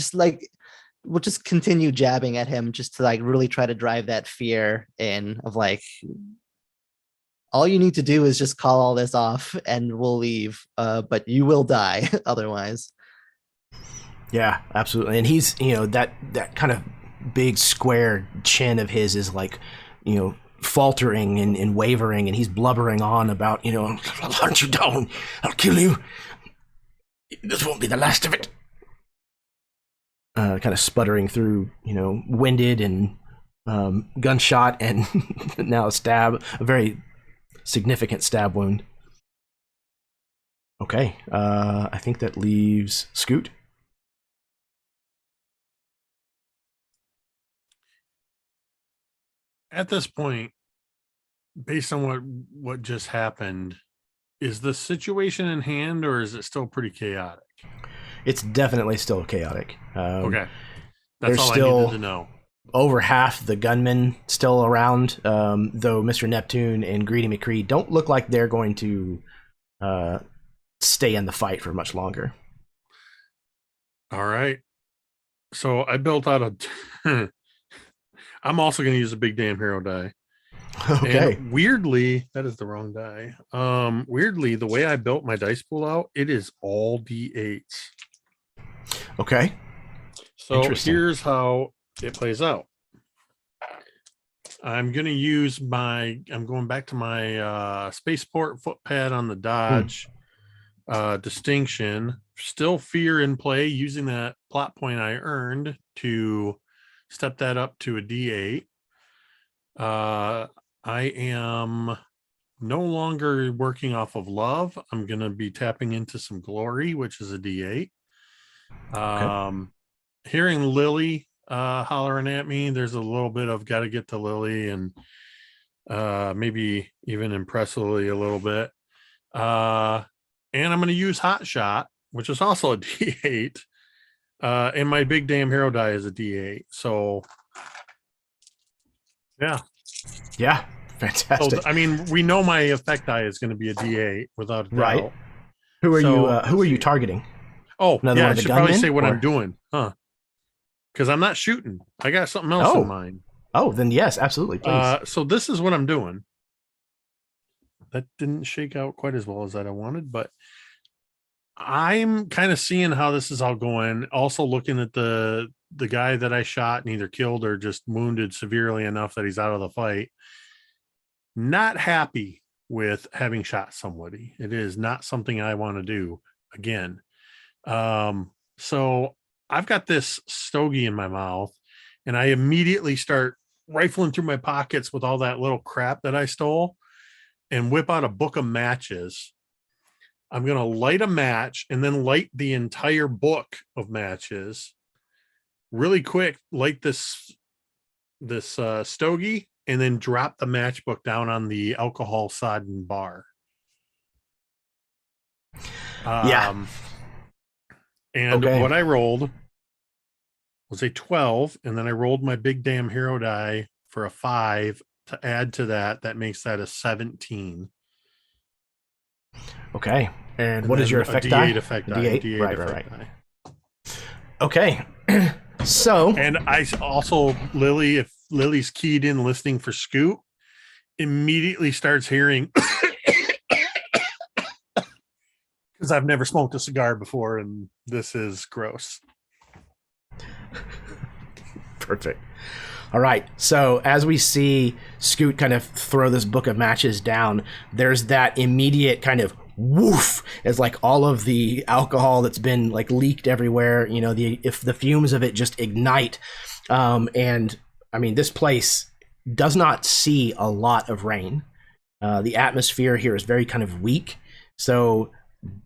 We'll just continue jabbing at him, just to really try to drive that fear in of all you need to do is just call all this off, and we'll leave. But you will die otherwise. Yeah, absolutely. And he's, that kind of big square chin of his is faltering and wavering, and he's blubbering on about, I'll hunt you down, I'll kill you. This won't be the last of it. Kind of sputtering through, winded and gunshot and now a very significant stab wound. Okay, I think that leaves Scoot. At this point, based on what just happened, is the situation in hand, or is it still pretty chaotic? It's definitely still chaotic. Okay, that's all I needed to know. over half the gunmen still around, though Mr. Neptune and Greedy McCree don't look like they're going to stay in the fight for much longer. All right. So I built out a... I'm also going to use a big damn hero die. Okay. And weirdly, that is the wrong die. Weirdly, the way I built my dice pool out, it is all D8s. Okay. So here's how it plays out. I'm going to use I'm going back to my spaceport footpad on the dodge distinction. Still fear in play, using that plot point I earned to step that up to a D8. I am no longer working off of love. I'm going to be tapping into some glory, which is a D8. Okay. Hearing Lily hollering at me, there's a little bit of got to get to Lily and maybe even impress Lily a little bit. And I'm going to use Hot Shot, which is also a D8. And my big damn hero die is a D8. So, yeah. Yeah, fantastic. So, I mean, we know my effect die is going to be a D8 without a doubt. Right. Who are you targeting? Oh, another yeah, one I of the should probably gunmen, say what or? I'm doing, huh? Because I'm not shooting. I got something else in mind. Oh, then yes, absolutely, please. So this is what I'm doing. That didn't shake out quite as well as I wanted, but I'm kind of seeing how this is all going. Also looking at the guy that I shot and either killed or just wounded severely enough that he's out of the fight. Not happy with having shot somebody. It is not something I want to do again. So I've got this stogie in my mouth and I immediately start rifling through my pockets with all that little crap that I stole and whip out a book of matches. I'm going to light a match and then light the entire book of matches really quick. Light this stogie and then drop the matchbook down on the alcohol sodden bar. And what I rolled was a 12, and then I rolled my big damn hero die for a 5 to add to that. That makes that a 17. Okay. And what is your effect die? Effect die. D8? Right. Die. Okay. So. And I also, Lily, if Lily's keyed in listening for Scoot, immediately starts hearing, because I've never smoked a cigar before, and this is gross. Perfect. All right. So as we see Scoot kind of throw this book of matches down, there's that immediate kind of woof as like all of the alcohol that's been like leaked everywhere, you know, if the fumes of it just ignite. And I mean, this place does not see a lot of rain. The atmosphere here is very kind of weak. So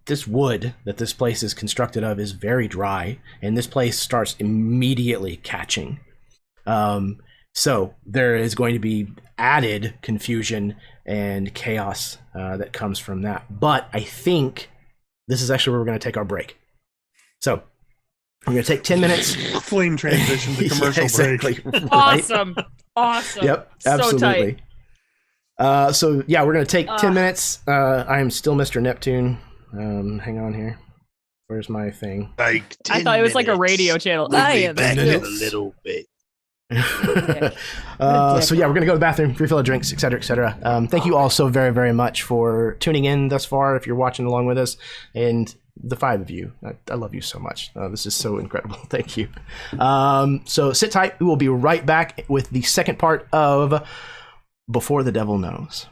this wood that this place is constructed of is very dry, and this place starts immediately catching. So there is going to be added confusion and chaos that comes from that. But I think this is actually where we're going to take our break. So we're going to take 10 minutes. Flame transition to commercial break. Right? Awesome. Yep, absolutely. So yeah, we're going to take 10 minutes. I am still Mr. Neptune. Hang on here. Where's my thing? Like I thought it was like a radio channel. Back a little bit. So yeah, we're gonna go to the bathroom, refill our drinks, etc., etc. Thank you all so very, very much for tuning in thus far. If you're watching along with us, and the 5 of you, I love you so much. This is so incredible. Thank you. So sit tight. We will be right back with the second part of Before the Devil Knows.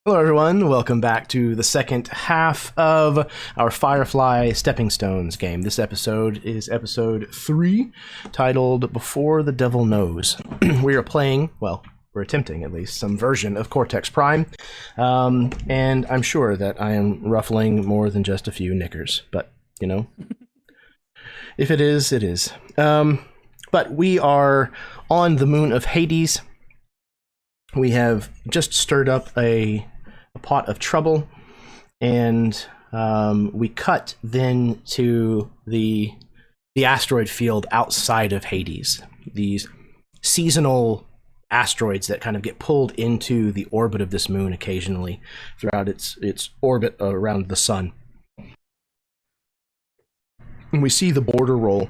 Hello, everyone. Welcome back to the second half of our Firefly Stepping Stones game. This episode is episode 3, titled Before the Devil Knows. We are playing, well, we're attempting at least, some version of Cortex Prime. And I'm sure that I am ruffling more than just a few knickers. But, you know, if it is, it is. But we are on the moon of Hades. We have just stirred up a pot of trouble, and we cut then to the asteroid field outside of Hades. These seasonal asteroids that kind of get pulled into the orbit of this moon occasionally throughout its orbit around the sun. And we see the border roll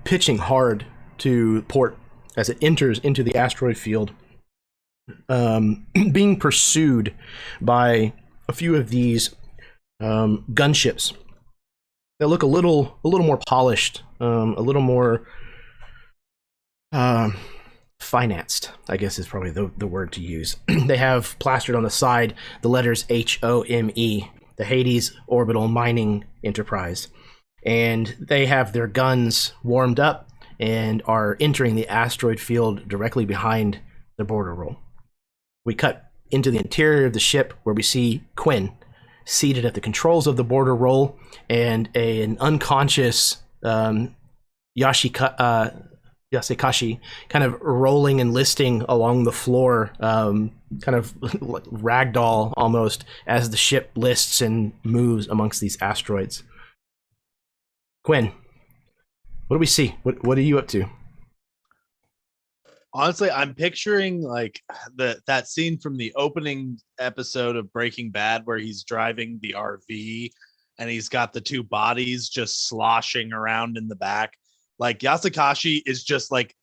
pitching hard to port as it enters into the asteroid field, being pursued by a few of these gunships that look a little more polished, a little more financed, I guess is probably the word to use. They have plastered on the side the letters HOME, the Hades Orbital Mining Enterprise, and they have their guns warmed up and are entering the asteroid field directly behind the border roll. We cut into the interior of the ship where we see Quinn seated at the controls of the border roll, and an unconscious Yasekashi kind of rolling and listing along the floor, kind of like ragdoll almost, as the ship lists and moves amongst these asteroids. Quinn, what do we see? What are you up to? Honestly, I'm picturing like that scene from the opening episode of Breaking Bad where he's driving the RV and he's got the two bodies just sloshing around in the back. Like Yasekashi is just like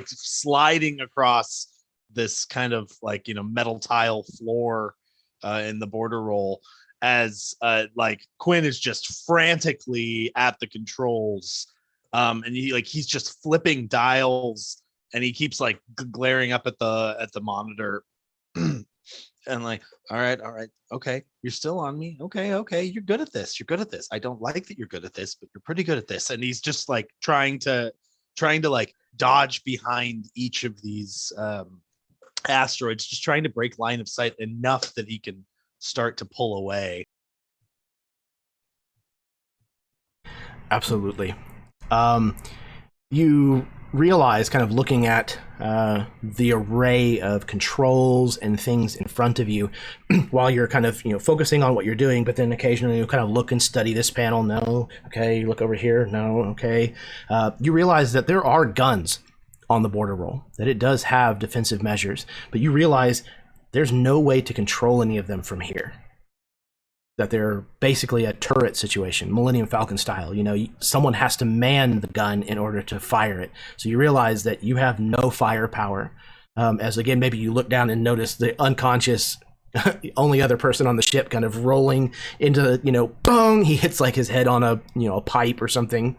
sliding across this kind of like, you know, metal tile floor in the border roll, as like Quinn is just frantically at the controls, and he's just flipping dials. And he keeps like glaring up at the monitor, and like, all right, okay, you're still on me. Okay, you're good at this. I don't like that you're good at this, but you're pretty good at this. And he's just like trying to like dodge behind each of these asteroids, just trying to break line of sight enough that he can start to pull away. Absolutely. You realize, kind of looking at the array of controls and things in front of you while you're kind of, you know, focusing on what you're doing, but then occasionally you kind of look and study this panel. No, okay, look over here. No, okay. You realize that there are guns on the border roll, that it does have defensive measures, but you realize there's no way to control any of them from here. That they're basically a turret situation, Millennium Falcon style. You know, someone has to man the gun in order to fire it. So you realize that you have no firepower. As again, maybe you look down and notice the unconscious, only other person on the ship kind of rolling into, you know, boom, he hits like his head on a pipe or something.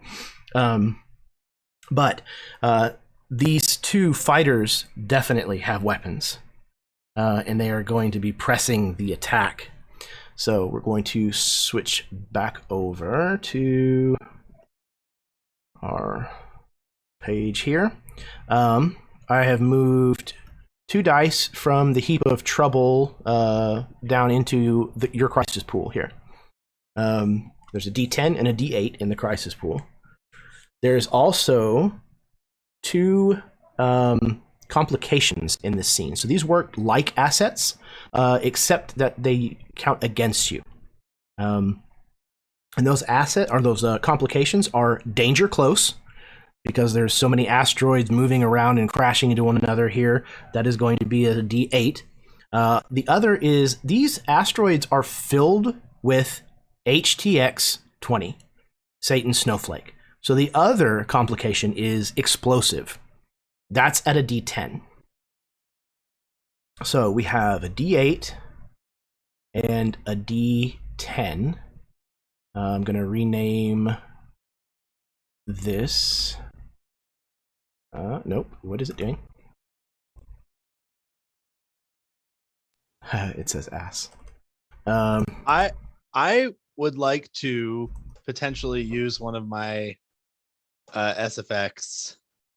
But these two fighters definitely have weapons, and they are going to be pressing the attack. So we're going to switch back over to our page here. I have moved 2 dice from the heap of trouble down into your crisis pool here. There's a D10 and a D8 in the crisis pool. There's also 2 complications in this scene. So these work like assets, except that they count against you. And those complications are danger close, because there's so many asteroids moving around and crashing into one another here. That is going to be a D8. The other is these asteroids are filled with HTX 20, Satan's Snowflake. So the other complication is explosive. That's at a D10. So we have a D8 and a D10. I'm going to rename this. Nope. What is it doing? It says ass. I would like to potentially use one of my SFX,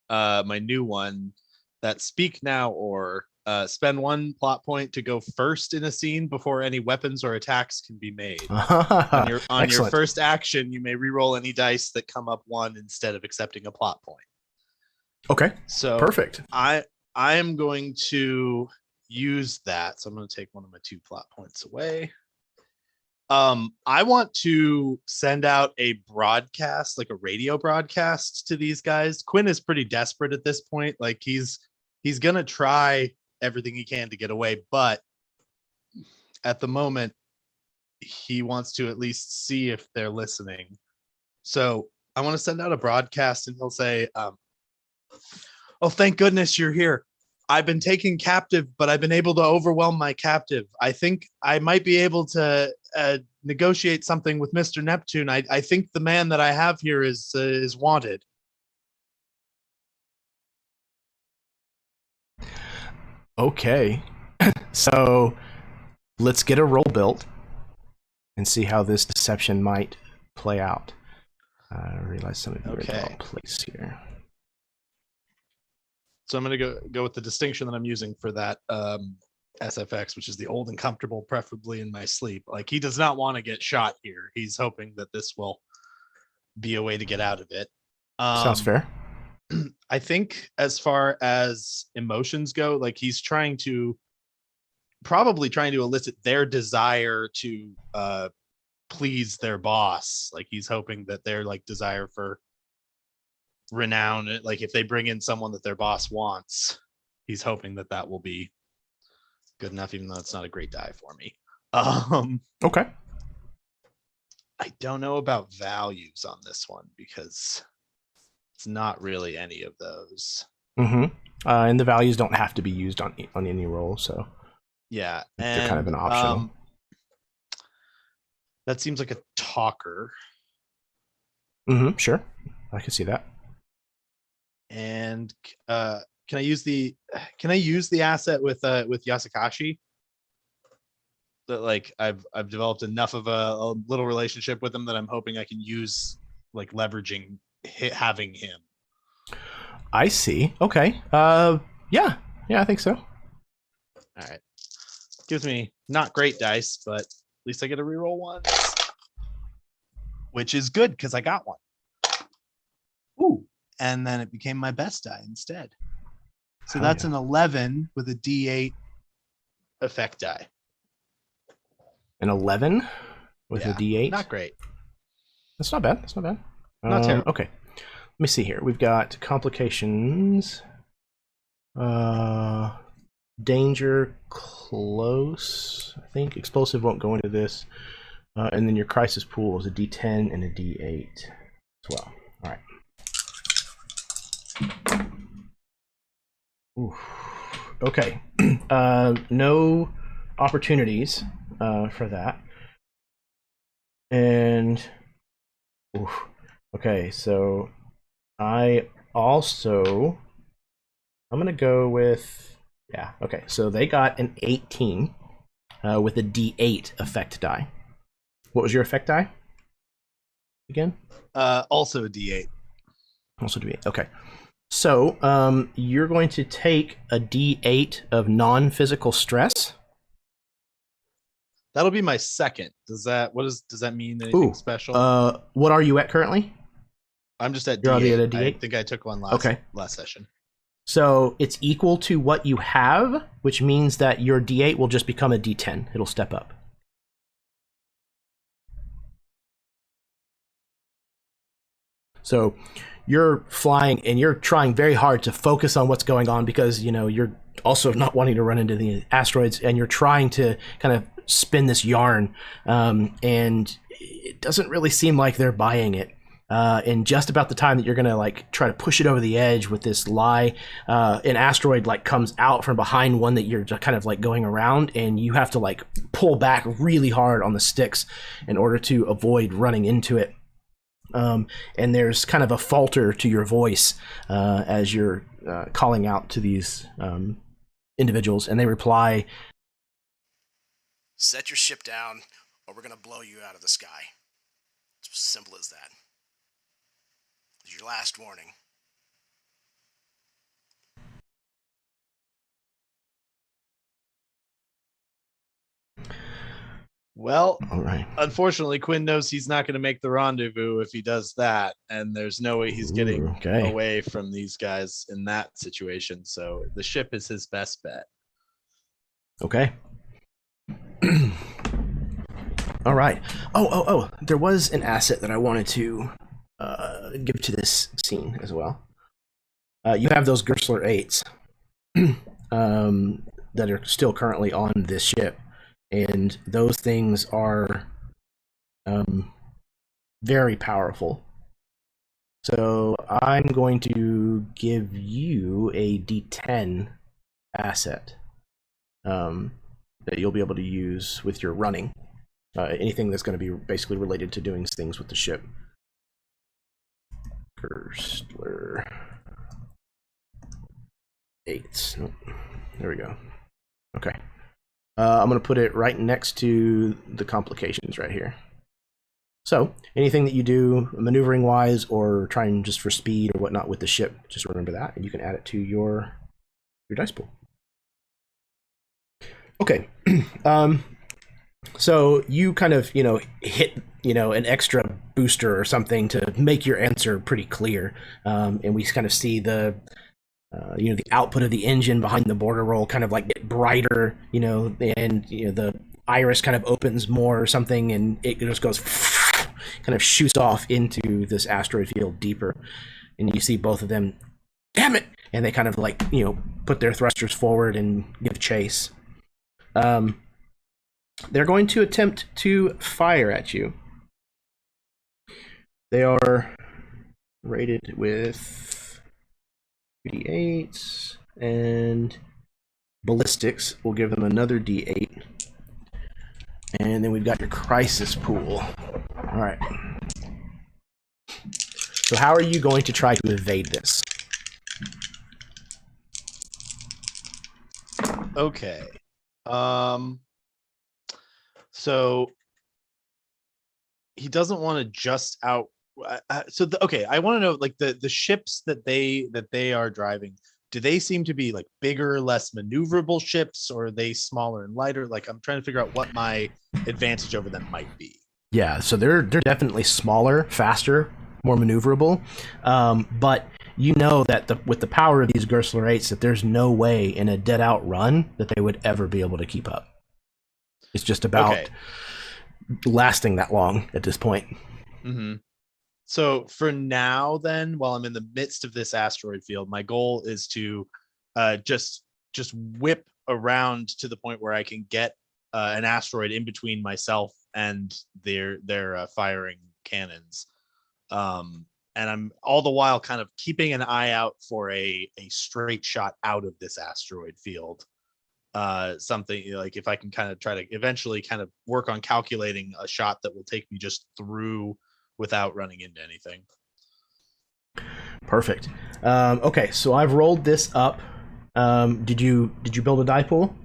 my new one, that speak now or spend one plot point to go first in a scene before any weapons or attacks can be made. On your first action, you may reroll any dice that come up 1 instead of accepting a plot point. Okay. So perfect. I am going to use that. So I'm going to take one of my 2 plot points away. I want to send out a broadcast, like a radio broadcast to these guys. Quinn is pretty desperate at this point. Like he's gonna try everything he can to get away, but at the moment he wants to at least see if they're listening. So I want to send out a broadcast and he'll say, oh, thank goodness you're here. I've been taken captive, but I've been able to overwhelm my captive. I think I might be able to negotiate something with Mr. Neptune. I think the man that I have here is wanted. Okay. So let's get a roll built and see how this deception might play out. I realize some of you are in the wrong place here. So I'm going to go with the distinction that I'm using for that SFX, which is the old and comfortable, preferably in my sleep. Like he does not want to get shot here. He's hoping that this will be a way to get out of it. Sounds fair. I think as far as emotions go, like he's probably trying to elicit their desire to please their boss. Like he's hoping that their like desire for renown, like if they bring in someone that their boss wants, he's hoping that that will be good enough, even though it's not a great die for me. Okay. I don't know about values on this one because it's not really any of those. And the values don't have to be used on any roll, so yeah, they're kind of an optional. That seems like a talker. Sure, I can see that. And can I use the asset with Yasukashi? That like I've developed enough of a little relationship with him that I'm hoping I can use, like leveraging having him. I see. Okay. Yeah, I think so. All right. Gives me not great dice, but at least I get to reroll one, which is good because I got one. Ooh. And then it became my best die instead. So that's an 11 with a D8 effect die. An 11 with a D8? Not great. That's not bad. Not terrible. Okay. Let me see here. We've got complications. Danger close. I think explosive won't go into this. And then your crisis pool is a D10 and a D8 as well. All right. Oof. Okay. No opportunities for that. And oof. Okay, so I'm gonna go with okay. So they got an 18 with a D8 effect die. What was your effect die again? Also a D8. Also D8. Okay. So you're going to take a D8 of non-physical stress. That'll be my second. Does that mean anything special? What are you at currently? I'm just at You're D8. already at a D8? I think I took one last session. So it's equal to what you have, which means that your D8 will just become a D10. It'll step up. So you're flying and you're trying very hard to focus on what's going on because, you're also not wanting to run into the asteroids and you're trying to kind of spin this yarn. And it doesn't really seem like they're buying it. And just about the time that you're going to try to push it over the edge with this lie, an asteroid comes out from behind one that you're just kind of going around, and you have to pull back really hard on the sticks in order to avoid running into it. And there's kind of a falter to your voice as you're calling out to these individuals, and they reply, Set your ship down, or we're going to blow you out of the sky. It's as simple as that. It's your last warning. Well, All right. unfortunately, Quinn knows he's not going to make the rendezvous if he does that, and there's no way he's getting Okay. away from these guys in that situation. So the ship is his best bet. Okay. All right. Oh. There was an asset that I wanted to give to this scene as well. You have those Gersler 8s that are still currently on this ship. And those things are very powerful. So I'm going to give you a D10 asset that you'll be able to use with your running. Anything that's going to be basically related to doing things with the ship. Gersler 8. Nope. There we go. Okay. I'm going to put it right next to the complications right here. So anything that you do maneuvering wise or trying just for speed or whatnot with the ship, just remember that, and you can add it to your dice pool. Okay. So you kind of, hit, an extra booster or something to make your answer pretty clear. And we kind of see the output of the engine behind the border roll kind of like get brighter, and the iris kind of opens more or something, and it just goes kind of shoots off into this asteroid field deeper, and you see both of them, damn it, and they kind of like put their thrusters forward and give chase. They're going to attempt to fire at you. They are rated with D8s, and ballistics will give them another D8. And then we've got your crisis pool. All right. So how are you going to try to evade this? Okay. So he doesn't want to just out. I want to know, like, the ships that they are driving. Do they seem to be like bigger, less maneuverable ships, or are they smaller and lighter? Like, I'm trying to figure out what my advantage over them might be. Yeah, so they're definitely smaller, faster, more maneuverable. But you know that with the power of these Gersler 8s, that there's no way in a dead-out run that they would ever be able to keep up. It's just about lasting that long at this point. Mm-hmm. So for now, then, while I'm in the midst of this asteroid field, my goal is to just whip around to the point where I can get an asteroid in between myself and their firing cannons. And I'm all the while kind of keeping an eye out for a straight shot out of this asteroid field. Something like if I can kind of try to eventually kind of work on calculating a shot that will take me just through without running into anything. Perfect. Okay, so I've rolled this up. Did you build a die pool?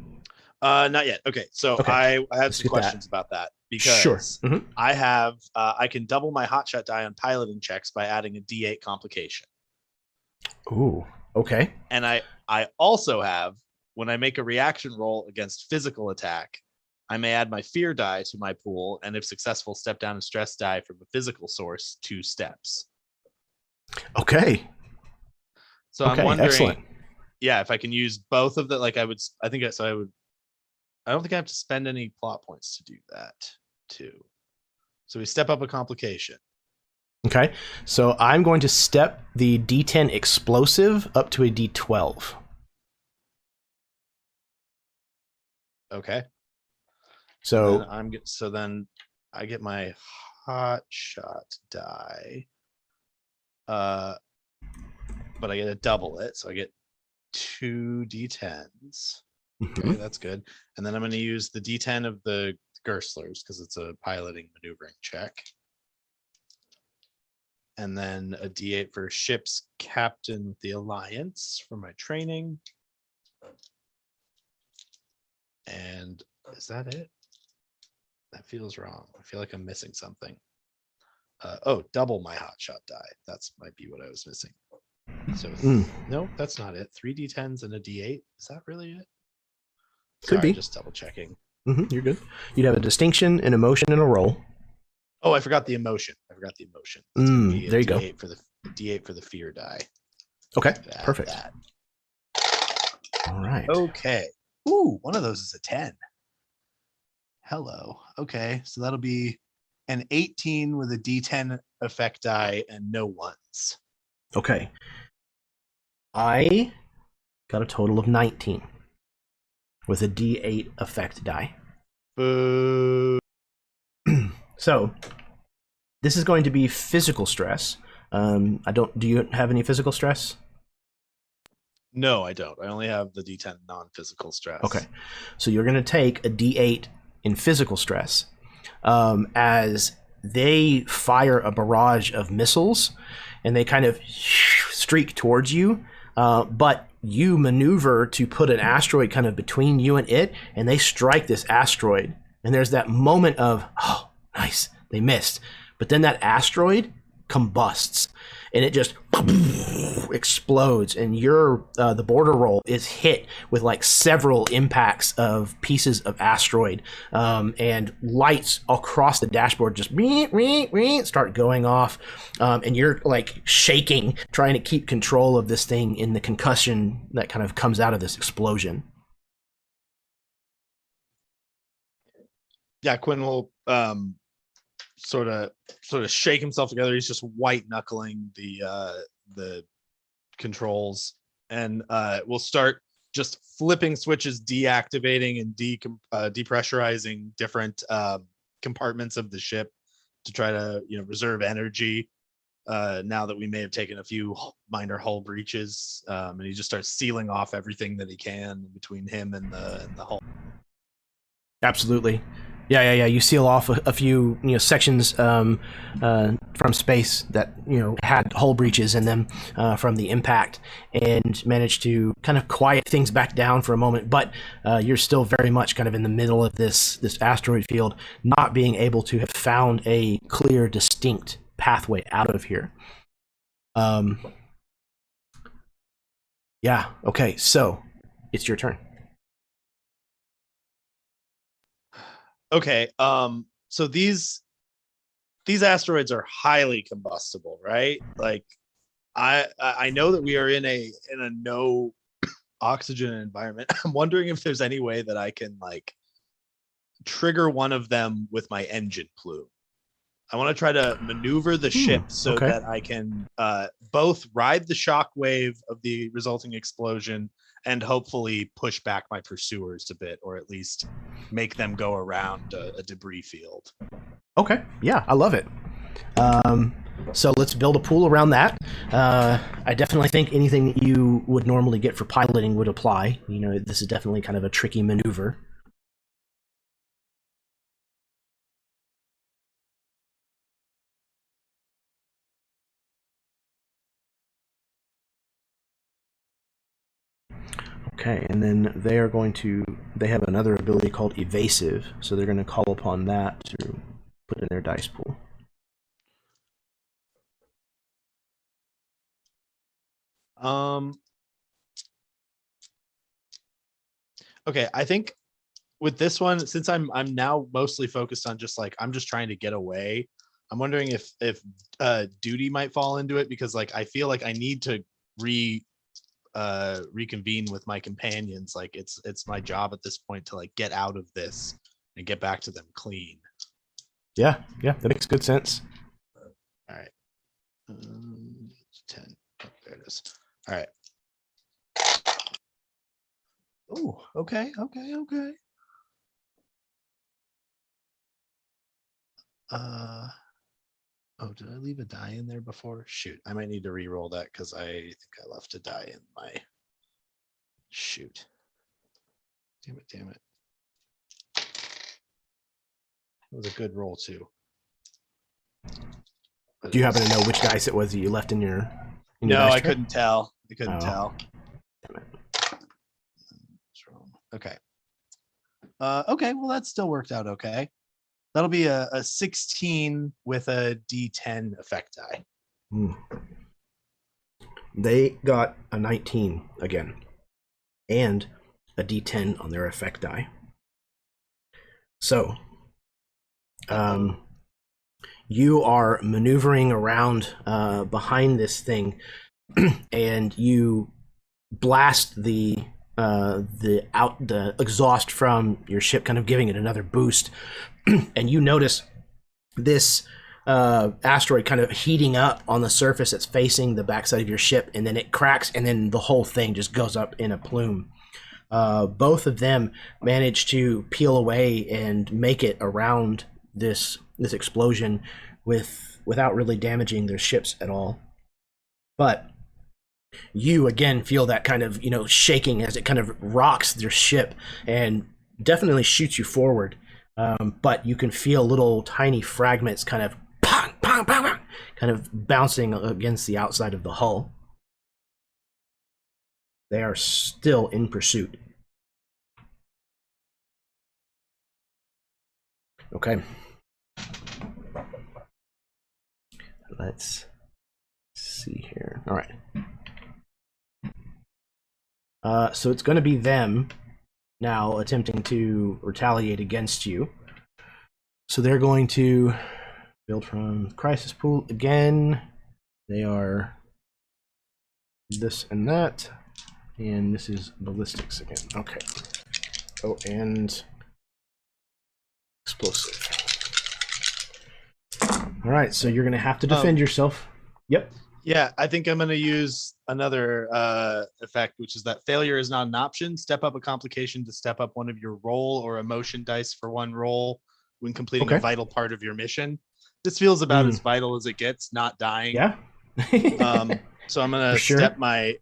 Not yet. Okay, so I have some questions about that because sure. Mm-hmm. I have I can double my hotshot die on piloting checks by adding a D8 complication. Ooh, okay. And I also have, when I make a reaction roll against physical attack, I may add my fear die to my pool, and if successful, step down a stress die from a physical source 2 steps. Okay. So I'm wondering, excellent. Yeah, if I can use both of the, like I don't think I have to spend any plot points to do that too. So we step up a complication. Okay, so I'm going to step the D10 explosive up to a D12. Okay. So then I get my hot shot die. But I get to double it, so I get 2 D10s. Okay, that's good. And then I'm going to use the D10 of the Gerslers because it's a piloting maneuvering check. And then a D8 for ship's captain with the Alliance for my training. And is that it? That feels wrong. I feel like I'm missing something. Oh, double my hotshot die. That's might be what I was missing. So no, that's not it. 3d10s and a d8. Is that really it? Could be. Just double checking. You're good. You'd have a distinction, an emotion, and a roll. Oh, I forgot the emotion. There you go. D8 for the fear die. Okay, perfect. All right. Okay. Ooh, one of those is a 10. Hello. Okay, so that'll be an 18 with a d10 effect die and no ones. Okay. I got a total of 19 with a d8 effect die. Boo. So this is going to be physical stress. Do you have any physical stress? No, I don't. I only have the d10 non-physical stress. Okay. So you're going to take a d8 in physical stress as they fire a barrage of missiles and they kind of streak towards you, but you maneuver to put an asteroid kind of between you and it, and they strike this asteroid. And there's that moment of, oh, nice, they missed. But then that asteroid combusts and it just explodes, and the border roll is hit with like several impacts of pieces of asteroid, and lights across the dashboard just start going off, and you're like shaking, trying to keep control of this thing in the concussion that kind of comes out of this explosion. Yeah, Quinn will sort of shake himself together. He's just white knuckling the controls, and we'll start just flipping switches, deactivating and depressurizing different compartments of the ship to try to reserve energy. Now that we may have taken a few minor hull breaches, and he just starts sealing off everything that he can between him and the hull. Absolutely. Yeah. You seal off a few, sections from space that had hull breaches in them from the impact, and manage to kind of quiet things back down for a moment. But you're still very much kind of in the middle of this asteroid field, not being able to have found a clear, distinct pathway out of here. Yeah. Okay. So it's your turn. Okay, so these asteroids are highly combustible, right? Like, I know that we are in a no oxygen environment. I'm wondering if there's any way that I can like trigger one of them with my engine plume. I want to try to maneuver the ship so that I can both ride the shockwave of the resulting explosion and hopefully push back my pursuers a bit, or at least make them go around a debris field. Okay, yeah, I love it. So let's build a pool around that. I definitely think anything that you would normally get for piloting would apply. This is definitely kind of a tricky maneuver. Okay, and then they have another ability called evasive, so they're going to call upon that to put in their dice pool. Okay, I think with this one, since I'm now mostly focused on I'm just trying to get away, I'm wondering if duty might fall into it, because like I feel like I need to reconvene with my companions. Like it's my job at this point to like get out of this and get back to them clean. Yeah, that makes good sense. All right. 10. Oh, there it is. All right. Oh, okay. Oh, did I leave a die in there before? Shoot, I might need to re-roll that because I think I left a die in my. Shoot. Damn it. It was a good roll too. Do you happen to know which dice it was that you left in your No, dice I tray? couldn't tell. Tell. Damn it. Okay. Okay, well that still worked out okay. That'll be a 16 with a D10 effect die. They got a 19 again, and a D10 on their effect die. So, you are maneuvering around behind this thing, and you blast the exhaust from your ship, kind of giving it another boost. And you notice this asteroid kind of heating up on the surface that's facing the backside of your ship, and then it cracks, and then the whole thing just goes up in a plume. Both of them manage to peel away and make it around this explosion without really damaging their ships at all. But you again feel that kind of shaking as it kind of rocks their ship and definitely shoots you forward. But you can feel little tiny fragments kind of pong, pong, pong, pong, kind of bouncing against the outside of the hull. They are still in pursuit. Okay. Let's see here. All right. So it's going to be them now attempting to retaliate against you. So they're going to build from crisis pool again. They are this and that. And this is ballistics again. Okay. Oh, and explosive. All right, so you're going to have to defend yourself. Yep. Yeah, I think I'm going to use another effect, which is that failure is not an option. Step up a complication to step up one of your roll or emotion dice for one roll when completing a vital part of your mission. This feels about as vital as it gets, not dying. Yeah. So I'm going to step my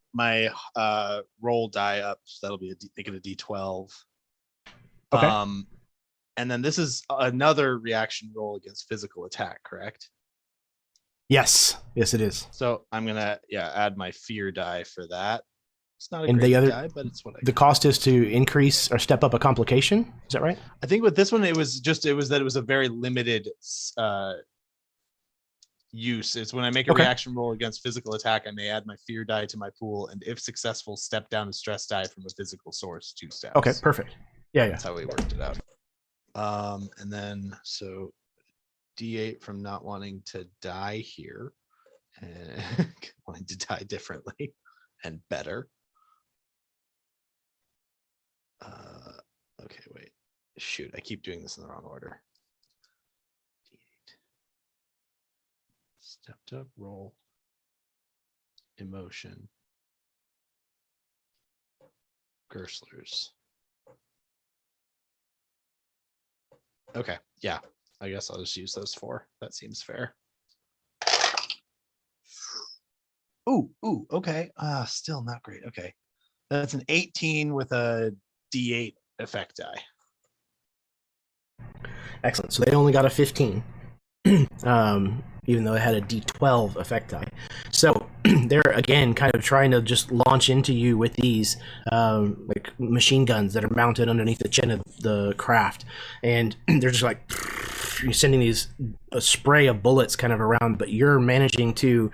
roll die up. So that'll be make it a D12. Okay. And then this is another reaction roll against physical attack, correct? Yes, it is. So I'm gonna add my fear die for that. It's not a and great the other die, but it's what I the cost is to increase or step up a complication. Is that right? I think with this one it was a very limited use. It's when I make a reaction roll against physical attack, I may add my fear die to my pool, and if successful, step down a stress die from a physical source 2 steps. Okay, perfect. Yeah. That's how we worked it out. And then so D8 from not wanting to die here and wanting to die differently and better. Okay, wait. Shoot, I keep doing this in the wrong order. D8. Stepped up, roll. Emotion. Gerslers. Okay, yeah. I guess I'll just use those 4. That seems fair. Ooh, okay. Still not great. Okay. That's an 18 with a D8 effect die. Excellent. So they only got a 15. Even though it had a D12 effect die. So they're again kind of trying to just launch into you with these like machine guns that are mounted underneath the chin of the craft, and they're just like you're sending a spray of bullets kind of around, but you're managing to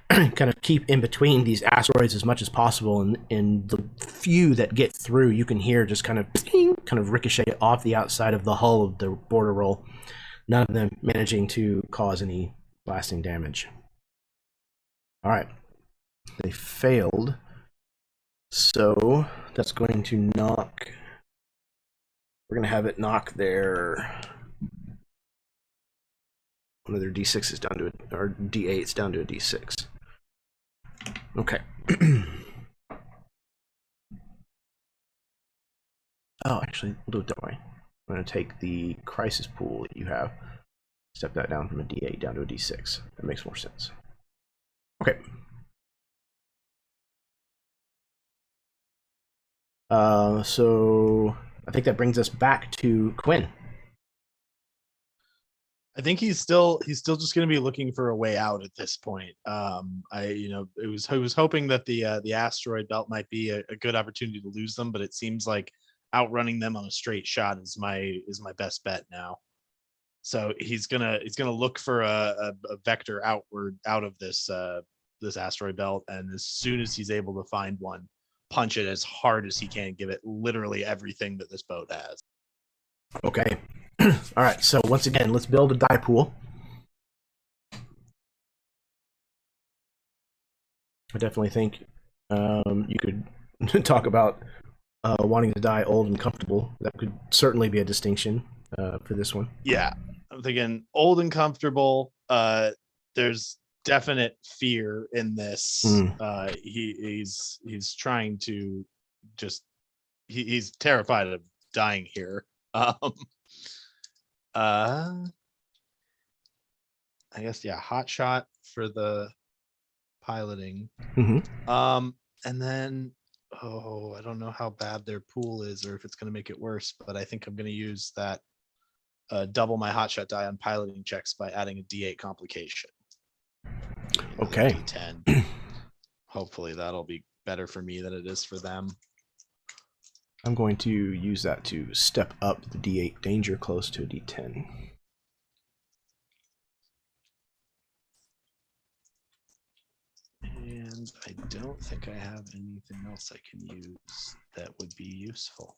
kind of keep in between these asteroids as much as possible, and the few that get through you can hear just kind of ricochet off the outside of the hull of the border roll. None of them managing to cause any lasting damage. All right. They failed. So that's going to knock. We're going to have it knock one of their D6s down to or D8s down to a D6. Okay. Oh, actually, we'll do it that way. I'm going to take the crisis pool that you have, step that down from a D8 down to a D6. That makes more sense. Okay. So I think that brings us back to Quinn. I think he's still just going to be looking for a way out at this point. I was hoping that the asteroid belt might be a good opportunity to lose them, but it seems like outrunning them on a straight shot is my best bet now. So he's gonna look for a vector outward out of this this asteroid belt, and as soon as he's able to find one, punch it as hard as he can, give it literally everything that this boat has. Okay. All right. So once again, let's build a die pool. I definitely think you could talk about wanting to die old and comfortable. That could certainly be a distinction for this one. Yeah, I'm thinking old and comfortable. There's definite fear in this. He's trying to just he's terrified of dying here. I guess hot shot for the piloting. And then I don't know how bad their pool is or if it's going to make it worse, but I think I'm going to use that double my hot shot die on piloting checks by adding a D8 complication. Okay. D10. Hopefully that'll be better for me than it is for them. I'm going to use that to step up the D8 danger close to a D10. And I don't think I have anything else I can use that would be useful.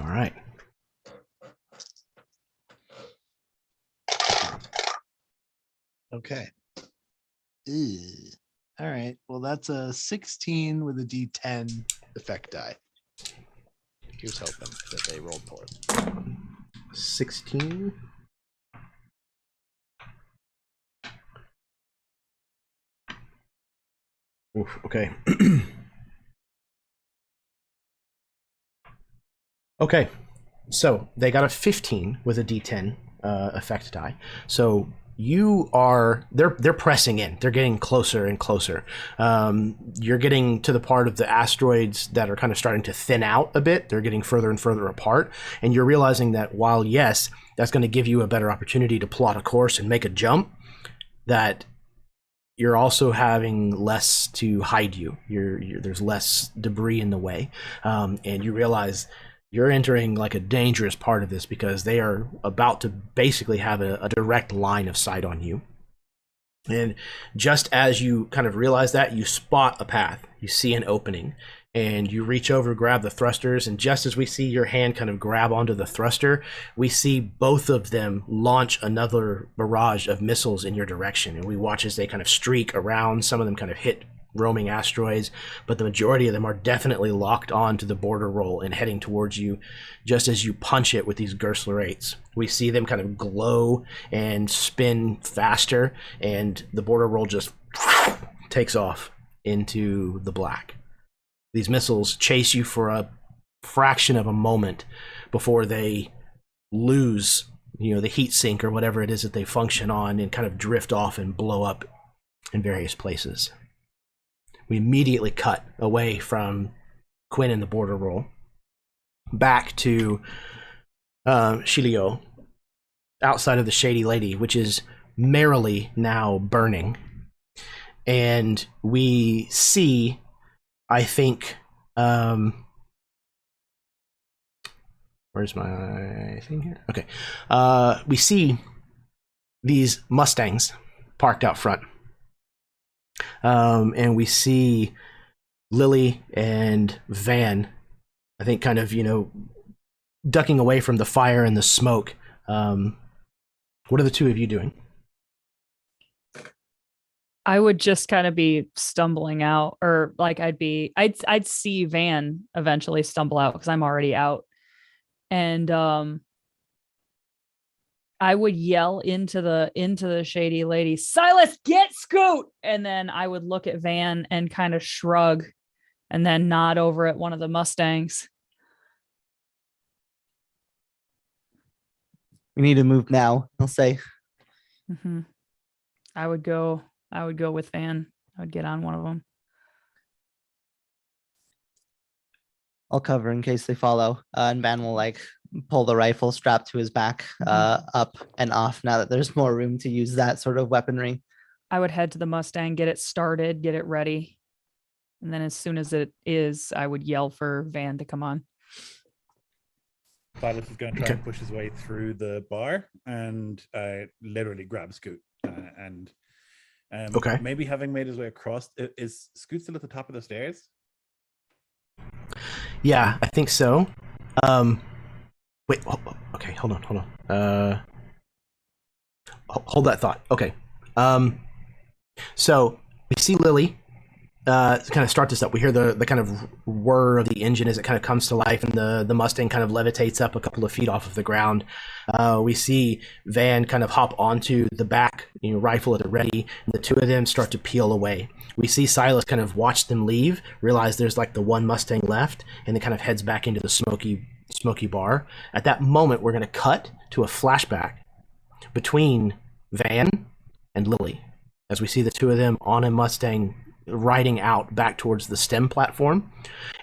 All right. Okay. All right. Well, that's a 16 with a D10 effect die. Here's hoping that they rolled for it. 16. Oof, okay. Okay. So they got a 15 with a D10 effect die. So they're pressing in. They're getting closer and closer. You're getting to the part of the asteroids that are kind of starting to thin out a bit. They're getting further and further apart. And you're realizing that while, yes, that's going to give you a better opportunity to plot a course and make a jump, that you're also having less to hide you. There's less debris in the way. And you realize you're entering like a dangerous part of this because they are about to basically have a direct line of sight on you. And just as you kind of realize that, you spot a path. You see an opening and you reach over, grab the thrusters. And just as we see your hand kind of grab onto the thruster, we see both of them launch another barrage of missiles in your direction. And we watch as they kind of streak around. Some of them kind of hit roaming asteroids, but the majority of them are definitely locked on to the border roll and heading towards you just as you punch it with these Gersler 8s. We see them kind of glow and spin faster, and the border roll just takes off into the black. These missiles chase you for a fraction of a moment before they lose, the heat sink or whatever it is that they function on and kind of drift off and blow up in various places. We immediately cut away from Quinn and the border roll back to Shilio outside of the Shady Lady, which is merrily now burning. And we see, I think, where's my thing here? Okay. We see these Mustangs parked out front. And we see Lily and Van, I think, kind of, ducking away from the fire and the smoke. What are the two of you doing? I would just kind of be stumbling out, or like I'd see Van eventually stumble out because I'm already out. And I would yell into the Shady Lady, "Silas, get Scoot!" And then I would look at Van and kind of shrug and then nod over at one of the Mustangs. We need to move now, I'll say. Mm-hmm. I would go with Van. I would get on one of them. I'll cover in case they follow. And Van will pull the rifle strapped to his back up and off now that there's more room to use that sort of weaponry. I would head to the Mustang, get it started, get it ready. And then as soon as it is, I would yell for Van to come on. Silas is going to try and push his way through the bar and literally grab Scoot. And maybe having made his way across, is Scoot still at the top of the stairs? Yeah, I think so. Wait, okay, hold on. Hold that thought. Okay. So we see Lily kind of start this up. We hear the kind of whir of the engine as it kind of comes to life, and the Mustang kind of levitates up a couple of feet off of the ground. We see Van kind of hop onto the back, rifle at the ready, and the two of them start to peel away. We see Silas kind of watch them leave, realize there's like the one Mustang left, and then kind of heads back into the smoky bar. At that moment, we're going to cut to a flashback between Van and Lily, as we see the two of them on a Mustang riding out back towards the STEM platform.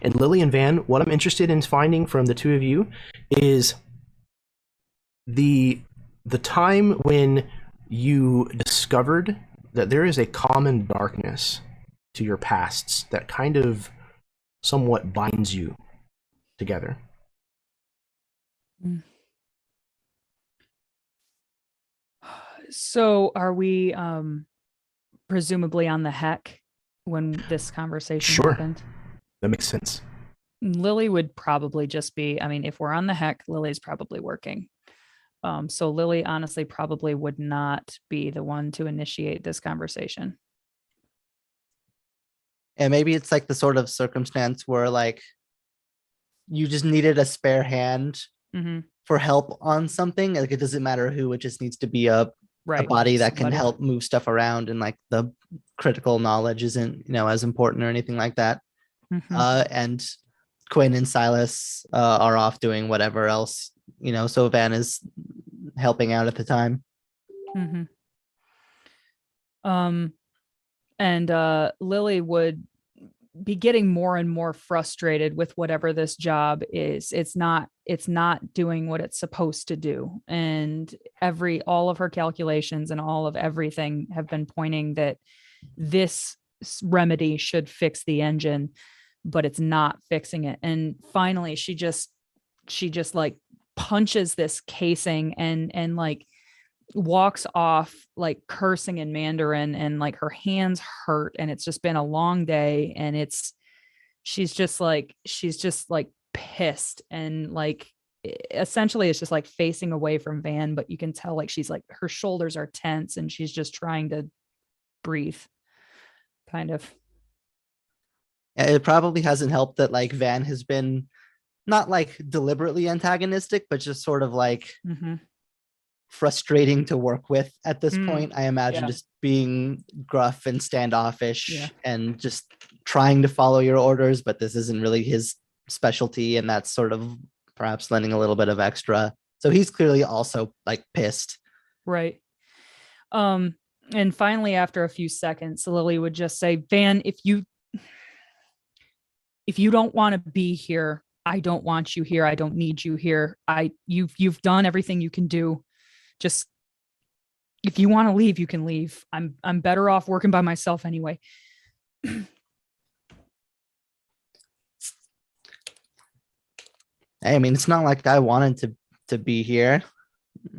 And Lily and Van, what I'm interested in finding from the two of you is the time when you discovered that there is a common darkness to your pasts that kind of somewhat binds you together. So are we presumably on the heck when this conversation happened? That makes sense. Lily would probably just be, if we're on the heck, Lily's probably working. So Lily honestly probably would not be the one to initiate this conversation. And maybe it's like the sort of circumstance where like you just needed a spare hand for help on something. Like it doesn't matter who, it just needs to be a body that can help move stuff around, and like the critical knowledge isn't as important or anything like that. And Quinn and Silas are off doing whatever else, so Van is helping out at the time. And Lily would be getting more and more frustrated with whatever this job is. It's not doing what it's supposed to do. And all of her calculations and all of everything have been pointing that this remedy should fix the engine, but it's not fixing it. And finally she just like punches this casing and like walks off like cursing in Mandarin, and like her hands hurt, and it's just been a long day, and she's just like pissed, and like essentially it's just like facing away from Van, but you can tell like she's like her shoulders are tense and she's just trying to breathe, kind of. It probably hasn't helped that like Van has been not like deliberately antagonistic, but just sort of like frustrating to work with at this point. I imagine just being gruff and standoffish and just trying to follow your orders, but this isn't really his specialty, and that's sort of perhaps lending a little bit of extra. So he's clearly also like pissed. Right. And finally, after a few seconds, Lily would just say, Van, if you don't want to be here, I don't want you here. I don't need you here. You've done everything you can do. Just if you want to leave, you can leave. I'm better off working by myself anyway. It's not like I wanted to be here.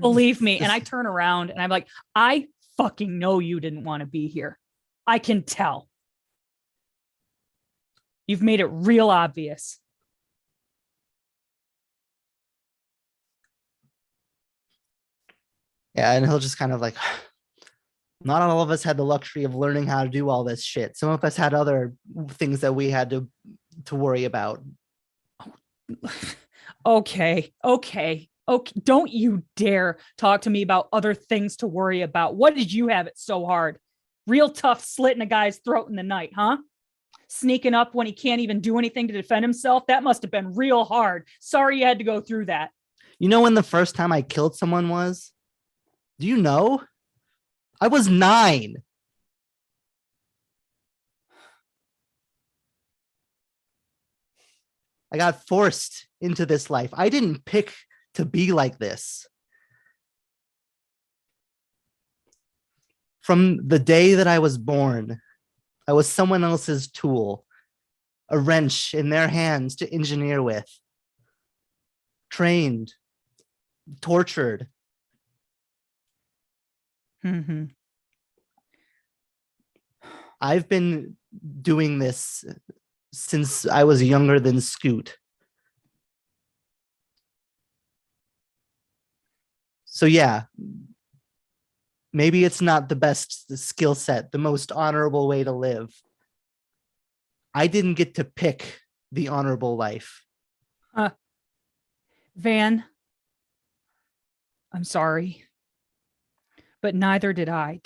Believe me. And I turn around and I'm like, I fucking know you didn't want to be here. I can tell. You've made it real obvious. Yeah, and he'll just kind of like, not all of us had the luxury of learning how to do all this shit. Some of us had other things that we had to worry about. Okay. Don't you dare talk to me about other things to worry about. What did you have it so hard? Real tough slitting a guy's throat in the night, huh? Sneaking up when he can't even do anything to defend himself. That must have been real hard. Sorry you had to go through that. You know when the first time I killed someone was? Do you know? I was 9. I got forced into this life. I didn't pick to be like this. From the day that I was born, I was someone else's tool, a wrench in their hands to engineer with. trained, tortured. Mm-hmm. I've been doing this since I was younger than Scoot. So yeah, maybe it's not the best skill set, the most honorable way to live. I didn't get to pick the honorable life. Van, I'm sorry, but neither did I.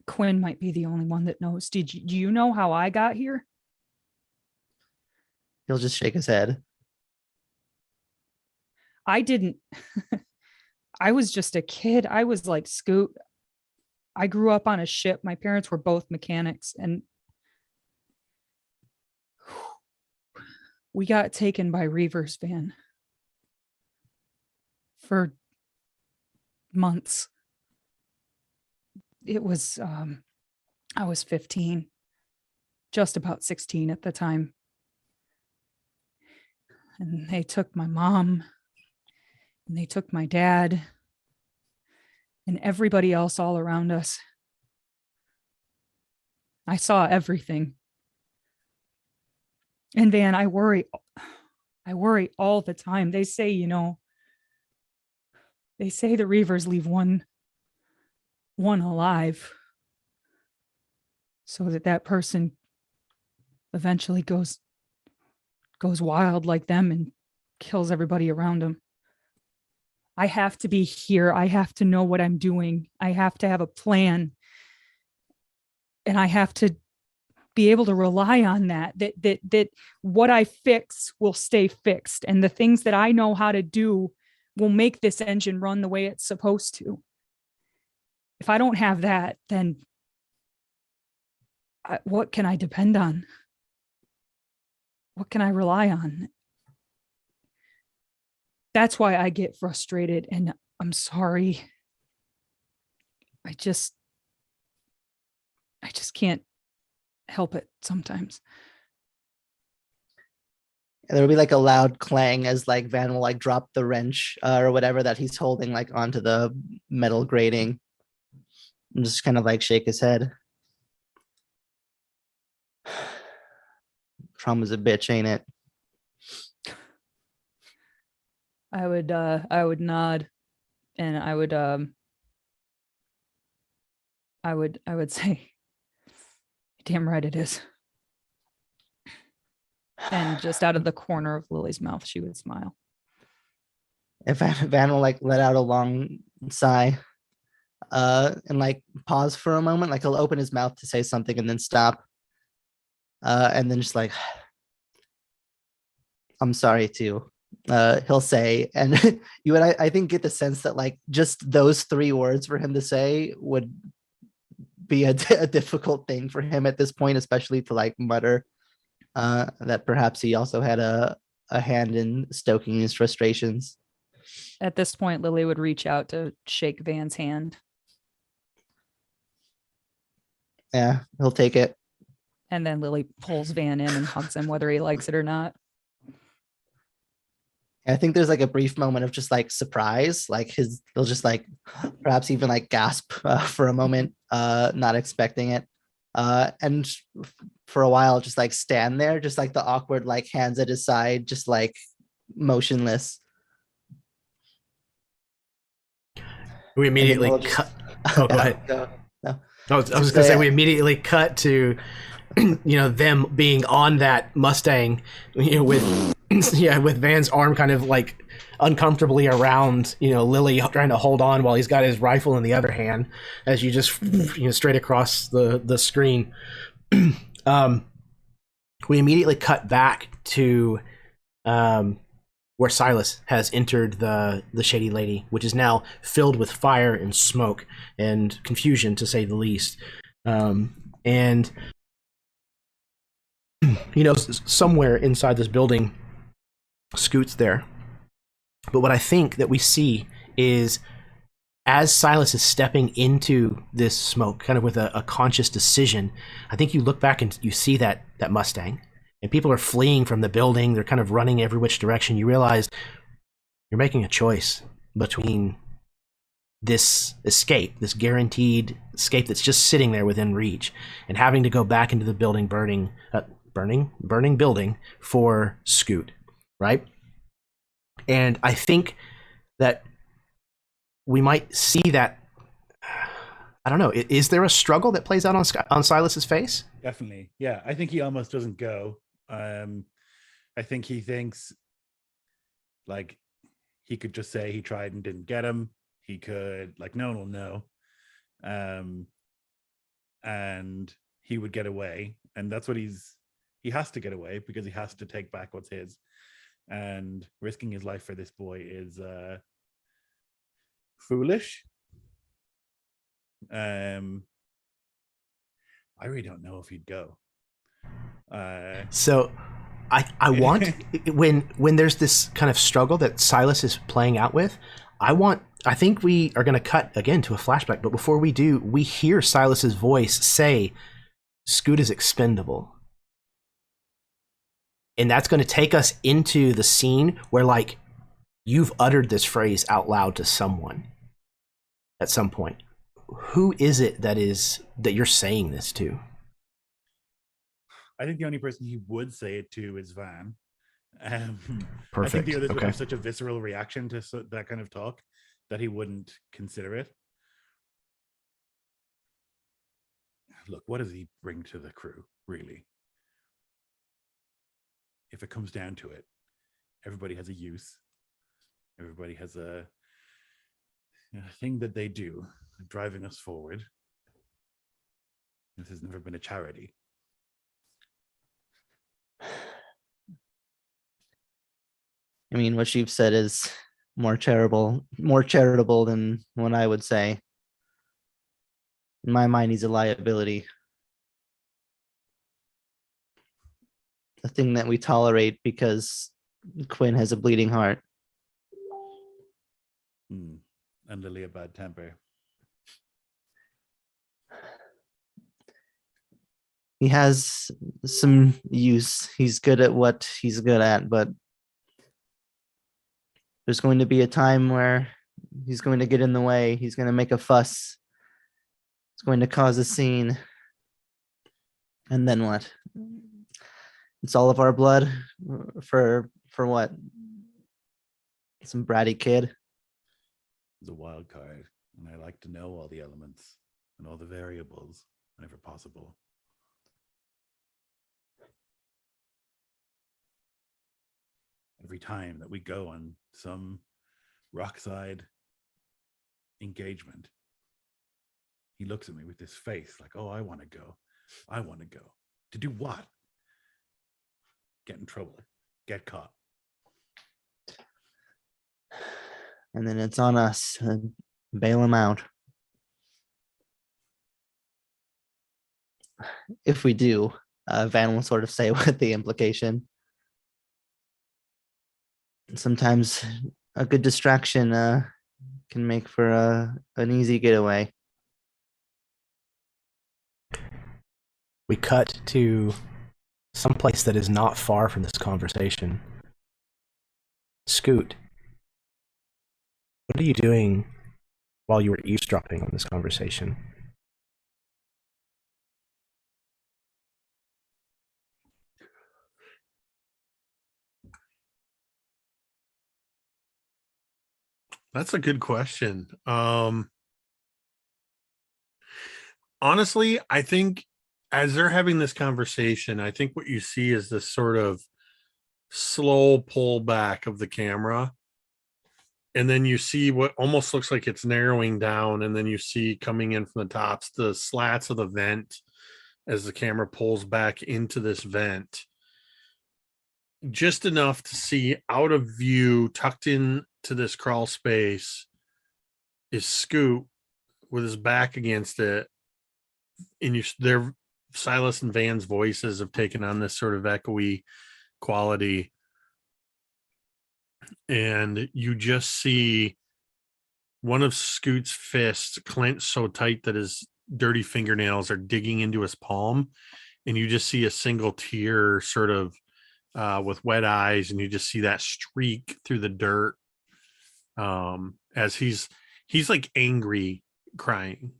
Quinn might be the only one that knows. Do you know how I got here? He'll just shake his head. I didn't. I was just a kid. I was like Scoot. I grew up on a ship. My parents were both mechanics, and we got taken by Reaver's van for months. It was, I was 15, just about 16 at the time. And they took my mom, and they took my dad, and everybody else all around us. I saw everything. And Van, I worry all the time. They say, they say the Reavers leave one alive so that person eventually goes wild like them and kills everybody around them. I have to be here. I have to know what I'm doing. I have to have a plan. And I have to be able to rely on that what I fix will stay fixed. And the things that I know how to do will make this engine run the way it's supposed to. If I don't have that, then what can I depend on? What can I rely on? That's why I get frustrated, and I'm sorry. I just can't help it sometimes. There'll be like a loud clang as like Van will like drop the wrench or whatever that he's holding like onto the metal grating and just kind of like shake his head. Trauma's a bitch, ain't it? I would nod, and I would say, damn right it is. And just out of the corner of Lily's mouth, she would smile. If Van will like let out a long sigh and like pause for a moment, like he'll open his mouth to say something and then stop. And then just like, I'm sorry too. He'll say, and you would, I think, get the sense that like just those 3 words for him to say would be a difficult thing for him at this point, especially to like mutter that perhaps he also had a hand in stoking his frustrations. At this point, Lily would reach out to shake Van's hand. Yeah, he'll take it. And then Lily pulls Van in and hugs him, whether he likes it or not. I think there's like a brief moment of just like surprise, like they'll just like perhaps even like gasp for a moment, not expecting it. And for a while, just like stand there, just like the awkward like hands at his side, just like motionless. We immediately cut. Oh, go ahead. No. I was just gonna say we immediately cut to, them being on that Mustang, with with Van's arm kind of like uncomfortably around, Lily, trying to hold on while he's got his rifle in the other hand, as you just, straight across the screen. We immediately cut back to where Silas has entered the Shady Lady, which is now filled with fire and smoke and confusion, to say the least. And somewhere inside this building, Scoot's there. But what I think that we see is, as Silas is stepping into this smoke, kind of with a conscious decision, I think you look back and you see that Mustang, and people are fleeing from the building. They're kind of running every which direction. You realize you're making a choice between this escape, this guaranteed escape that's just sitting there within reach, and having to go back into the building, burning building for Scoot, right? And I think that we might see that. I don't know. Is there a struggle that plays out on Silas's face? Definitely. Yeah. I think he almost doesn't go. I think he thinks like he could just say he tried and didn't get him. He could like, no. And he would get away. And that's what he has to get away because he has to take back what's his. And risking his life for this boy is foolish. I really don't know if he'd go. So I want when there's this kind of struggle that Silas is playing out with, I think we are going to cut again to a flashback, but before we do, we hear Silas's voice say, Scoot is expendable. And that's going to take us into the scene where like you've uttered this phrase out loud to someone at some point. Who is it that you're saying this to? I think the only person he would say it to is Van. Perfect. I think the others would have such a visceral reaction to that kind of talk that he wouldn't consider it. Look, what does he bring to the crew, really? If it comes down to it, everybody has a use. Everybody has a thing that they do, driving us forward. This has never been a charity. I mean, what you've said is more charitable than what I would say. In my mind, he's a liability. A thing that we tolerate because Quinn has a bleeding heart. And Lily a bad temper. He has some use. He's good at what he's good at, but there's going to be a time where he's going to get in the way. He's going to make a fuss. It's going to cause a scene. And then what? It's all of our blood for what? Some bratty kid. He's a wild card, and I like to know all the elements and all the variables whenever possible. Every time that we go on some rockside engagement, he looks at me with this face like, oh, I want to go. I want to go. To do what? Get in trouble. Get caught. And then it's on us to bail him out. If we do, Van will sort of say what the implication. Sometimes a good distraction can make for an easy getaway. We cut to some place that is not far from this conversation. Scoot, what are you doing while you were eavesdropping on this conversation? That's a good question. Honestly, I think as they're having this conversation, I think what you see is this sort of slow pull back of the camera. And then you see what almost looks like it's narrowing down. And then you see coming in from the tops, the slats of the vent as the camera pulls back into this vent. Just enough to see out of view, tucked in to this crawl space, is Scoot with his back against it. And their Silas and Van's voices have taken on this sort of echoey quality. And you just see one of Scoot's fists clenched so tight that his dirty fingernails are digging into his palm. and you just see a single tear sort of with wet eyes, and you just see that streak through the dirt as he's like angry, crying.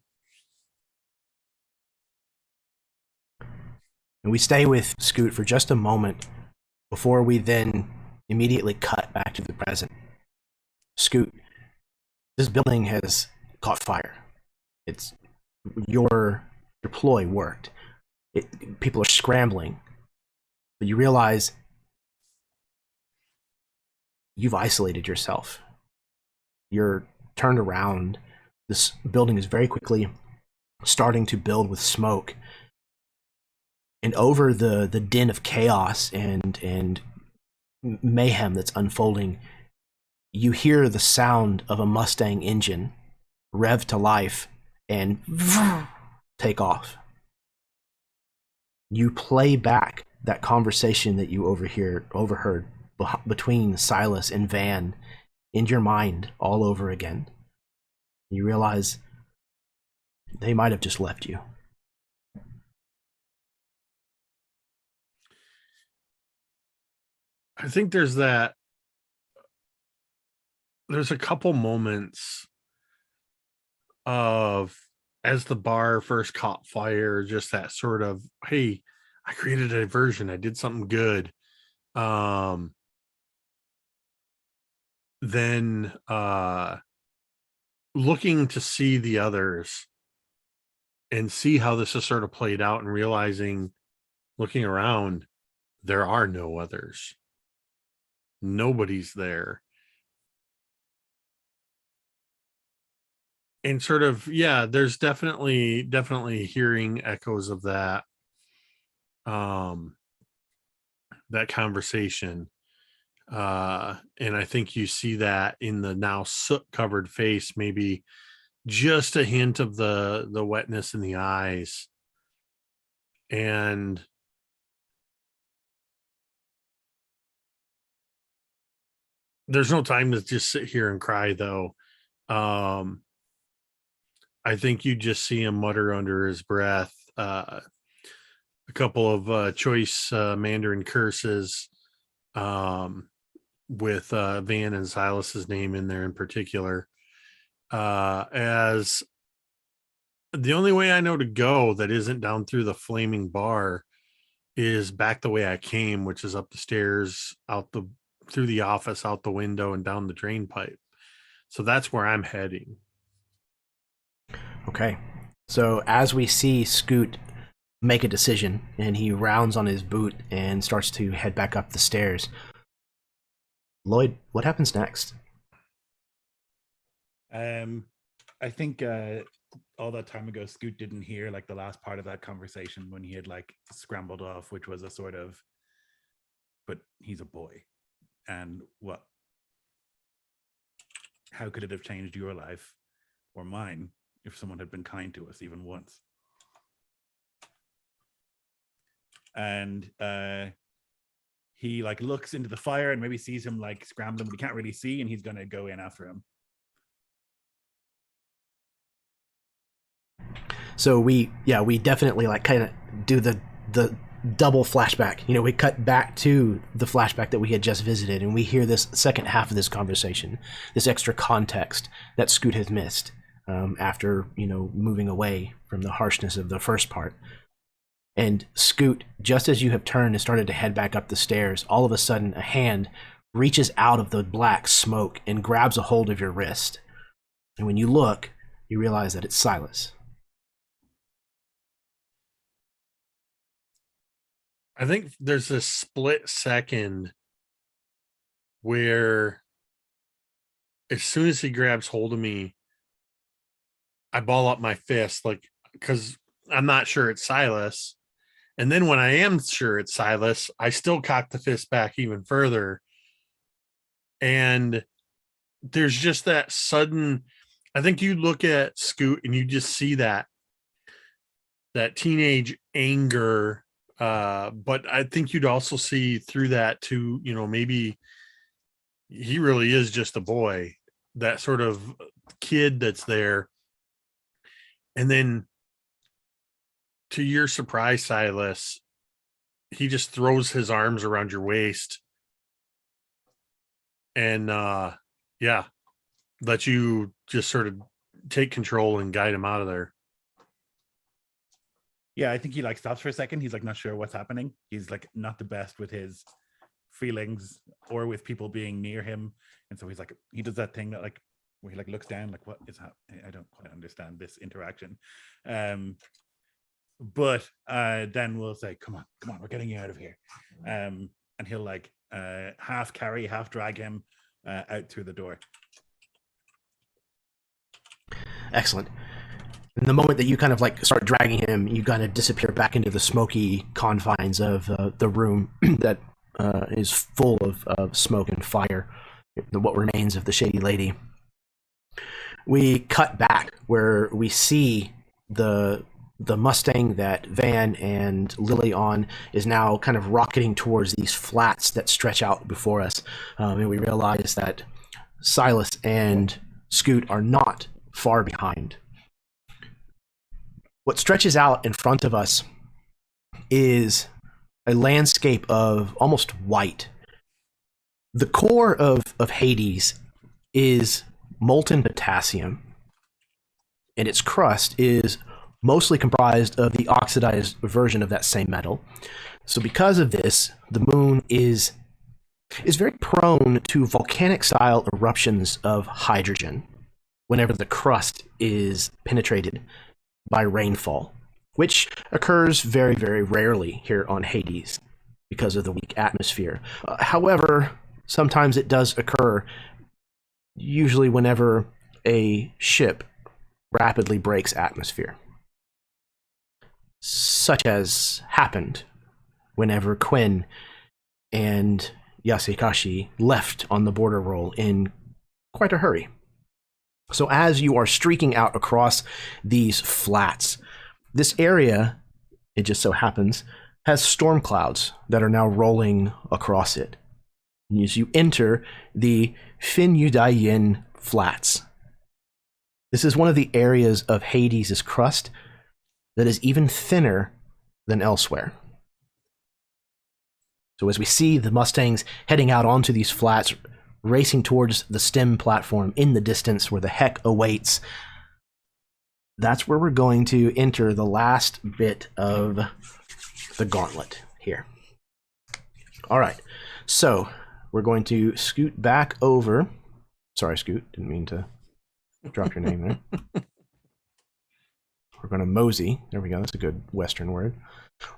And we stay with Scoot for just a moment before we then immediately cut back to the present. Scoot, this building has caught fire. It's your ploy worked. People are scrambling, but you realize you've isolated yourself. You're turned around. This building is very quickly starting to build with smoke. And over the din of chaos and mayhem that's unfolding, you hear the sound of a Mustang engine rev to life and take off. You play back that conversation that you overheard between Silas and Van in your mind all over again. You realize they might have just left you. I think there's a couple moments of, as the bar first caught fire, just that sort of, hey, I created a diversion, I did something good. Then looking to see the others and see how this has sort of played out, and realizing, looking around, there are no others. Nobody's there. And sort of, yeah, there's definitely hearing echoes of that that conversation. And I think you see that in the now soot covered face, maybe just a hint of the wetness in the eyes. And there's no time to just sit here and cry, though. I think you just see him mutter under his breath a couple of choice Mandarin curses, with Van and Silas's name in there in particular, as the only way I know to go that isn't down through the flaming bar is back the way I came, which is up the stairs, through the office, out the window, and down the drain pipe. So that's where I'm heading. Okay. So as we see Scoot make a decision, and he rounds on his boot and starts to head back up the stairs, Lloyd, what happens next? I think all that time ago, Scoot didn't hear like the last part of that conversation when he had like scrambled off, which was a sort of, but he's a boy, and what? How could it have changed your life or mine if someone had been kind to us even once? And he like looks into the fire and maybe sees him like scrambling, but he can't really see, and he's gonna go in after him. So we definitely like kind of do the double flashback. You know, we cut back to the flashback that we had just visited, and we hear this second half of this conversation, this extra context that Scoot has missed after, you know, moving away from the harshness of the first part. And Scoot, just as you have turned and started to head back up the stairs, all of a sudden a hand reaches out of the black smoke and grabs a hold of your wrist. And when you look, you realize that it's Silas. I think there's a split second where, as soon as he grabs hold of me, I ball up my fist, like, because I'm not sure it's Silas. And then when I am sure it's Silas, I still cock the fist back even further. And there's just that sudden, I think you look at Scoot and you just see that teenage anger. But I think you'd also see through that too, you know, maybe he really is just a boy, that sort of kid that's there. And then to your surprise, Silas, he just throws his arms around your waist and let you just sort of take control and guide him out of there. Yeah, I think he like stops for a second. He's like not sure what's happening. He's like not the best with his feelings or with people being near him, and so he's like, he does that thing that like where he like looks down like, what is happening? I don't quite understand this interaction. But then we'll say, come on, we're getting you out of here. And he'll like half carry, half drag him out through the door. Excellent. In the moment that you kind of like start dragging him, you kind of disappear back into the smoky confines of the room that is full of smoke and fire, what remains of the Shady Lady. We cut back where we see the Mustang that Van and Lily on is now kind of rocketing towards these flats that stretch out before us. And we realize that Silas and Scoot are not far behind. What stretches out in front of us is a landscape of almost white. The core of Hades is molten potassium, and its crust is mostly comprised of the oxidized version of that same metal. So because of this, the moon is very prone to volcanic-style eruptions of hydrogen whenever the crust is penetrated by rainfall, which occurs very, very rarely here on Hades because of the weak atmosphere. However, sometimes it does occur, usually whenever a ship rapidly breaks atmosphere, such as happened whenever Quinn and Yasekashi left on the border roll in quite a hurry. So as you are streaking out across these flats, this area, it just so happens, has storm clouds that are now rolling across it. And as you enter the Finyudayin Flats, this is one of the areas of Hades' crust that is even thinner than elsewhere. So as we see the Mustangs heading out onto these flats, racing towards the stem platform in the distance where the heck awaits, that's where we're going to enter the last bit of the gauntlet here. All right, so we're going to scoot back over. Sorry, Scoot, didn't mean to drop your name there. We're going to mosey. There we go. That's a good Western word.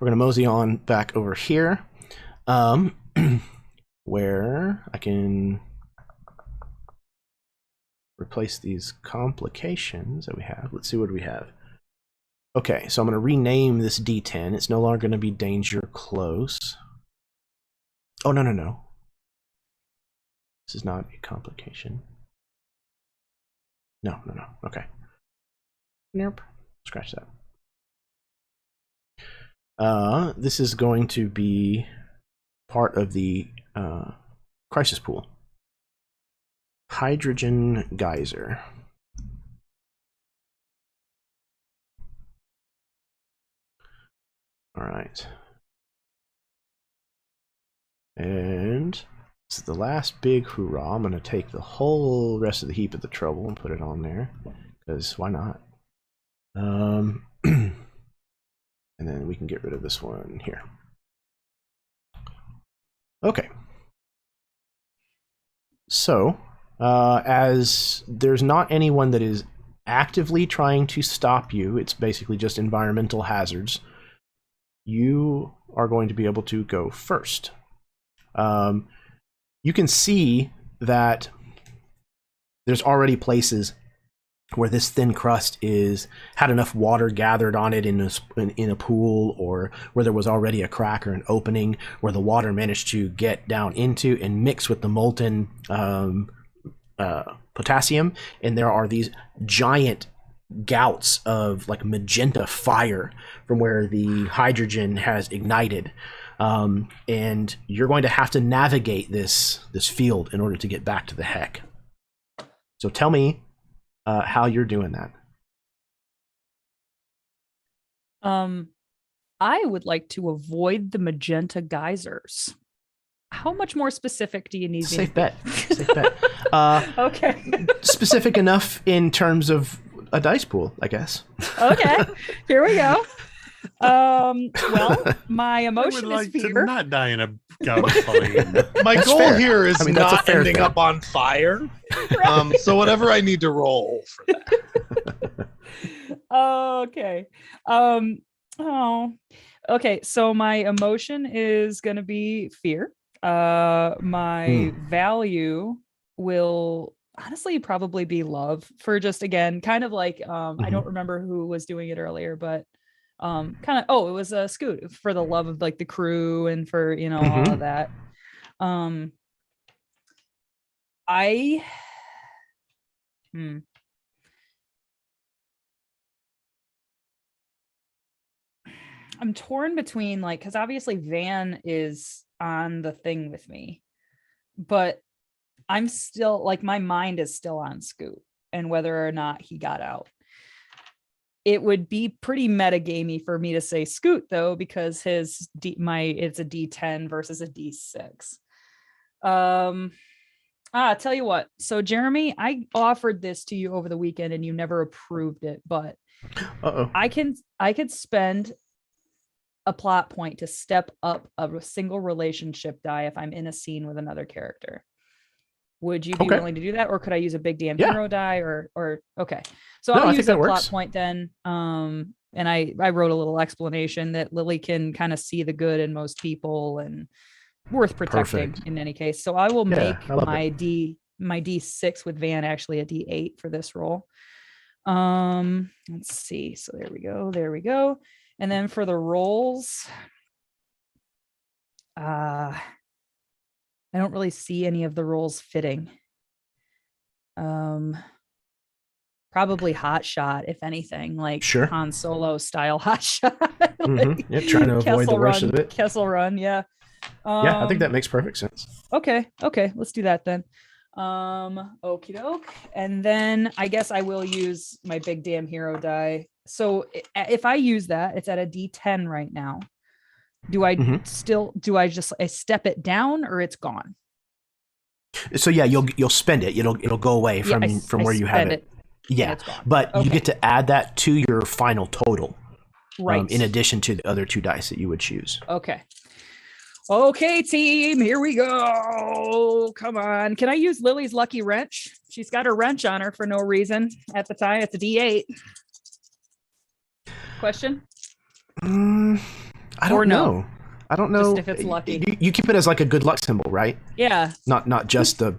We're going to mosey on back over here, where I can replace these complications that we have. Let's see what we have. Okay, so I'm going to rename this D10. It's no longer going to be danger close. Oh, no. This is not a complication. No. Okay. Nope. Scratch that. This is going to be part of the crisis pool. Hydrogen geyser. All right. And this is the last big hoorah. I'm going to take the whole rest of the heap of the trouble and put it on there, because why not? And then we can get rid of this one here. Okay. So, as there's not anyone that is actively trying to stop you, it's basically just environmental hazards, you are going to be able to go first. You can see that there's already places where this thin crust had enough water gathered on it in a pool, or where there was already a crack or an opening where the water managed to get down into and mix with the molten potassium, and there are these giant gouts of like magenta fire from where the hydrogen has ignited, and you're going to have to navigate this field in order to get back to the heck. So tell me how you're doing that. I would like to avoid the magenta geysers. How much more specific do you need? Safe bet. Safe bet. Okay. Specific enough in terms of a dice pool, I guess. Okay. Here we go. Well, my I would emotion like is to fear. not die in a gout of flame. My That's goal fair. here is I mean, that's a not fair ending thing. up on fire. So whatever I need to roll for that. Okay. Okay. So my emotion is going to be fear. My value will honestly probably be love, for just, again, kind of like, I don't remember who was doing it earlier, but kind of, it was a Scoot, for the love of like the crew and for, all of that. I'm torn between, like, because obviously Van is on the thing with me, but I'm still, like, my mind is still on Scoot and whether or not he got out. It would be pretty metagamey for me to say Scoot, though, because it's a D10 versus a D6. I'll tell you what. So Jeremy, I offered this to you over the weekend and you never approved it, but I could spend a plot point to step up a single relationship die if I'm in a scene with another character. Would you be willing to do that, or could I use a big damn hero die, or okay? So I'll use a plot point then. And I wrote a little explanation that Lily can kind of see the good in most people and worth protecting in any case. So I will make my D6 with Van actually a D8 for this roll. Let's see. So there we go. And then for the rolls, I don't really see any of the rolls fitting. Probably hot shot, if anything, like Han Solo style hot shot. Like, trying to avoid the worst of it. Kessel Run, yeah. I think that makes perfect sense. Okay, let's do that then. Okie doke. And then I guess I will use my big damn hero die. So if I use that, it's at a D10 right now. Do I I step it down, or it's gone? So yeah, you'll spend it. It'll go away from where you have it. Yeah, but you get to add that to your final total, right? In addition to the other two dice that you would choose. Okay, team, here we go. Come on. Can I use Lily's lucky wrench? She's got her wrench on her for no reason at the time. It's a D8. Question? I don't know. I don't know. Just if it's lucky. You keep it as like a good luck symbol, right? Yeah. Not just the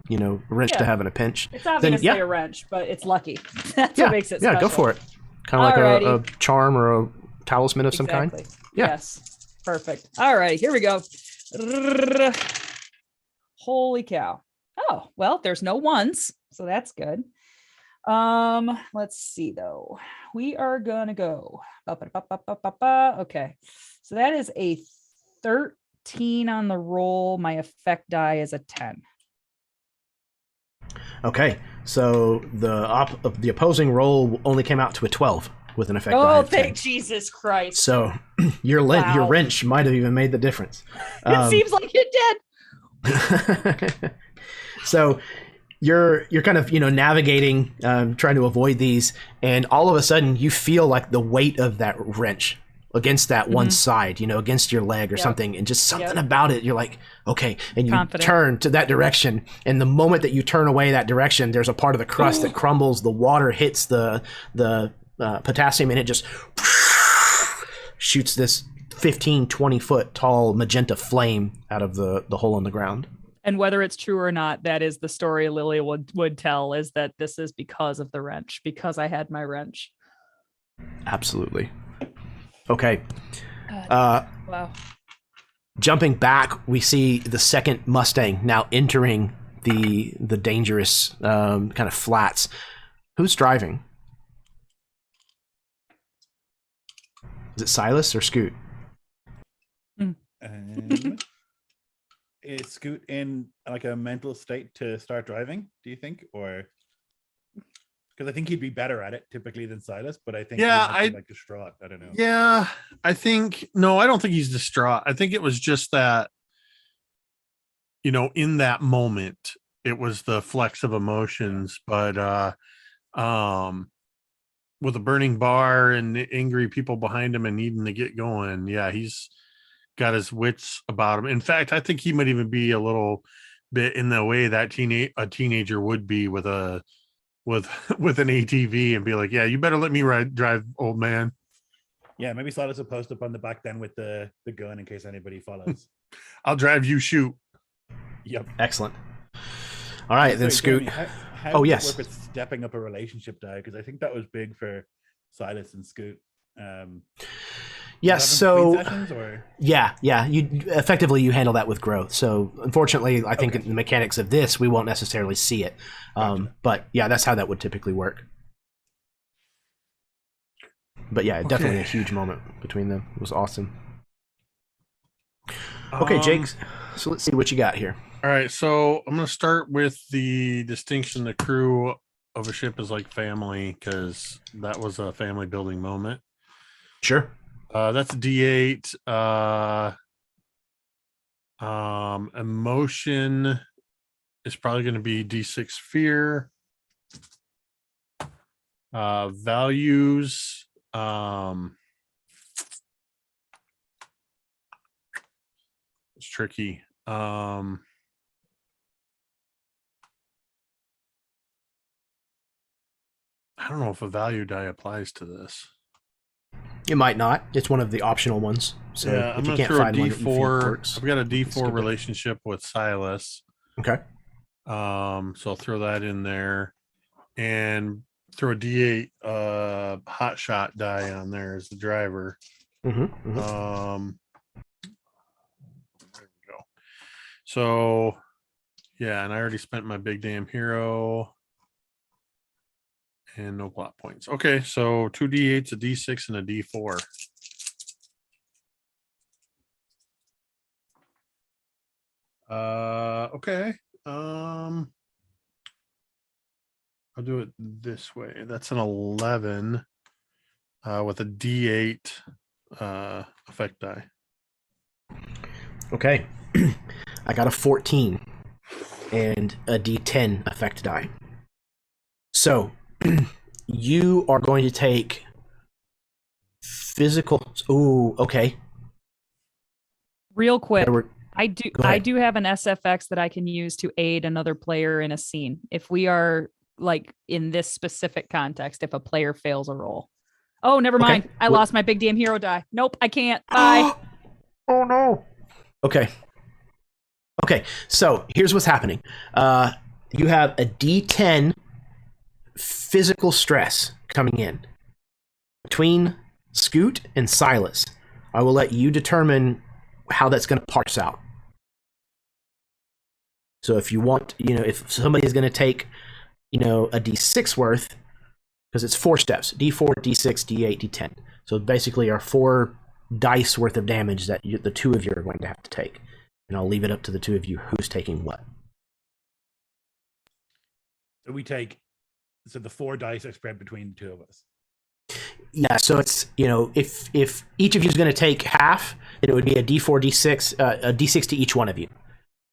wrench to have in a pinch. It's obviously a wrench, but it's lucky. That's what makes it special. Yeah, go for it. Kind of like a charm or a talisman of some kind. Yeah. Yes. Perfect. All right, here we go. Holy cow. Oh, well, there's no ones, so that's good. Let's see though. We are gonna go. Okay. So that is a 13 on the roll. My effect die is a 10. Okay. So the opposing roll only came out to a 12 with an effect die. Oh, of 10. thank Jesus Christ. So your wrench might have even made the difference. It seems like it did. So you're kind of navigating, trying to avoid these, and all of a sudden you feel like the weight of that wrench against that one side, against your leg or something, and just something about it. You're like, okay, and you turn to that direction, and the moment that you turn away that direction, there's a part of the crust that crumbles. The water hits the potassium, and it just shoots this 15-20 foot tall magenta flame out of the hole in the ground. And whether it's true or not, that is the story Lily would tell, is that this is because of the wrench, because I had my wrench. Absolutely. Okay. Wow. Jumping back, we see the second Mustang now entering the dangerous kind of flats. Who's driving? Is it Silas or Scoot? Is Scoot in like a mental state to start driving, do you think? Or Because I think he'd be better at it typically than Silas, but I think Yeah, he might be, like distraught. I don't know. Yeah, I don't think he's distraught. I think it was just that, in that moment, it was the flex of emotions. But with a burning bar and angry people behind him and needing to get going, yeah, he's got his wits about him. In fact, I think he might even be a little bit in the way that a teenager would be with an ATV and be like, yeah, you better let me drive, old man. Yeah, maybe Silas will post up on the back then with the gun in case anybody follows. I'll drive, you shoot. Yep. Excellent. All right, then Scoot. Jeremy, how Oh, does it yes. work with stepping up a relationship die? Because I think that was big for Silas and Scoot. Yes, so sessions, or? yeah, you handle that with growth. So unfortunately, I think in the mechanics of this, we won't necessarily see it. Gotcha. But yeah, that's how that would typically work. But yeah, definitely a huge moment between them. It was awesome. Okay, Jake. So let's see what you got here. All right, so I'm going to start with the distinction. The crew of a ship is like family, because that was a family building moment. Sure. That's a D8. Emotion is probably going to be D6 fear. Values. It's tricky. I don't know if a value die applies to this. It might not. It's one of the optional ones. So Yeah, if I'm you going to can't throw a find one that you think D4. works, I've got a skip D4 it. relationship with Silas. Okay. So I'll throw that in there and throw a D8 hot shot die on there as the driver. Mm-hmm. There we go. So yeah, and I already spent my big damn hero. And no plot points. Okay, so 2 D8s, a D6, and a D4. Okay. I'll do it this way. That's an 11 with a D8 effect die. Okay. I got a 14 and a D10 effect die. So you are going to take physical. Ooh, okay. Real quick, Go I ahead. do have an SFX that I can use to aid another player in a scene. If we are like in this specific context, if a player fails a roll. Oh, never mind. I lost my big damn hero die. Nope, I can't. Bye. Oh no. Okay. So here's what's happening. You have a D10 physical stress coming in between Scoot and Silas. I will let you determine how that's going to parse out. So if you want, if somebody is going to take, a D6 worth, because it's 4 steps: D4, D6, D8, D10. So basically, are 4 dice worth of damage that the two of you are going to have to take, and I'll leave it up to the two of you who's taking what. So so the 4 dice are spread between the two of us. Yeah, so it's, if each of you is going to take half, then it would be a D4, D6, a D6 to each one of you.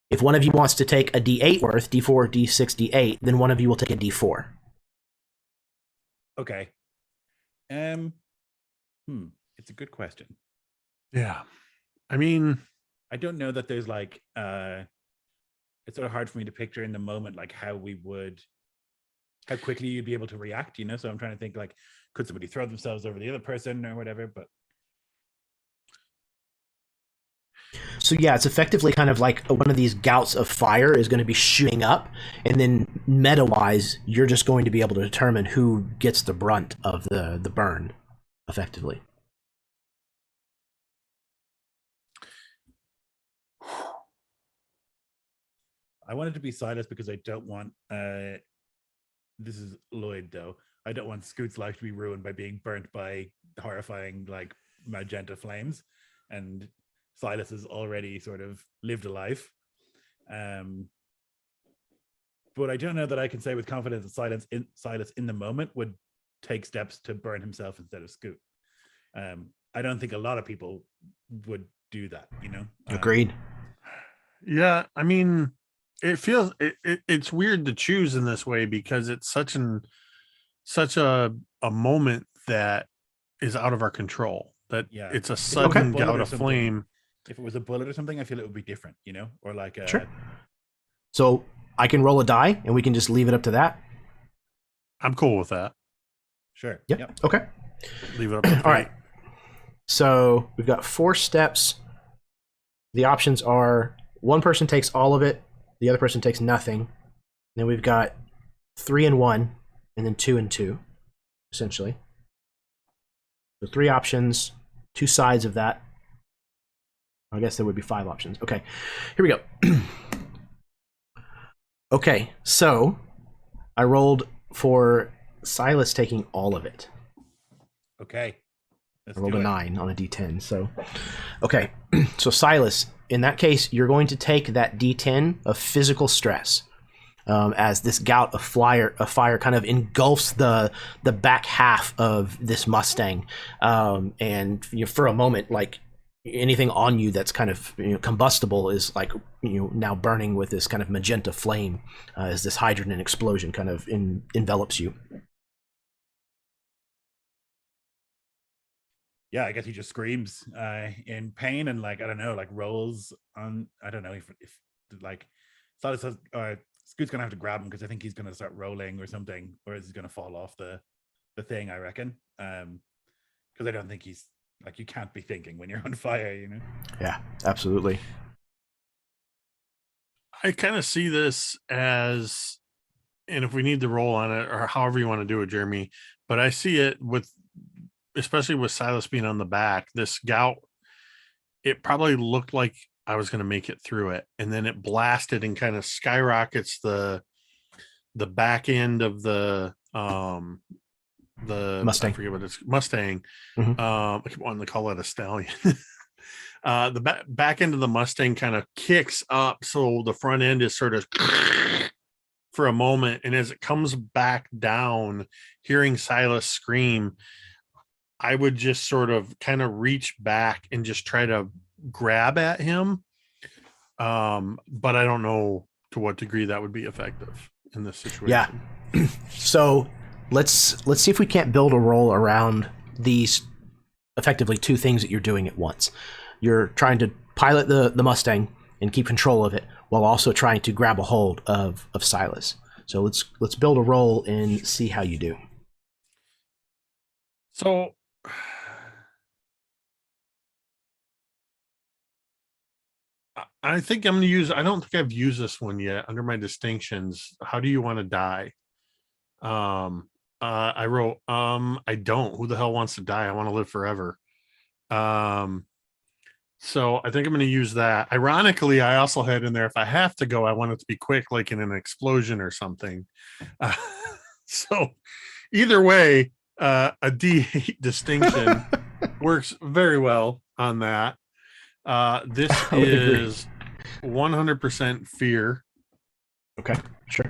If one of you wants to take a D8 worth, D4, D6, D8, then one of you will take a D4. Okay. It's a good question. Yeah. I mean, I don't know that there's like it's sort of hard for me to picture in the moment like how quickly you'd be able to react, so I'm trying to think like, could somebody throw themselves over the other person or whatever? But so yeah, it's effectively kind of like one of these gouts of fire is going to be shooting up, and then meta-wise, you're just going to be able to determine who gets the brunt of the burn, effectively. I wanted to be Silas because I don't want this is Lloyd though. I don't want Scoot's life to be ruined by being burnt by horrifying like magenta flames, and Silas has already sort of lived a life. but I don't know that I can say with confidence that Silas in the moment would take steps to burn himself instead of Scoot. I don't think a lot of people would do that, you know. Agreed. Yeah, I mean, it feels it's weird to choose in this way because it's such a moment that is out of our control. That Yeah, it's a If it was sudden bullet gout or of something- flame. If it was a bullet or something, I feel it would be different, you know, or like a, Sure. So I can roll a die, and we can just leave it up to that. I'm cool with that. Sure. Yep. Okay. Leave it up to fate. All right. So we've got 4 steps. The options are one person takes all of it, the other person takes nothing. Then we've got 3 and 1, and then 2 and 2, essentially. So 3 options, 2 sides of that. I guess there would be 5 options. Okay, here we go. Okay, so I rolled for Silas taking all of it. Okay. I rolled a 9 on a d10. So, okay. So Silas, in that case, you're going to take that d10 of physical stress as this gout of fire kind of engulfs the back half of this Mustang, and for a moment, like anything on you that's kind of combustible is like now burning with this kind of magenta flame as this hydrogen explosion kind of envelops you. Yeah, I guess he just screams in pain and like I don't know, like rolls on. I don't know if like Silas says, Scoot's gonna have to grab him because I think he's gonna start rolling or something, or is he gonna fall off the thing? I reckon, because I don't think he's like you can't be thinking when you're on fire, you know. Yeah, absolutely. I kind of see this as, and if we need to roll on it or however you want to do it, Jeremy, but I see it with, especially with Silas being on the back, this gout, it probably looked like I was going to make it through it. And then it blasted and kind of skyrockets the back end of the Mustang. I forget what it's Mustang. Mhm. I keep wanting to call it a stallion. The back end of the Mustang kind of kicks up. So the front end is sort of for a moment. And as it comes back down, hearing Silas scream, I would just sort of kind of reach back and just try to grab at him. But I don't know to what degree that would be effective in this situation. Yeah. So let's see if we can't build a roll around these effectively 2 things that you're doing at once. You're trying to pilot the Mustang and keep control of it while also trying to grab a hold of Silas. So let's build a roll and see how you do. So I think I'm going to use, I don't think I've used this one yet under my distinctions. How do you want to die? I wrote, I don't. Who the hell wants to die? I want to live forever. So I think I'm going to use that. Ironically, I also had in there, if I have to go, I want it to be quick, like in an explosion or something. So either way, a D8 distinction works very well on that. This I would agree. is 100% fear. Okay, sure.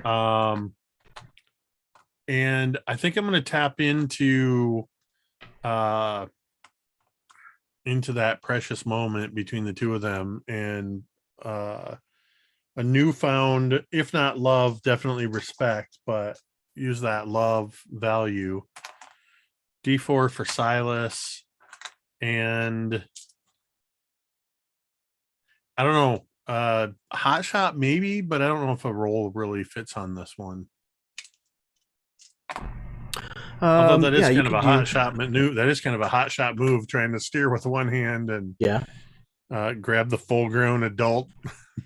And I think I'm going to tap into that precious moment between the 2 of them and a newfound, if not love, definitely respect, but use that love value. D4 for Silas, and I don't know, hot shot maybe, but I don't know if a roll really fits on this one. Although that is kind of a hot shot maneuver. That is kind of a hot shot move, trying to steer with one hand and grab the full-grown adult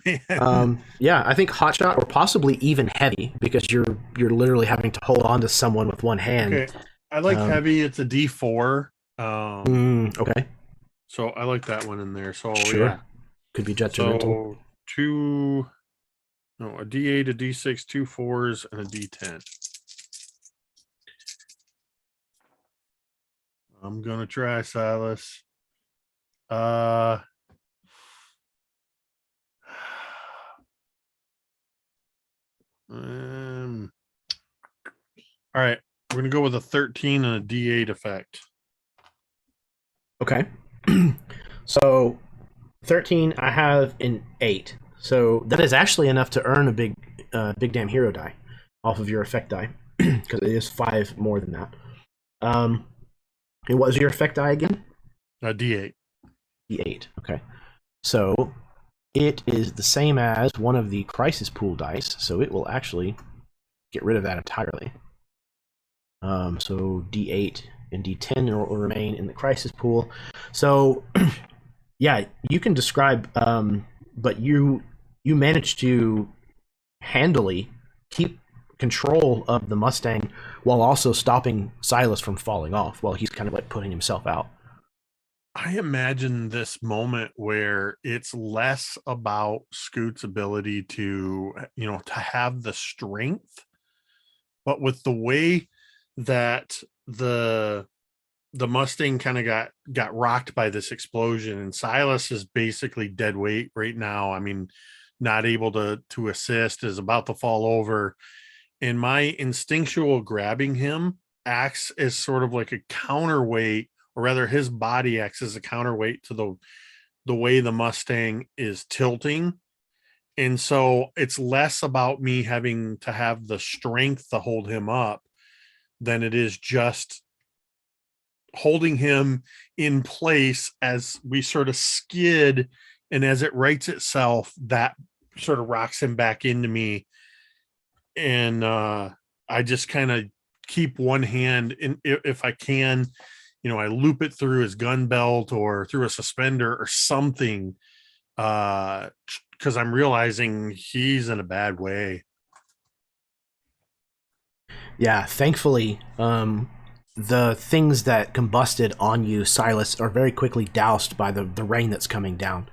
man. Yeah, I think hot shot or possibly even heavy because you're literally having to hold on to someone with one hand. Okay, I like heavy. It's a D4. Okay. So I like that one in there. So Sure. yeah, Could be detrimental. So a D8, a D6, 2 4s, and a D10. I'm gonna try, Silas. All right, we're gonna go with a 13 and a D8 effect. Okay. So 13, I have an 8. So that is actually enough to earn a big damn hero die off of your effect die, because it is 5 more than that. And what was your effect die again? A D8. D8. Okay. So it is the same as one of the crisis pool dice, so it will actually get rid of that entirely. So D8 and D10 will remain in the crisis pool. So, yeah, you can describe, but you managed to handily keep control of the Mustang while also stopping Silas from falling off while he's kind of like putting himself out. I imagine this moment where it's less about Scoot's ability to, to have the strength, but with the way that the Mustang kind of got rocked by this explosion, and Silas is basically dead weight right now. I mean, not able to assist, is about to fall over, and my instinctual grabbing him acts as sort of like a counterweight, or rather his body acts as a counterweight to the way the Mustang is tilting. And so it's less about me having to have the strength to hold him up than it is just holding him in place as we sort of skid, and as it rights itself, that sort of rocks him back into me. And I just kind of keep one hand in, if I can, I loop it through his gun belt or through a suspender or something, because I'm realizing he's in a bad way. Yeah, thankfully, the things that combusted on you, Silas, are very quickly doused by the rain that's coming down.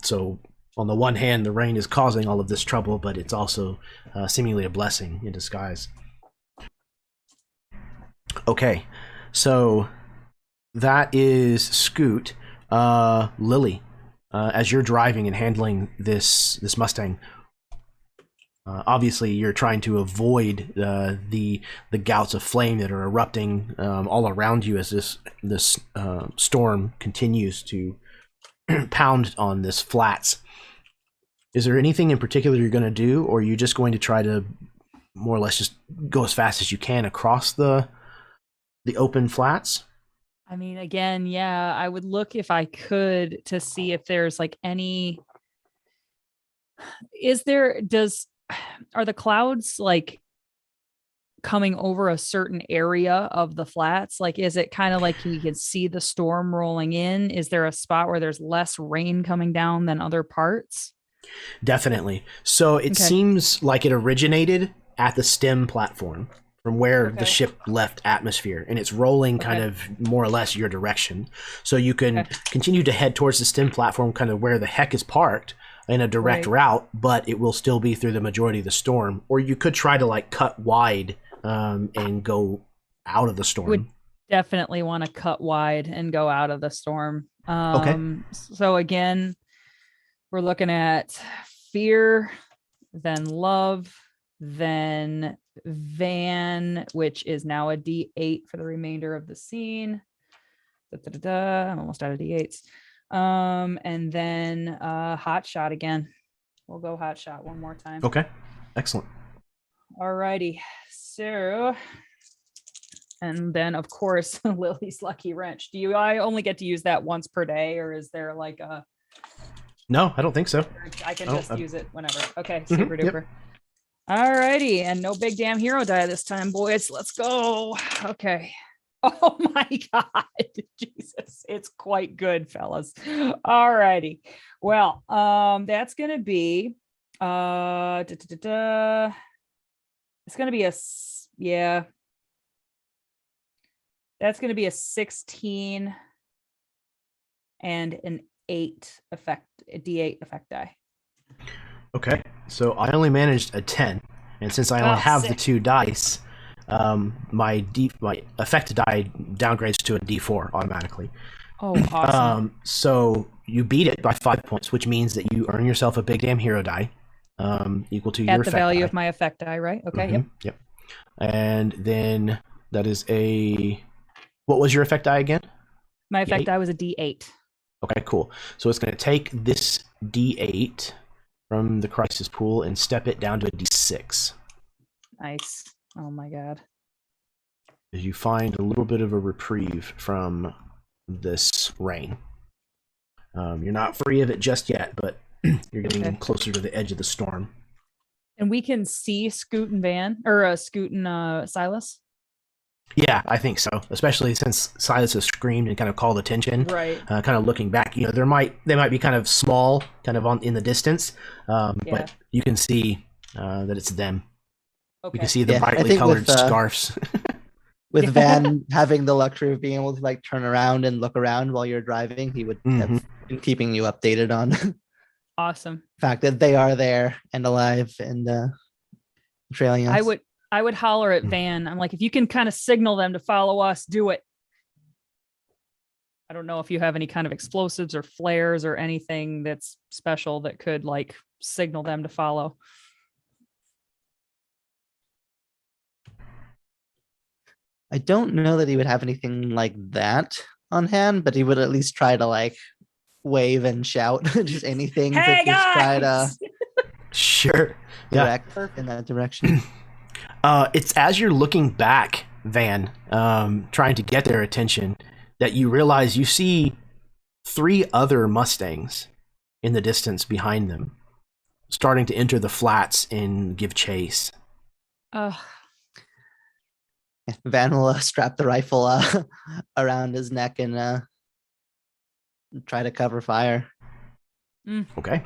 So on the one hand, the rain is causing all of this trouble, but it's also seemingly a blessing in disguise. Okay, so that is Scoot. Lily, as you're driving and handling this Mustang, obviously you're trying to avoid the gouts of flame that are erupting all around you as this storm continues to pound on this flats. Is there anything in particular you're going to do, or are you just going to try to more or less just go as fast as you can across the open flats? I mean, again, yeah, I would look if I could to see if there's like any. Are the clouds like coming over a certain area of the flats? Like, is it kind of like you can see the storm rolling in? Is there a spot where there's less rain coming down than other parts? Definitely. So it seems like it originated at the stem platform from where the ship left atmosphere, and it's rolling kind of more or less your direction. So you can continue to head towards the stem platform, kind of where the heck is parked, in a direct route, but it will still be through the majority of the storm. Or you could try to like cut wide and go out of the storm. Would definitely want to cut wide and go out of the storm. So again, we're looking at fear, then love, then van, which is now a D8 for the remainder of the scene. I'm almost out of D8s. And then hot shot again. We'll go hot shot one more time. Okay, excellent. Alrighty, so, and then of course Lily's lucky wrench. I only get to use that once per day, or is there like a? No, I don't think so. I can just use it whenever. Okay, super duper. Yep. Alrighty, and no big damn hero die this time, boys. Let's go. Okay. Oh my God, Jesus, it's quite good, fellas. All righty. Well, that's gonna be it's gonna be that's gonna be a 16 and an 8 effect, a D8 effect die. Okay, so I only managed a 10, and since I only have the 2 dice, my effect die downgrades to a D4 automatically. Oh, awesome. So you beat it by 5 points, which means that you earn yourself a big damn hero die. equal to your At the effect value die. of my effect die, right? Okay, yep. Yep. And then that is a... What was your effect die again? My effect D8? die was a D8. Okay, cool. So it's going to take this D8 from the crisis pool and step it down to a D6. Nice. Oh my god. As you find a little bit of a reprieve from this rain. You're not free of it just yet, but you're getting Okay. closer to the edge of the storm. And we can see Scoot and Van, or Scoot and Silas. Yeah, I think so. Especially since Silas has screamed and kind of called attention. Right. Kind of looking back, they might be kind of small, kind of in the distance, Yeah. but you can see that it's them. Okay. You can see the Yeah, I brightly think colored with, scarves. With Yeah. Van having the luxury of being able to like turn around and look around while you're driving, he would have been keeping you updated on the Awesome. fact that they are there and alive and trailing us. I would holler at Van. I'm like, if you can kind of signal them to follow us, do it. I don't know if you have any kind of explosives or flares or anything that's special that could like signal them to follow. I don't know that he would have anything like that on hand, but he would at least try to like wave and shout just anything Hey to just try to guys! Sure. Yeah. direct in that direction. It's as you're looking back, Van, trying to get their attention, that you realize you see 3 other Mustangs in the distance behind them, starting to enter the flats and give chase. Van will strap the rifle around his neck and try to cover fire. Okay.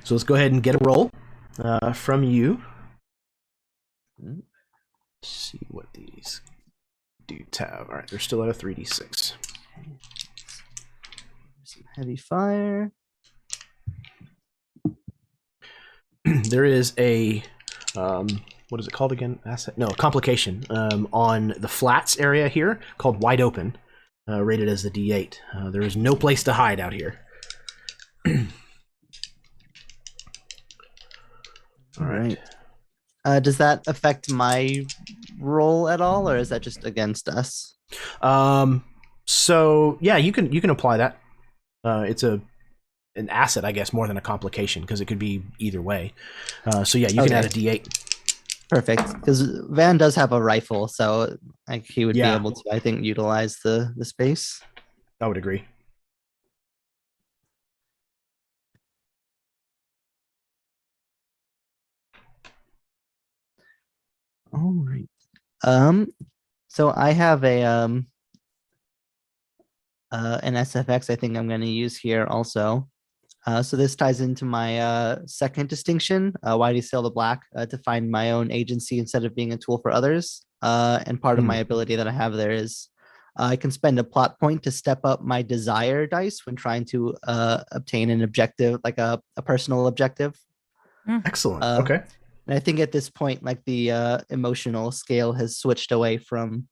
So let's go ahead and get a roll from you. Let's see what these dudes have. All right, they're still at a 3d6. Some heavy fire. There is a what is it called again? Asset? No, complication on the flats area here called wide open, rated as the D8. There is no place to hide out here. All right. Does that affect my roll at all, or is that just against us? So yeah, you can apply that. It's an asset, I guess, more than a complication because it could be either way. So yeah, you can add a D8. Perfect, because Van does have a rifle, so like he would be Yeah. able to, I think, utilize the space. I would agree. All right. So I have a an SFX I think I'm going to use here also. So this ties into my second distinction, why do you sail the black, to find my own agency instead of being a tool for others. And part of my ability that I have there is I can spend a plot point to step up my desire dice when trying to obtain an objective, like a personal objective. Excellent. Okay. And I think at this point, like the emotional scale has switched away from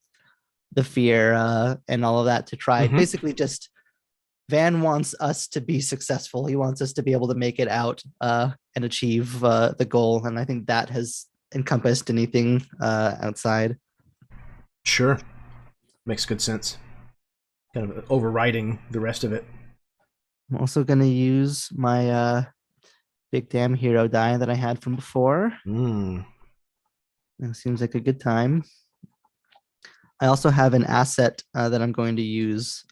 the fear and all of that to try basically just Van wants us to be successful. He wants us to be able to make it out and achieve the goal. And I think that has encompassed anything outside. Sure. Makes good sense. Kind of overriding the rest of it. I'm also going to use my big damn hero die that I had from before. That seems like a good time. I also have an asset that I'm going to use,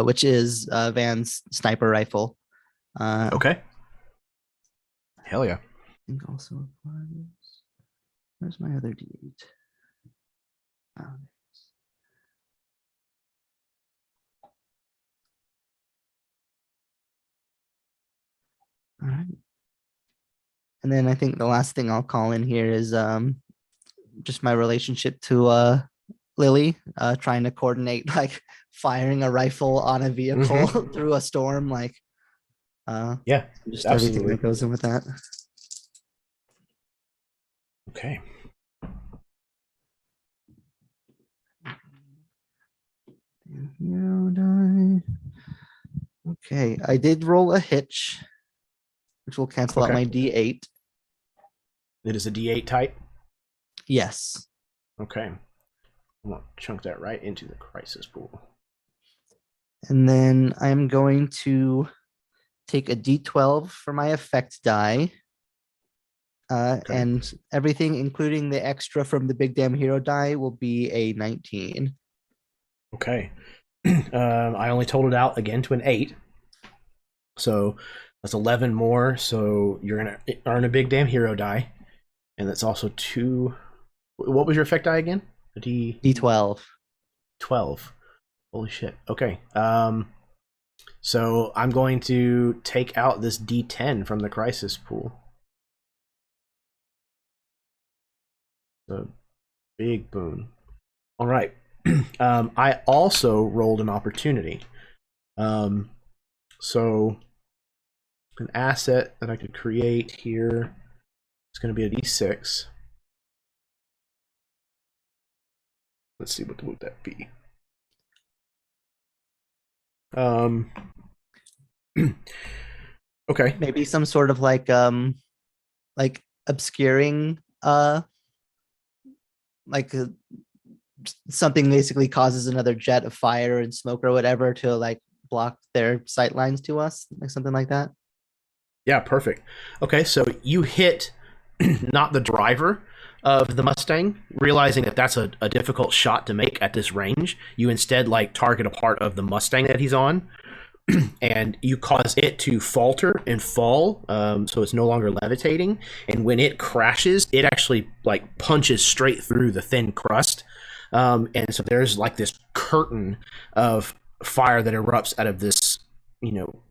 which is Van's sniper rifle. Okay. Hell yeah. I think also applies. Where's my other D8? Oh, there it is. All right. And then I think the last thing I'll call in here is just my relationship to Lily, trying to coordinate like firing a rifle on a vehicle through a storm, like Yeah, just everything absolutely. that goes in with that. Okay. Hero die. Okay, I did roll a hitch, which will cancel out Okay. my D8. It is a D8 type. Yes. Okay. I'm gonna chunk that right into the crisis pool. And then I'm going to take a D12 for my effect die. Okay. And everything, including the extra from the big damn hero die, will be a 19. Okay. I only totaled out again to an 8. So that's 11 more. So you're going to earn a big damn hero die. And that's also 2. What was your effect die again? A D12. 12. Holy shit. Okay. So I'm going to take out this D10 from the crisis pool. A big boon. All right. I also rolled an opportunity. So an asset that I could create here is going to be a D6. Let's see, what would that be? Okay. Maybe some sort of like obscuring something basically causes another jet of fire and smoke or whatever to like block their sight lines to us, like something like that. Yeah, perfect. Okay, so you hit not the driver of the Mustang, realizing that that's a difficult shot to make at this range. You instead like target a part of the Mustang that he's on, and you cause it to falter and fall, so it's no longer levitating. And when it crashes, it actually like punches straight through the thin crust, and so there's like this curtain of fire that erupts out of this,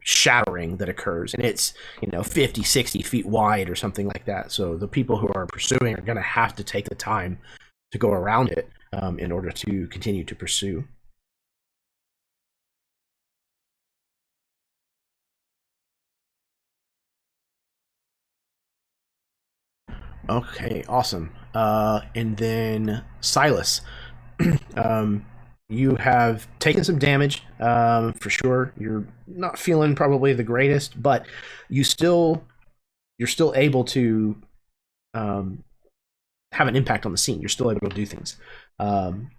shattering that occurs, and it's 50, 60 feet wide or something like that. So the people who are pursuing are going to have to take the time to go around it in order to continue to pursue. Okay, awesome. And then Silas, you have taken some damage, for sure. You're not feeling probably the greatest, but you're still able to have an impact on the scene. You're still able to do things.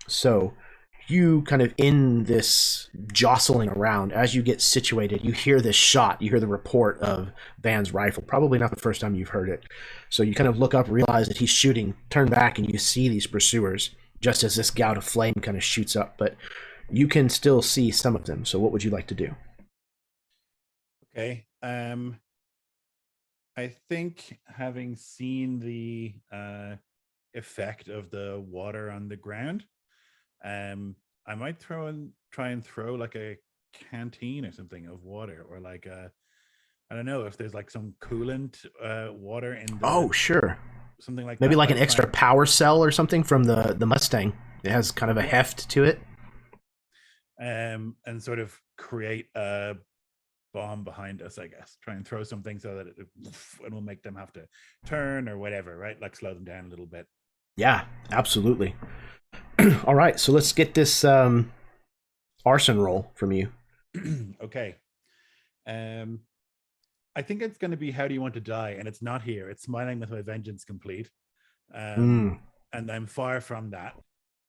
So you kind of in this jostling around, as you get situated, you hear this shot, you hear the report of Van's rifle, probably not the first time you've heard it. So you kind of look up, realize that he's shooting, turn back, and you see these pursuers just as this gout of flame kind of shoots up, but you can still see some of them. So what would you like to do? Okay. I think having seen the effect of the water on the ground, I might try and throw like a canteen or something of water, or like I don't know if there's like some coolant water in the, oh sure, something like maybe that. like an extra power cell or something from the Mustang. It has kind of a heft to it. And sort of create a bomb behind us, I guess. Try and throw something so that it will make them have to turn or whatever, right? Like slow them down a little bit. Yeah, absolutely. All right, so let's get this arson roll from you. Okay. I think it's going to be how do you want to die, and it's not here. It's smiling with my vengeance complete, and I'm far from that.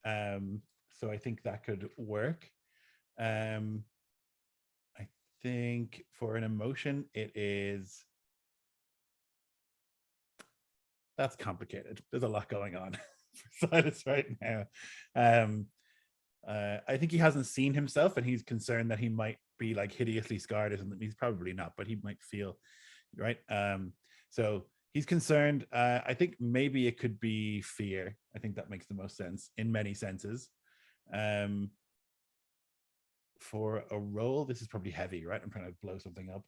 So I think that could work. I think for an emotion, that's complicated. There's a lot going on for Silas right now. I think he hasn't seen himself, and he's concerned that he might be like hideously scarred or something. He's probably not, but he might feel right. So he's concerned. I think maybe it could be fear. I think that makes the most sense in many senses. For a roll, this is probably heavy, right? I'm trying to blow something up.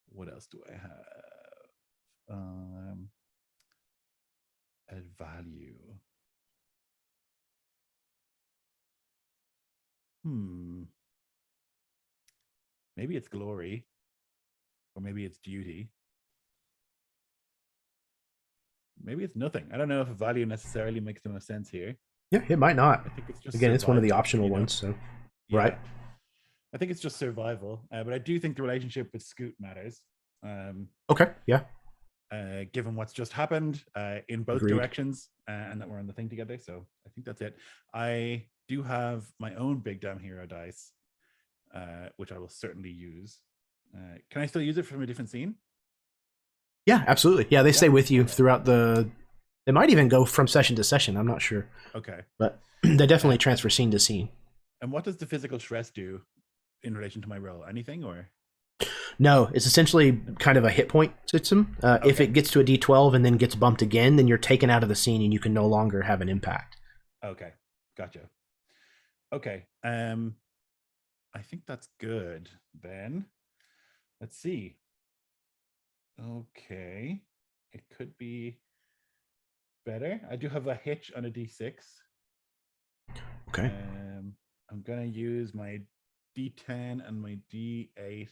What else do I have? Add value. Maybe it's glory, or maybe it's duty. Maybe it's nothing. I don't know if value necessarily makes the most sense here. Yeah, it might not. I think it's just again, it's one of the survival, optional ones. So, yeah. right. I think it's just survival, but I do think the relationship with Scoot matters. Okay, yeah. Given what's just happened in both Agreed. directions, and that we're on the thing together. So I think that's it. I do have my own big damn hero dice, which I will certainly use. Can I still use it from a different scene? Yeah, absolutely. Yeah, they stay with you throughout the... They might even go from session to session. I'm not sure. Okay. But they definitely transfer scene to scene. And what does the physical stress do in relation to my roll? Anything or? No, it's essentially kind of a hit point system. If it gets to a D12 and then gets bumped again, then you're taken out of the scene and you can no longer have an impact. Okay, gotcha. Okay, I think that's good then. Let's see. Okay, it could be better. I do have a hitch on a D6. Okay. I'm gonna use my D10 and my D8.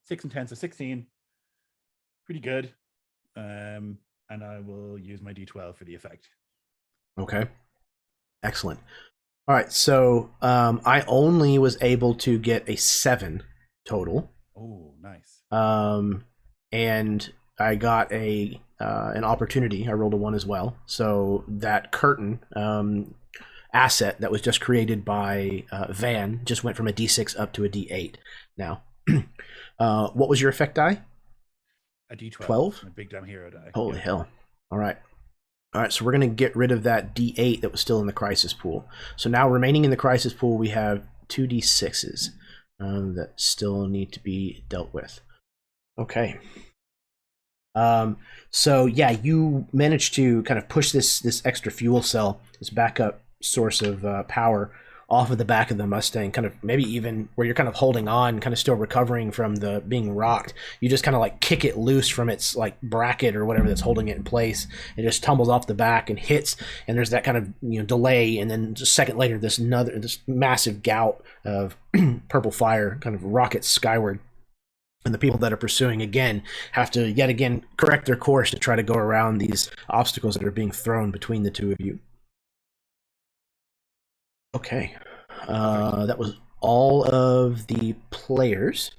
6 and 10, so 16. Pretty good. And I will use my D12 for the effect. Okay. Excellent. All right, so I only was able to get a 7 total. Oh, nice. And I got an opportunity. I rolled a 1 as well. So that curtain asset that was just created by Van just went from a D6 up to a D8 now. What was your effect die? A D12. 12? My big damn hero die. Holy hell. All right. All right, so we're going to get rid of that D8 that was still in the crisis pool. So now remaining in the crisis pool, we have 2 D6s that still need to be dealt with. Okay. So yeah, you managed to kind of push this extra fuel cell, this backup source of power, off of the back of the Mustang, kind of maybe even where you're kind of holding on, kind of still recovering from the being rocked. You just kind of like kick it loose from its like bracket or whatever that's holding it in place. It just tumbles off the back and hits, and there's that kind of delay, and then just a second later, this massive gout of purple fire kind of rockets skyward. And the people that are pursuing again have to yet again correct their course to try to go around these obstacles that are being thrown between the two of you. Okay, that was all of the players.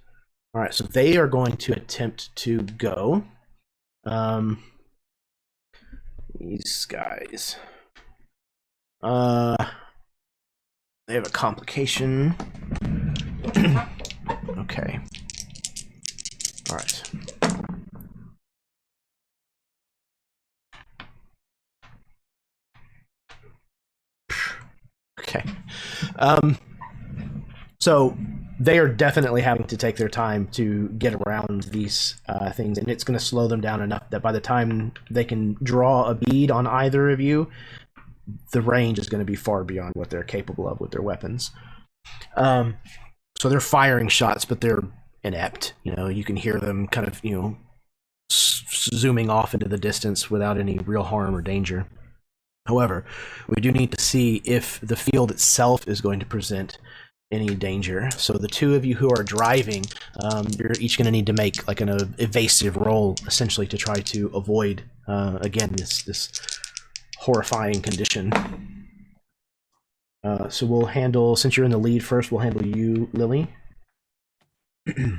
All right, so they are going to attempt to go. These guys. They have a complication. Okay. All right. Okay. So they are definitely having to take their time to get around these things, and it's going to slow them down enough that by the time they can draw a bead on either of you, the range is going to be far beyond what they're capable of with their weapons. So they're firing shots, but they're inept. You can hear them kind of, zooming off into the distance without any real harm or danger. However, we do need to see if the field itself is going to present any danger. So the two of you who are driving, you're each going to need to make like an evasive roll, essentially, to try to avoid, again, this horrifying condition. So we'll handle, since you're in the lead first, we'll handle you, Lily. All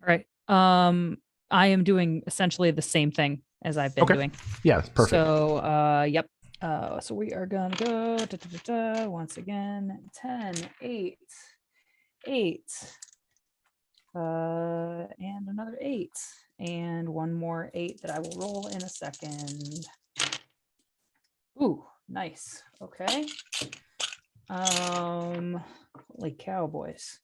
right. I am doing essentially the same thing as I've been doing. Yeah, perfect. So, yep. So we are gonna go once again. 10, 8, 8, and another 8, and one more 8 that I will roll in a second. Ooh, nice. Okay. Holy cowboys.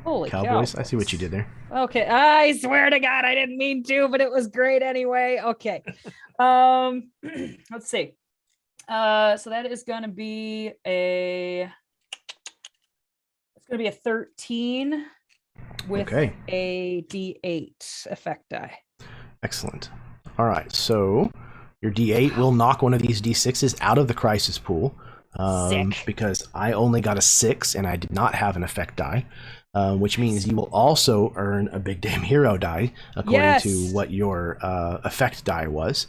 Holy Cowboys. Cowboys. I see what you did there. Okay, I swear to God, I didn't mean to, but it was great anyway. Okay. Let's see. So that is going to be a 13 with a D8 effect die. Excellent. All right, so your D8 will knock one of these D6s out of the crisis pool, because I only got a 6 and I did not have an effect die. Which means you will also earn a big damn hero die according to what your effect die was.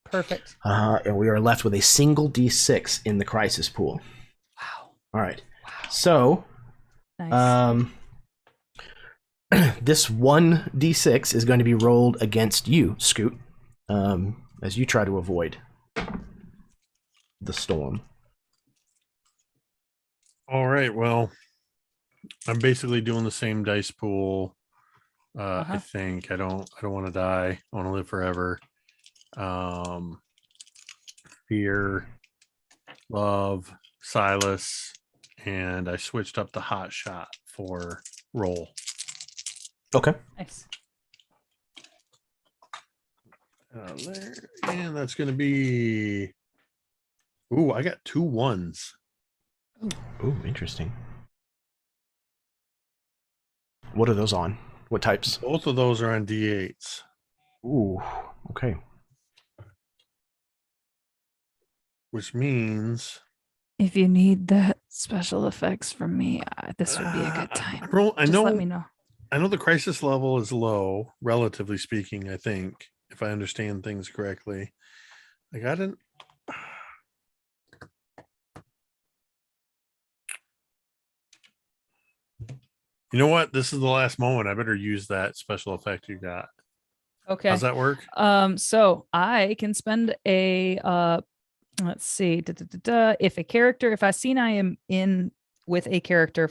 Perfect. And we are left with a single D6 in the crisis pool. Wow. All right. So, Nice. this 1d6 is going to be rolled against you, Scoot, as you try to avoid the storm. All right. Well, I'm basically doing the same dice pool. I think I don't want to die. I want to live forever. Fear, love, Silas, and I switched up the hot shot for roll. Okay. Nice. There, and that's going to be. Ooh, I got 2 1s. Ooh, interesting. What are those on? What types? Both of those are on D8s. Ooh, okay. Which means If you need the special effects from me, this would be a good time. I Just know. let me know. I know the crisis level is low, relatively speaking. I think, if I understand things correctly, I got an. You know what? This is the last moment. I better use that special effect you got. Okay. How's that work? So I can spend a let's see. If I seen I am in with a character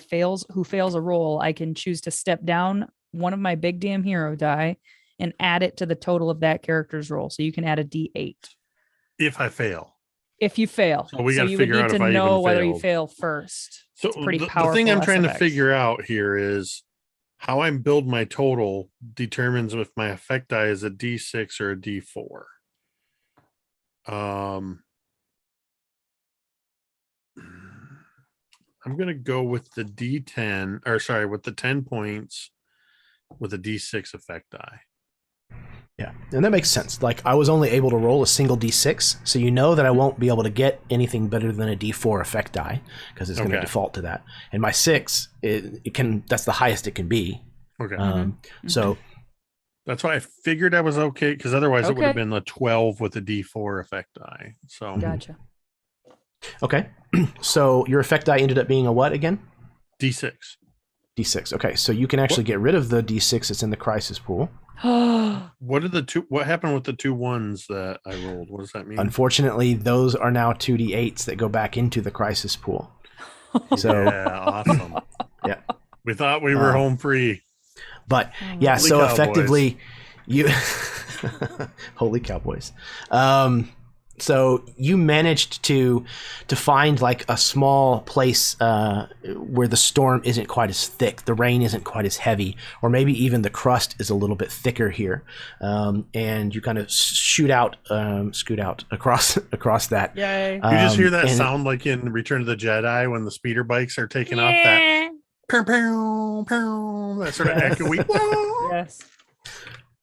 who fails a roll, I can choose to step down one of my big damn hero die and add it to the total of that character's roll. So you can add a D8 If I fail. if you fail. So we got to you would figure need out to if I know even whether you failed. fail first. So It's a pretty the powerful thing I'm trying to SFX. figure out here is how I build my total determines if my effect die is a D6 or a D4. I'm gonna go with the D10, or sorry, with the 10 points with a D6 effect die. Yeah, and that makes sense. Like, I was only able to roll a single d6, so you know that I won't be able to get anything better than a d4 effect die, because it's going to default to that. And my 6, it can, that's the highest it can be. Okay. So that's why I figured I was okay, because otherwise it would have been a 12 with a D4 effect die. So Gotcha. Okay. So your effect die ended up being a what again? D6. D6. Okay, so you can actually get rid of the d6 that's in the crisis pool. What happened with the 2 1s that I rolled? What does that mean? Unfortunately, those are now 2d8s that go back into the crisis pool. So yeah, awesome. Yeah. We thought we were home free. But yeah, Holy so Cowboys. effectively you Holy Cowboys. So you managed to find like a small place where the storm isn't quite as thick, the rain isn't quite as heavy, or maybe even the crust is a little bit thicker here, and you kind of scoot out across that. Yay! You just hear that sound like in Return of the Jedi when the speeder bikes are taking off. That pow, pow, pow, that sort of echoey. Yes.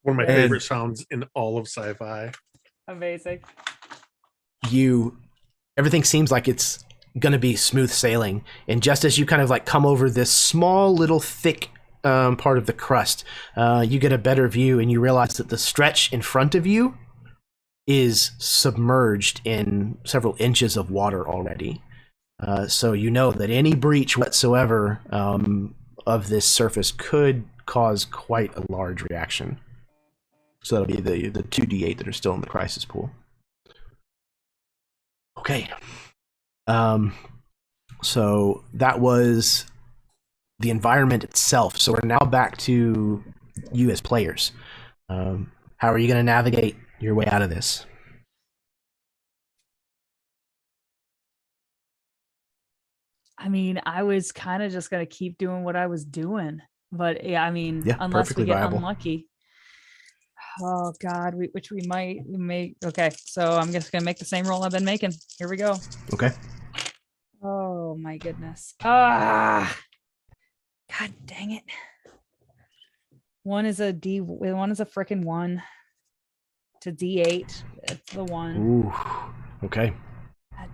One of my favorite sounds in all of sci-fi. Amazing. Everything seems like it's gonna be smooth sailing, and just as you kind of like come over this small little thick part of the crust, you get a better view and you realize that the stretch in front of you is submerged in several inches of water already. So you know that any breach whatsoever of this surface could cause quite a large reaction. So that'll be the 2d8 that are still in the crisis pool. Okay. So that was the environment itself. So we're now back to you as players. How are you going to navigate your way out of this? I mean, I was kind of just going to keep doing what I was doing. But yeah, I mean, unless we get unlucky. Oh God, we may. Okay, so I'm just gonna make the same roll I've been making. Here we go. Okay. Oh my goodness. God dang it. One is a freaking 1 to D8. It's the 1. Ooh. Okay. God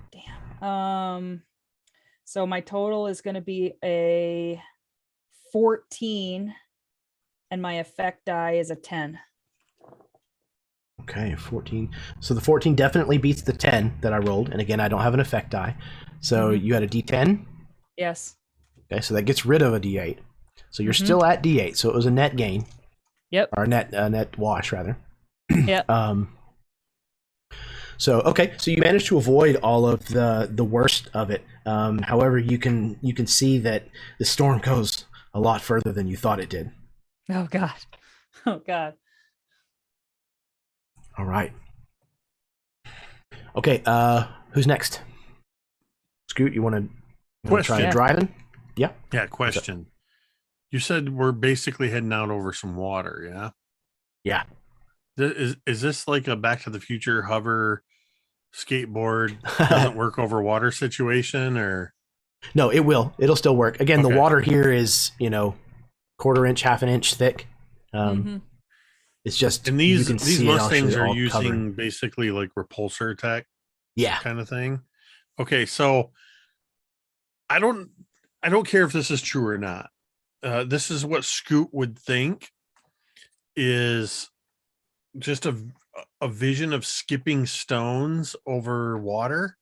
damn. So my total is gonna be a 14, and my effect die is a 10. Okay, 14. So the 14 definitely beats the 10 that I rolled. And again, I don't have an effect die. So you had a D10? Yes. Okay, so that gets rid of a D8. So you're Mhm. still at D8. So it was a net gain, Yep. or net wash rather. Yep. So okay, so you managed to avoid all of the worst of it. However, you can see that the storm goes a lot further than you thought it did. Oh God. Oh God. All right. Okay. Who's next? Scoot, you want to try Question. driving? Yeah. Yeah, question. You said we're basically heading out over some water, yeah? Yeah. Is this like a Back to the Future hover skateboard doesn't work over water situation, or? No, it will. It'll still work. Again, Okay. the water here is, quarter inch, half an inch thick. Mhm. It's just And you these can see Mustangs it are all using covered. basically like repulsor tech Yeah. kind of thing. Okay, so I don't care if this is true or not. This is what Scoot would think is just a vision of skipping stones over water,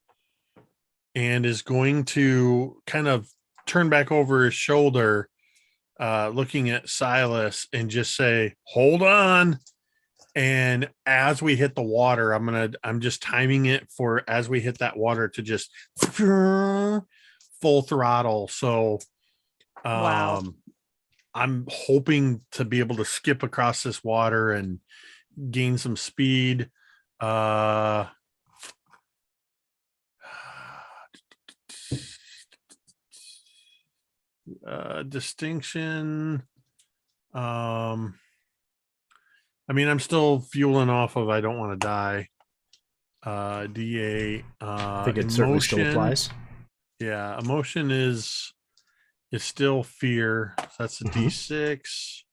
and is going to kind of turn back over his shoulder, looking at Silas, and just say, "Hold on." And as we hit the water, I'm just timing it for as we hit that water to just full throttle. So Wow. I'm hoping to be able to skip across this water and gain some speed. Distinction. I mean, I'm still fueling off of I don't want to die. D8. I think it certainly still applies. Yeah, emotion is still fear. So that's a D6.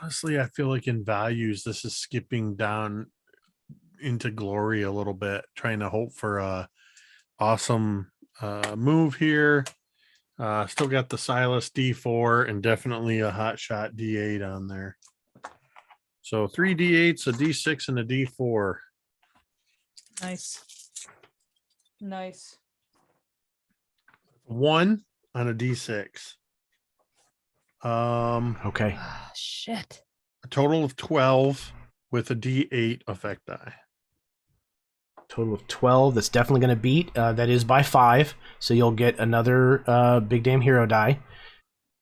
Honestly, I feel like in values, this is skipping down into glory a little bit, trying to hope for a awesome move here. Still got the Silas D4 and definitely a hot shot D8 on there. So 3 D8s, a D6, and a D4. Nice. Nice. 1 on a D6. Okay. Ah, shit. A total of 12 with a D8 effect die. Total of 12. That's definitely going to beat. That is by 5. So you'll get another big damn hero die.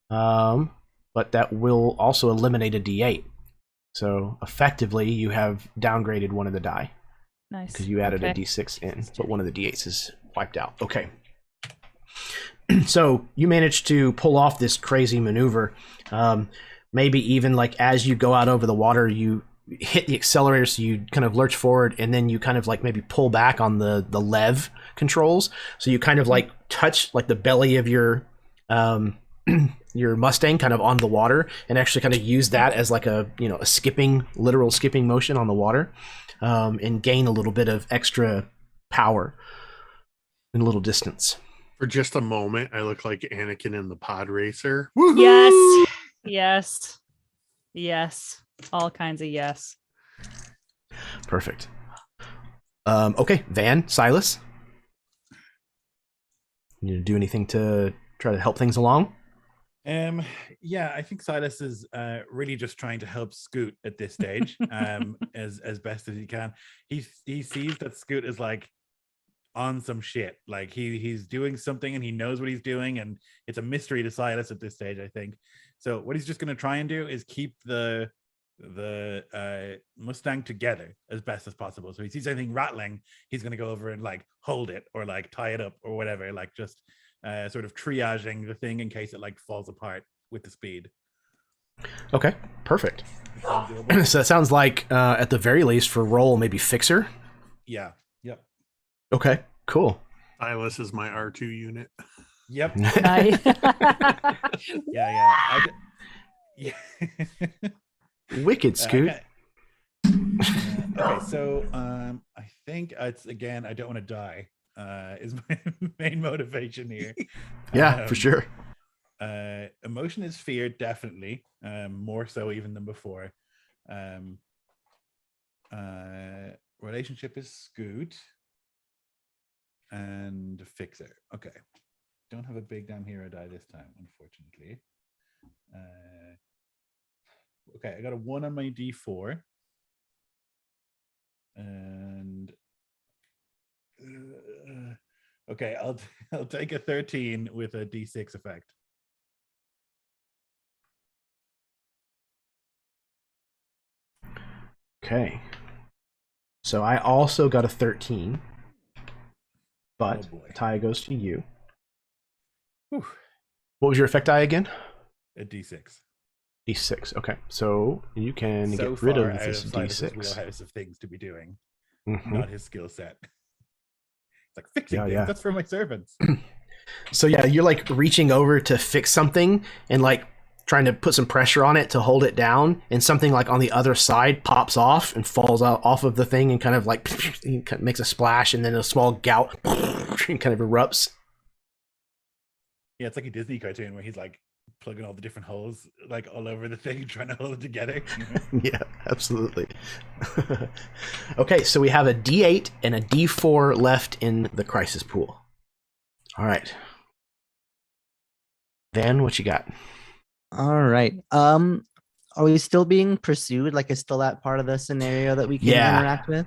But that will also eliminate a D8. So effectively, you have downgraded one of the die. Nice. Because you added a Okay. D6 in, but one of the D8s is wiped out. Okay. So you managed to pull off this crazy maneuver. Maybe even like as you go out over the water, you hit the accelerator, so you kind of lurch forward, and then you kind of like maybe pull back on the lev controls. So you kind of like touch like the belly of your your Mustang kind of on the water, and actually kind of use that as like a literal skipping motion on the water, and gain a little bit of extra power in a little distance. For just a moment, I look like Anakin in the pod racer. Yes. Woohoo! Yes. Yes. All kinds of yes. Perfect. Okay, Van, Silas, you do anything to try to help things along? Yeah, I think Silas is really just trying to help Scoot at this stage, as best as he can. He sees that Scoot is like on some shit, like he's doing something and he knows what he's doing, and it's a mystery to Silas at this stage, I think. So what he's just going to try and do is keep the Mustang together as best as possible. So he sees anything rattling, he's going to go over and like hold it or like tie it up or whatever, like just sort of triaging the thing in case it like falls apart with the speed. Okay, perfect. So that sounds like at the very least for roll maybe fixer. Yeah. Yep. Okay, cool. Silas is my R2 unit. Yep. Nice. Yeah. Yeah. Wicked, Scoot. Okay, so I think it's again, I don't want to die. Is my main motivation here. Yeah, for sure. Emotion is fear, definitely. More so even than before. Relationship is Scoot. and fixer. Okay. Don't have a big damn hero die this time, unfortunately. Okay, I got a 1 on my D4. And okay, I'll take a 13 with a D6 effect. Okay. So I also got a 13, but tie goes to you. Whew. What was your effect die again? A D6. D6. Okay, so you can So get rid far of out this of Silas's D6. wheelhouse of things to be doing, Mhm. not his skill set. It's like fixing Yeah, things. yeah. That's for my servants. So yeah, you're like reaching over to fix something and like trying to put some pressure on it to hold it down, and something like on the other side pops off and falls out off of the thing and kind of like makes a splash, and then a small gout kind of erupts. Yeah, it's like a Disney cartoon where he's like plugging all the different holes like all over the thing, trying to hold it together. You know? Yeah, absolutely. Okay, so we have a D8 and a D4 left in the crisis pool. All right. Van, what you got? All right. Are we still being pursued? Like, is still that part of the scenario that we can interact with?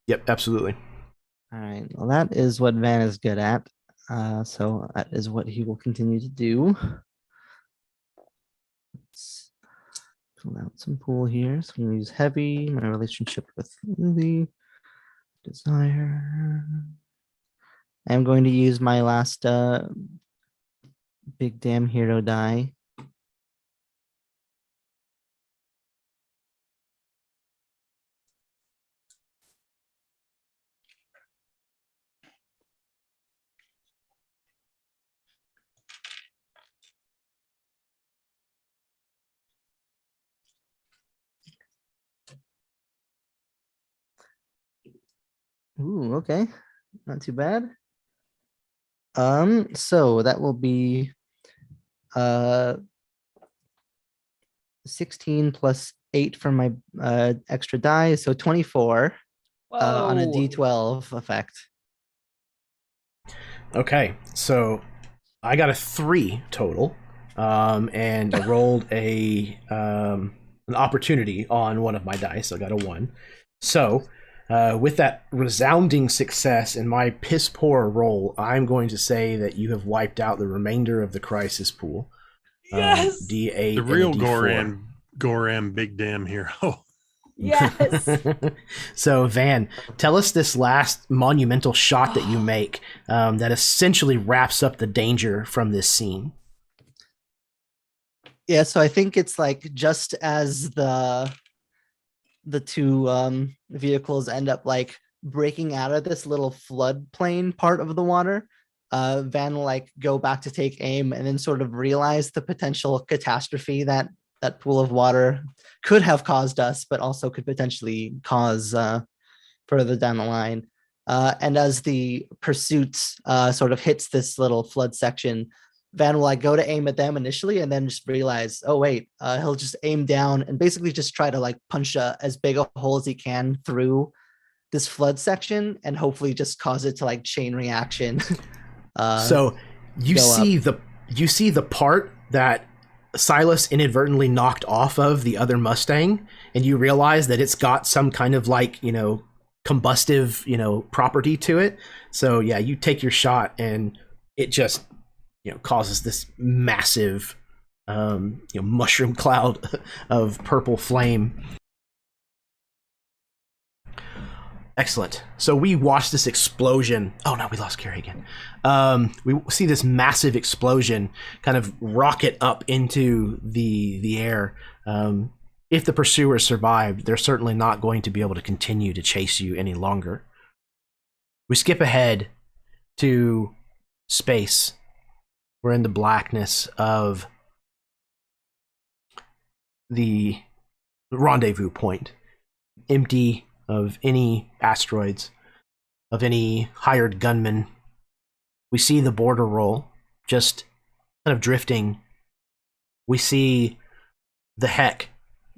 Yep, absolutely. All right. Well, that is what Van is good at. So that is what he will continue to do. Let's pull out some pool here. So I'm going to use heavy, my relationship with Lily, desire. I'm going to use my last big damn hero die. Ooh, okay. Not too bad. So that will be 16 plus 8 from my extra die, so 24 on a Whoa. D12 effect. Okay, so I got a 3 total, and I rolled an opportunity on one of my dice. I got a 1. So, with that resounding success in my piss poor roll, I'm going to say that you have wiped out the remainder of the crisis pool. Yes. D8. The real and a D4. Goran big damn hero. Yes. So Van, tell us this last monumental shot that you make that essentially wraps up the danger from this scene. Yeah, so I think it's like just as the two vehicles end up like breaking out of this little floodplain part of the water, Van will like go back to take aim and then sort of realize the potential catastrophe that that pool of water could have caused us, but also could potentially cause further down the line. And as the pursuit sort of hits this little flood section, Van will like go to aim at them initially and then just realize, oh wait, he'll just aim down and basically just try to like punch as big a hole as he can through this flood section and hopefully just cause it to like chain reaction. So you see the part that Silas inadvertently knocked off of the other Mustang, and you realize that it's got some kind of like, combustive, property to it. So yeah, you take your shot and it just, causes this massive, mushroom cloud of purple flame. Excellent. So we watch this explosion. Oh no, we lost Carrie again. We see this massive explosion kind of rocket up into the air. If the pursuers survived, they're certainly not going to be able to continue to chase you any longer. We skip ahead to space. We're in the blackness of the rendezvous point, empty of any asteroids, of any hired gunmen. We see the border roll just kind of drifting. We see the Heck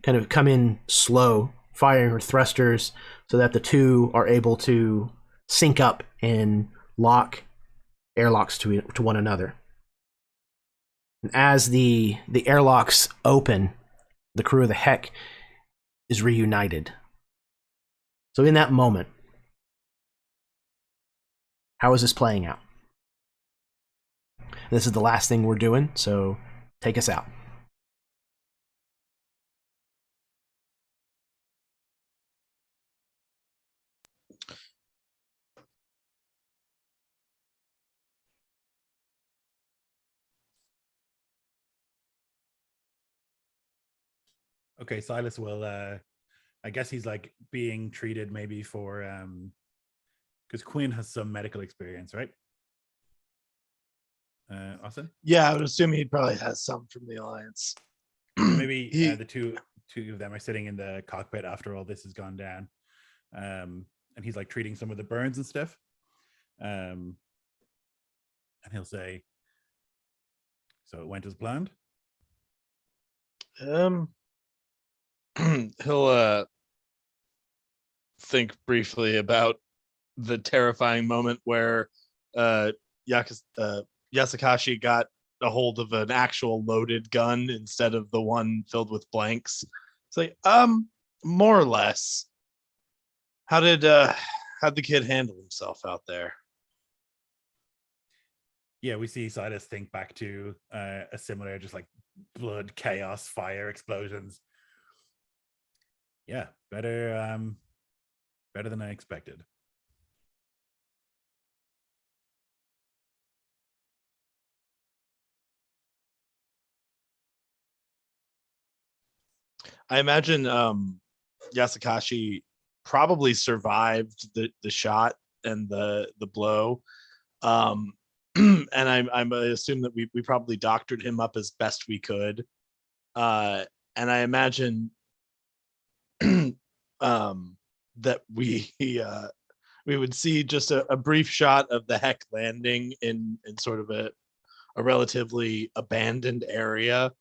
kind of come in slow, firing her thrusters so that the two are able to sync up and lock airlocks to one another. And as the airlocks open, the crew of the Heck is reunited. So in that moment, how is this playing out? This is the last thing we're doing, so take us out. Okay, Silas will I guess he's like being treated maybe for because Quinn has some medical experience, right? Austin? Yeah, I would assume he probably has some from the Alliance. Maybe He- the two of them are sitting in the cockpit after all this has gone down, and he's like treating some of the burns and stuff, and he'll say, "So it went as planned." He'll think briefly about the terrifying moment where Yasukashi got a hold of an actual loaded gun instead of the one filled with blanks. It's like, more or less. How'd the kid handle himself out there? Yeah, we see Silas think back to a similar, just like blood, chaos, fire, explosions. Yeah, better than I expected. I imagine Yasukashi probably survived the shot and the blow. And I assume that we probably doctored him up as best we could. And I imagine that we would see just a brief shot of the Heck landing in sort of a relatively abandoned area,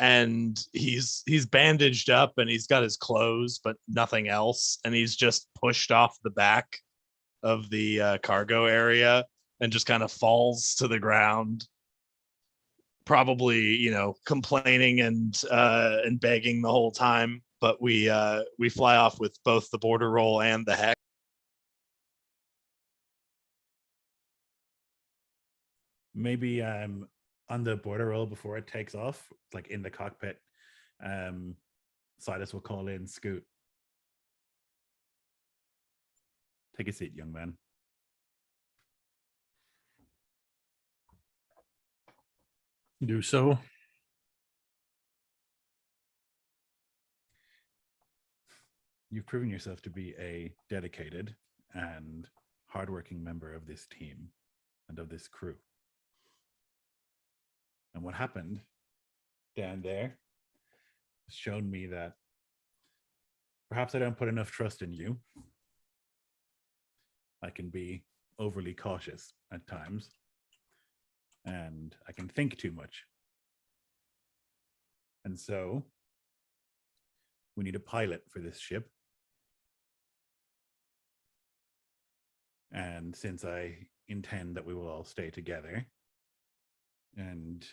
and he's bandaged up and he's got his clothes but nothing else, and he's just pushed off the back of the cargo area and just kind of falls to the ground, probably complaining and begging the whole time. But we fly off with both the border roll and the Heck. Maybe on the border roll before it takes off, like in the cockpit, Silas will call in Scoot. Take a seat, young man. Do so. You've proven yourself to be a dedicated and hardworking member of this team and of this crew. And what happened down there has shown me that perhaps I don't put enough trust in you. I can be overly cautious at times, and I can think too much. And so we need a pilot for this ship. And since I intend that we will all stay together, and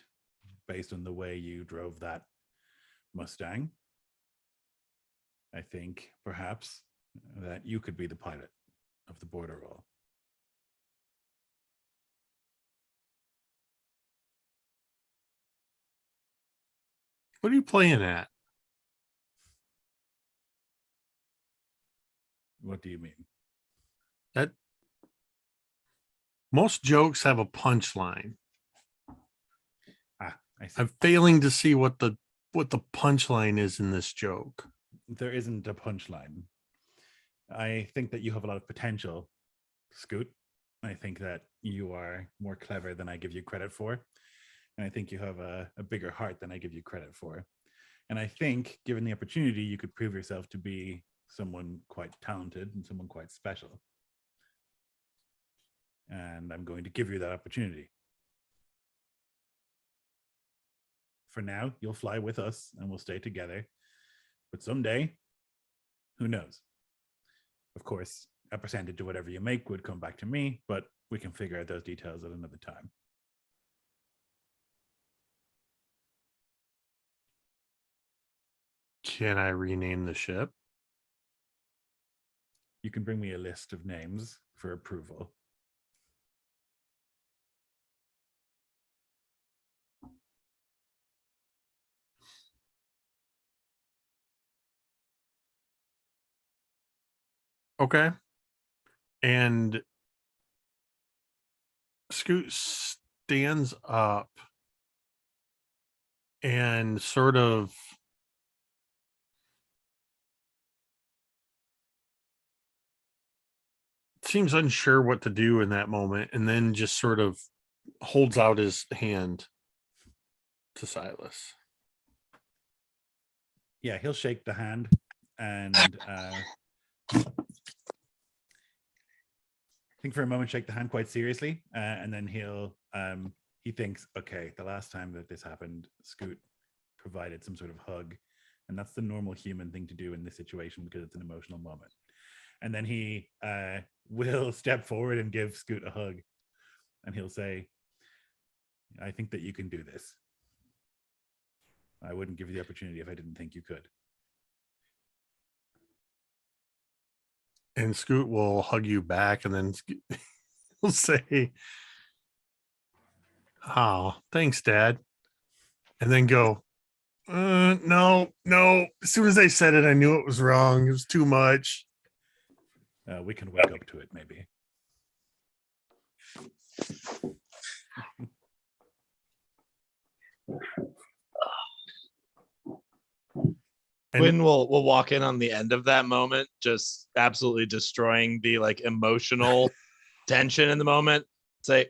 based on the way you drove that Mustang, I think perhaps that you could be the pilot of the border roll. What are you playing at? What do you mean? That most jokes have a punchline. I see. I'm failing to see what the punchline is in this joke. There isn't a punchline. I think that you have a lot of potential, Scoot. I think that you are more clever than I give you credit for. And I think you have a bigger heart than I give you credit for. And I think, given the opportunity, you could prove yourself to be someone quite talented and someone quite special. And I'm going to give you that opportunity. For now, you'll fly with us and we'll stay together. But someday, who knows? Of course, a percentage of whatever you make would come back to me, but we can figure out those details at another time. Can I rename the ship? You can bring me a list of names for approval. Okay. And Scoot stands up and sort of seems unsure what to do in that moment, and then just sort of holds out his hand to Silas. Yeah, he'll shake the hand and think for a moment, shake the hand quite seriously, and then he thinks, okay, the last time that this happened, Scoot provided some sort of hug, and that's the normal human thing to do in this situation because it's an emotional moment. And then he will step forward and give Scoot a hug, and he'll say, I think that you can do this. I wouldn't give you the opportunity if I didn't think you could. And Scoot will hug you back, and then he'll say, oh, thanks, Dad. And then go, no. As soon as I said it, I knew it was wrong. It was too much. We can wake up to it, maybe. Quinn will walk in on the end of that moment, just absolutely destroying the like emotional tension in the moment. Say,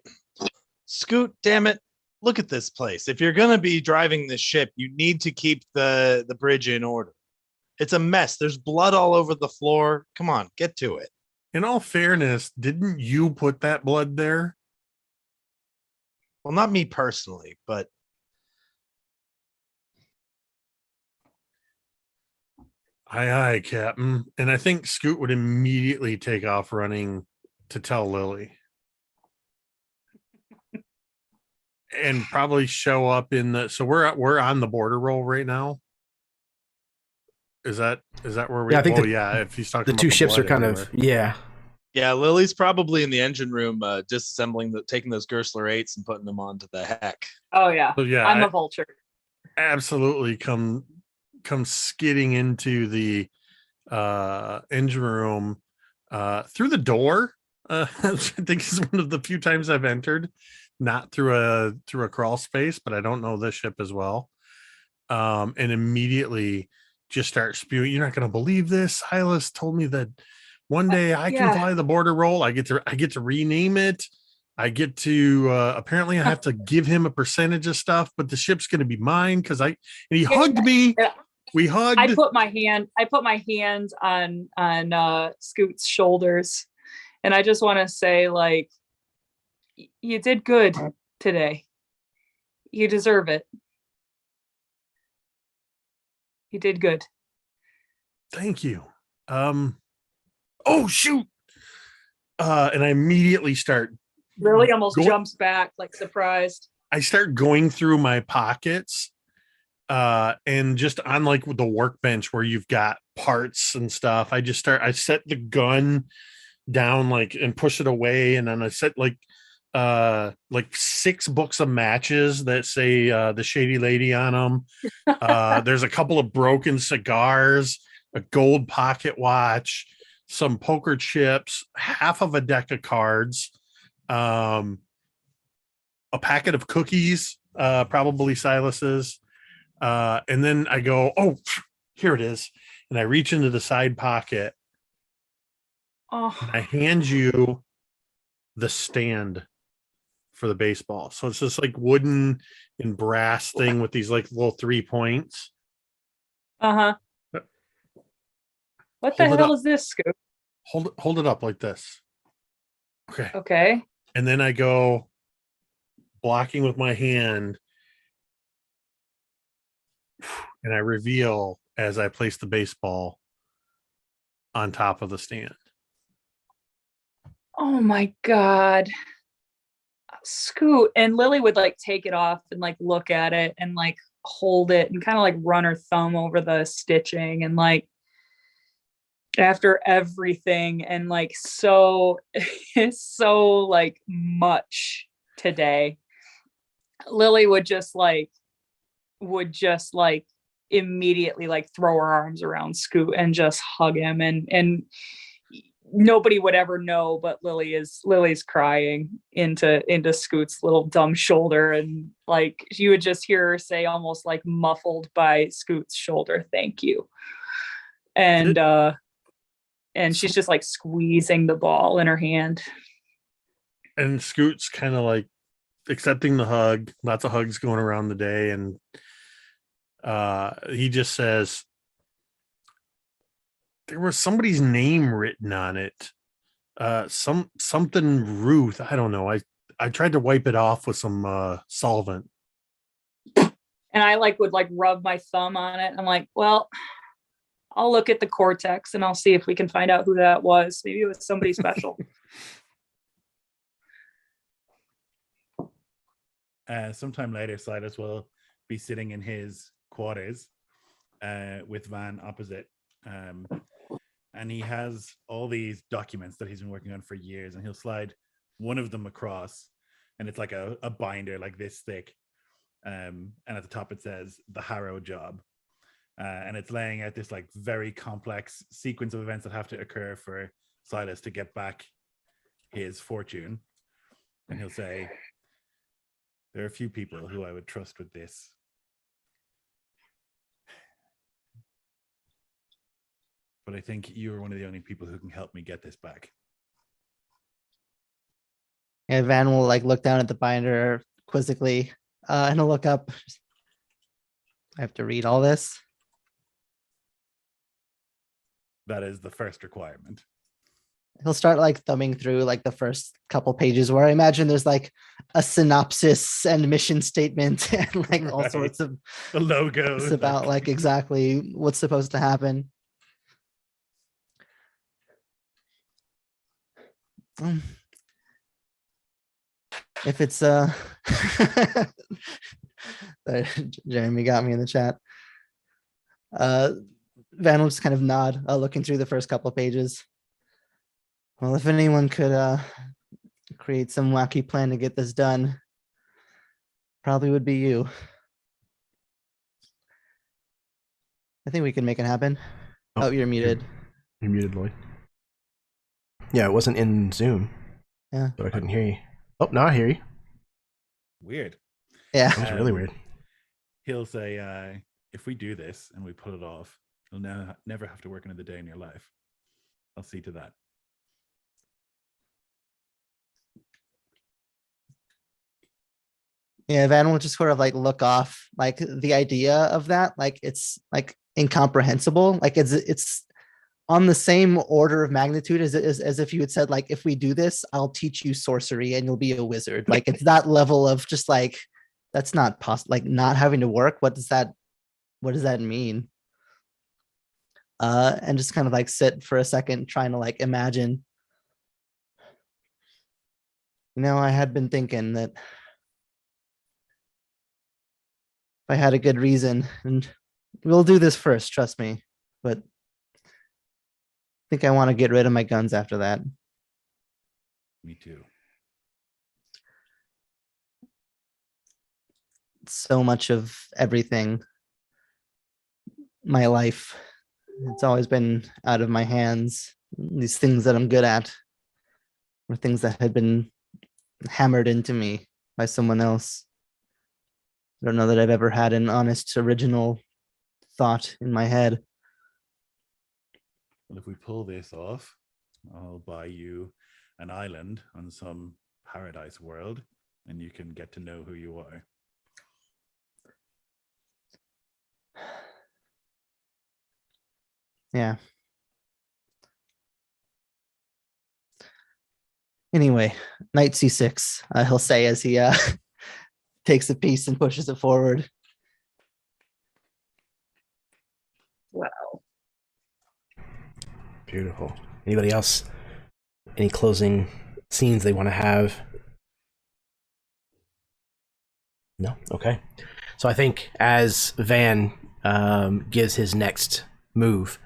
Scoot, damn it, look at this place. If you're gonna be driving this ship, you need to keep the bridge in order. It's a mess. There's blood all over the floor. Come on, get to it. In all fairness, didn't you put that blood there? Well, not me personally, but Aye, Captain. And I think Scoot would immediately take off running to tell Lily. And probably show up in the we're on the border roll right now. Is that where we Yeah, I think if he's talking the about two ships are blood kind everywhere. of yeah, Lily's probably in the engine room, disassembling taking those Gersler 8s and putting them onto the heck. Oh yeah. So yeah, I'm a vulture. Absolutely come skidding into the engine room through the door. I think is one of the few times I've entered, not through a crawl space, but I don't know this ship as well. And immediately just start spewing. You're not going to believe this. Silas told me that one day I can fly the border roll. I get to rename it. I get to apparently I have to give him a percentage of stuff, but the ship's going to be mine because he hugged me. Yeah. We hugged. I put my hand on Scoot's shoulders, and I just want to say, like, you did good today. You deserve it. You did good. Thank you. Oh shoot. And I immediately start Really almost jumps back, like surprised. I start going through my pockets and just on like the workbench where you've got parts and stuff. I set the gun down like and push it away, and then I set like 6 books of matches that say the Shady Lady on them. There's a couple of broken cigars, a gold pocket watch, some poker chips, half of a deck of cards, a packet of cookies, probably Silas's. And then I go, oh, here it is. And I reach into the side pocket. Oh. And I hand you the stand for the baseball. So it's this like wooden and brass thing with these like little 3 points. Uh-huh. What the hell is this, Scoop? Hold it up like this. Okay. And then I go blocking with my hand, and I reveal as I place the baseball on top of the stand. Oh my God. Scoot. And Lily would like take it off and like look at it and like hold it and kind of like run her thumb over the stitching and like after everything and like so like much today, Lily would just like immediately like throw her arms around Scoot and just hug him and nobody would ever know, but Lily's crying into Scoot's little dumb shoulder, and like you would just hear her say, almost like muffled by Scoot's shoulder, "Thank you." And she's just like squeezing the ball in her hand. And Scoot's kind of like accepting the hug. Lots of hugs going around the day, and he just says, there was somebody's name written on it. Something Ruth. I don't know. I tried to wipe it off with some solvent. And I like would like rub my thumb on it. I'm like, well, I'll look at the Cortex and I'll see if we can find out who that was. Maybe it was somebody special. Sometime later, Silas will be sitting in his quarters with Van opposite. And he has all these documents that he's been working on for years, and he'll slide one of them across, and it's like a binder like this thick. And at the top it says the Harrow job. And it's laying out this like very complex sequence of events that have to occur for Silas to get back his fortune. And he'll say, there are a few people who I would trust with this. But I think you are one of the only people who can help me get this back. And Van will like look down at the binder quizzically and he'll look up. I have to read all this. That is the first requirement. He'll start like thumbing through like the first couple pages where I imagine there's like a synopsis and mission statement and like all sorts of the logo. It's about like exactly what's supposed to happen. If it's Jeremy got me in the chat. Van will just kind of nod, looking through the first couple of pages. Well, if anyone could create some wacky plan to get this done, probably would be you. I think we can make it happen. Oh, you're muted. You're muted, Lloyd. Yeah, it wasn't in Zoom. Yeah. So I couldn't hear you. Oh, now I hear you. Weird. Yeah. That was really weird. He'll say, if we do this and we pull it off, you'll never have to work another day in your life. I'll see to that. Yeah, Van will just sort of like look off, like the idea of that, like it's like incomprehensible. Like it's on the same order of magnitude as if you had said, like, if we do this, I'll teach you sorcery and you'll be a wizard. Like it's that level of just like, that's not possible. Like not having to work. What does that mean? And just kind of like sit for a second, trying to like imagine. You know, I had been thinking that if I had a good reason, and we'll do this first, trust me, but I think I want to get rid of my guns after that. Me too. So much of everything, my life, it's always been out of my hands. These things that I'm good at were things that had been hammered into me by someone else. I don't know that I've ever had an honest, original thought in my head. Well, if we pull this off, I'll buy you an island on some paradise world, and you can get to know who you are. Yeah. Anyway, knight c6, he'll say as he takes a piece and pushes it forward. Wow. Beautiful. Anybody else? Any closing scenes they want to have? No? Okay. So I think as Van gives his next move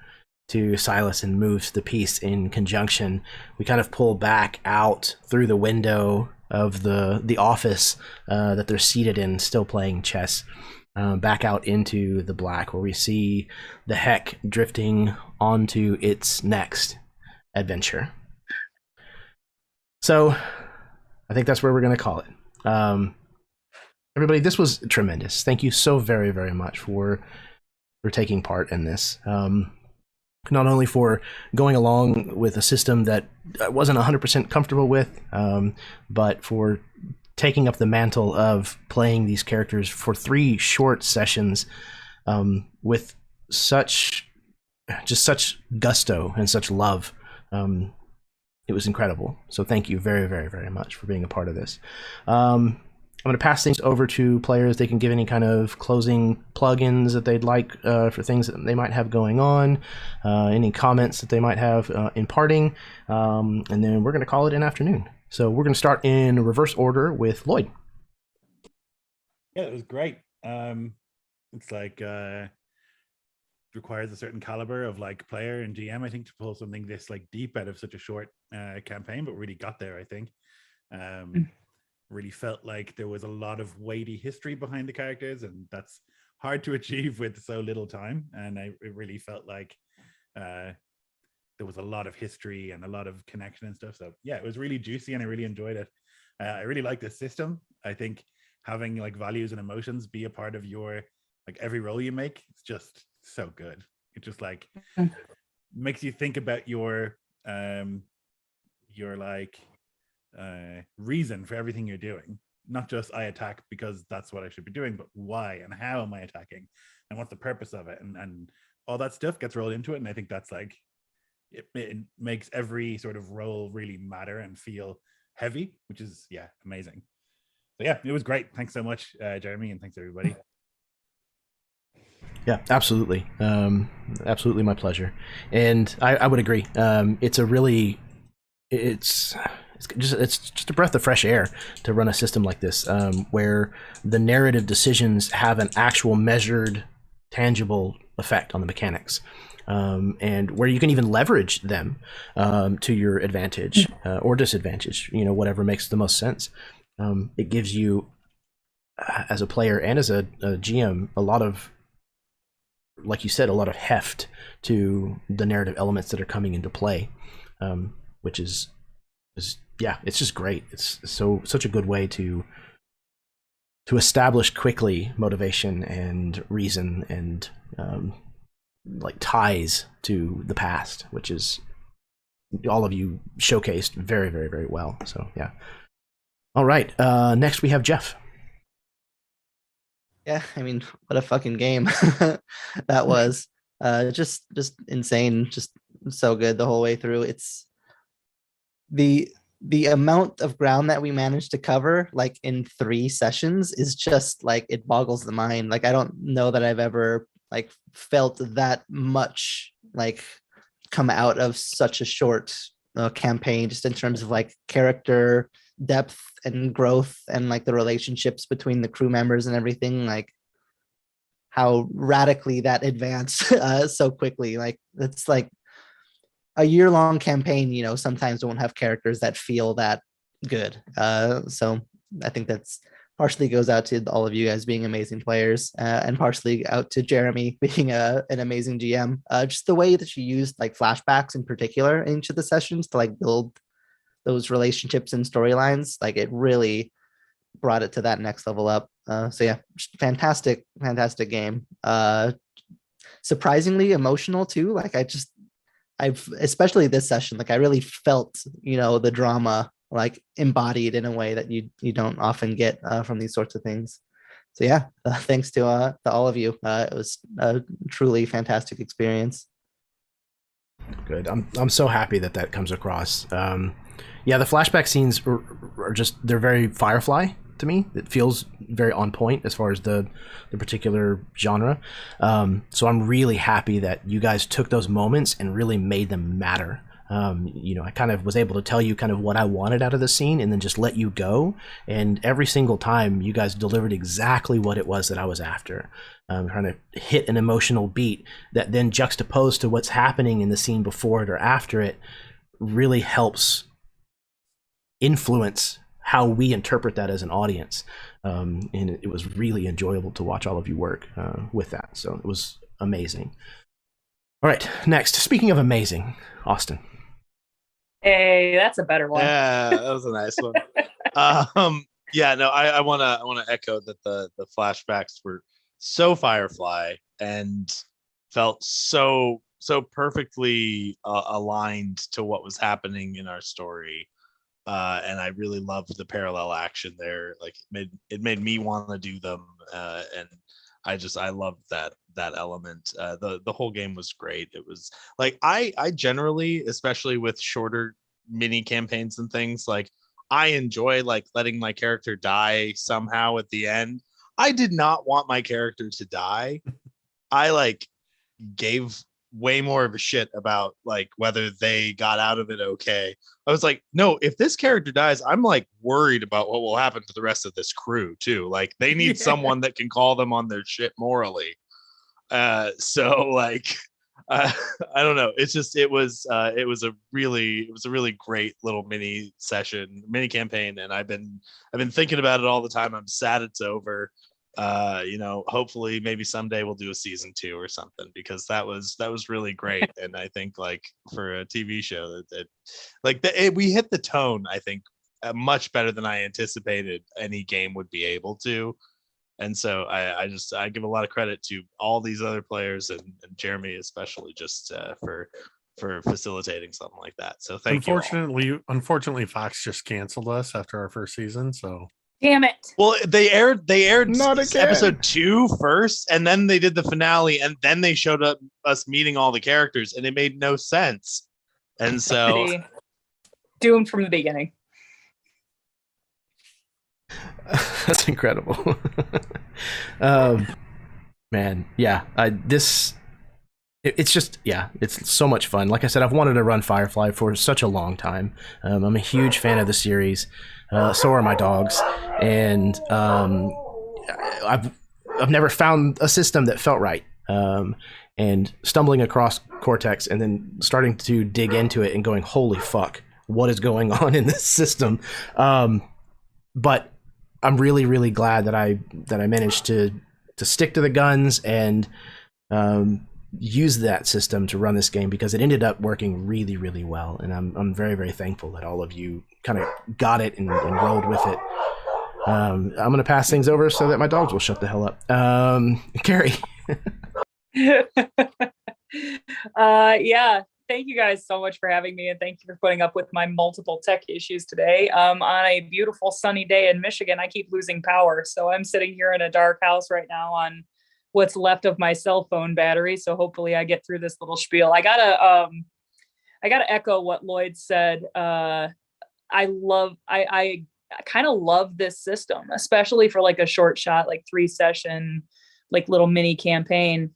to Silas and moves the piece in conjunction, we kind of pull back out through the window of the office that they're seated in, still playing chess, back out into the black, where we see the Heck drifting onto its next adventure. So I think that's where we're going to call it. Everybody, this was tremendous. Thank you so very, very much for taking part in this. Not only for going along with a system that I wasn't 100% comfortable with, but for taking up the mantle of playing these characters for 3 short sessions with such gusto and such love. It was incredible. So thank you very, very, very much for being a part of this. I'm going to pass things over to players. They can give any kind of closing plugins that they'd like for things that they might have going on, any comments that they might have in parting, and then we're going to call it an afternoon. So we're going to start in reverse order with Lloyd. Yeah, it was great. It's like requires a certain caliber of like player and GM, I think, to pull something this like deep out of such a short campaign, but really got there, I think. Really felt like there was a lot of weighty history behind the characters, and that's hard to achieve with so little time. And it really felt like there was a lot of history and a lot of connection and stuff. So yeah, it was really juicy and I really enjoyed it. I really like the system. I think having like values and emotions be a part of your like every role you make, it's just so good. It just like makes you think about your like reason for everything you're doing, not just I attack because that's what I should be doing, but why and how am I attacking and what's the purpose of it, and all that stuff gets rolled into it. And I think that's like it makes every sort of role really matter and feel heavy, which is amazing. So yeah, it was great. Thanks so much, Jeremy, and thanks everybody. Yeah, absolutely. Absolutely my pleasure. And I would agree. It's just a breath of fresh air to run a system like this, where the narrative decisions have an actual measured, tangible effect on the mechanics, and where you can even leverage them to your advantage or disadvantage, whatever makes the most sense. It gives you, as a player and as a GM, a lot of, like you said, a lot of heft to the narrative elements that are coming into play, which is it's just great. It's such a good way to establish quickly motivation and reason and like ties to the past, which is all of you showcased very, very, very well. So yeah. All right. Next we have Jeff. Yeah, I mean, what a fucking game that was. Just insane, just so good the whole way through. It's the amount of ground that we managed to cover like in 3 sessions is just like, it boggles the mind. Like, I don't know that I've ever like felt that much like come out of such a short campaign, just in terms of like character depth and growth and like the relationships between the crew members and everything, like how radically that advanced so quickly. Like, it's like a year-long campaign, sometimes won't have characters that feel that good. So I think that's partially goes out to all of you guys being amazing players, and partially out to Jeremy being an amazing GM. Just the way that you used like flashbacks in particular in each of the sessions to like build those relationships and storylines, like it really brought it to that next level up. So yeah, fantastic game. Surprisingly emotional too. Like I've especially this session, like I really felt, the drama like embodied in a way that you don't often get from these sorts of things. So yeah, thanks to all of you. It was a truly fantastic experience. Good. I'm so happy that comes across. Yeah, the flashback scenes are just, they're very Firefly to me. It feels very on point as far as the particular genre. So I'm really happy that you guys took those moments and really made them matter. I kind of was able to tell you kind of what I wanted out of the scene and then just let you go. And every single time you guys delivered exactly what it was that I was after. Trying to hit an emotional beat that then juxtaposed to what's happening in the scene before it or after it really helps influence how we interpret that as an audience. And it was really enjoyable to watch all of you work with that. So it was amazing. All right, next. Speaking of amazing, Austin. Hey, that's a better one. Yeah, that was a nice one. Yeah, no, I wanna echo that the flashbacks were so Firefly and felt so perfectly aligned to what was happening in our story. And I really loved the parallel action there. Like it made me want to do them. And I loved that element. The whole game was great. It was like I generally, especially with shorter mini campaigns and things, like I enjoy like letting my character die somehow at the end. I did not want my character to die. I like gave way more of a shit about like whether they got out of it okay. I was like, no, if this character dies, I'm like worried about what will happen to the rest of this crew too. Like they need someone that can call them on their shit morally. So like I don't know. It's just it was a really great little mini campaign, and I've been thinking about it all the time. I'm sad it's over. Hopefully maybe someday we'll do a season 2 or something, because that was really great. And I think like for a TV show we hit the tone, I think, much better than I anticipated any game would be able to. And so I give a lot of credit to all these other players and Jeremy especially just for facilitating something like that. So thank you. Unfortunately, Fox just canceled us after our first season. So Damn it. Well, they aired Not again. episode 2 first, and then they did the finale, and then they showed up us meeting all the characters, and it made no sense. And so doomed from the beginning. That's incredible. Man, yeah. It's just, yeah, it's so much fun. Like I said, I've wanted to run Firefly for such a long time. I'm a huge fan of the series. So are my dogs, and I've never found a system that felt right. And stumbling across Cortex and then starting to dig into it and going, holy fuck, what is going on in this system? But I'm really, really glad that I managed to stick to the guns and use that system to run this game, because it ended up working really, really well. And I'm very, very thankful that all of you kind of got it and rolled with it. I'm going to pass things over so that my dogs will shut the hell up. Carrie. Yeah. Thank you guys so much for having me, and thank you for putting up with my multiple tech issues today. On a beautiful sunny day in Michigan, I keep losing power. So I'm sitting here in a dark house right now on what's left of my cell phone battery. So hopefully I get through this little spiel. I gotta echo what Lloyd said. I kind of love this system, especially for like a short shot, like 3-session, like little mini campaign.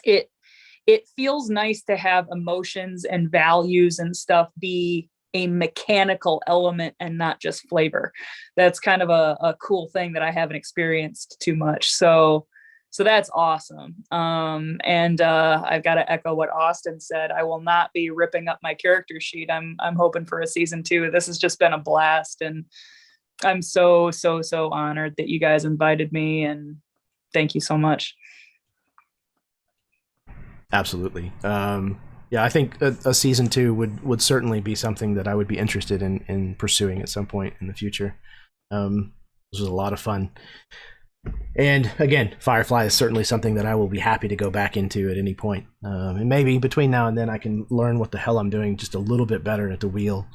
It feels nice to have emotions and values and stuff be a mechanical element and not just flavor. That's kind of a cool thing that I haven't experienced too much. So that's awesome. And I've got to echo what Austin said. I will not be ripping up my character sheet. I'm hoping for a season 2. This has just been a blast, and I'm so honored that you guys invited me, and thank you so much. Absolutely. Yeah, I think a season 2 would certainly be something that I would be interested in pursuing at some point in the future. This was a lot of fun. And again, Firefly is certainly something that I will be happy to go back into at any point. And maybe between now and then I can learn what the hell I'm doing just a little bit better at the wheel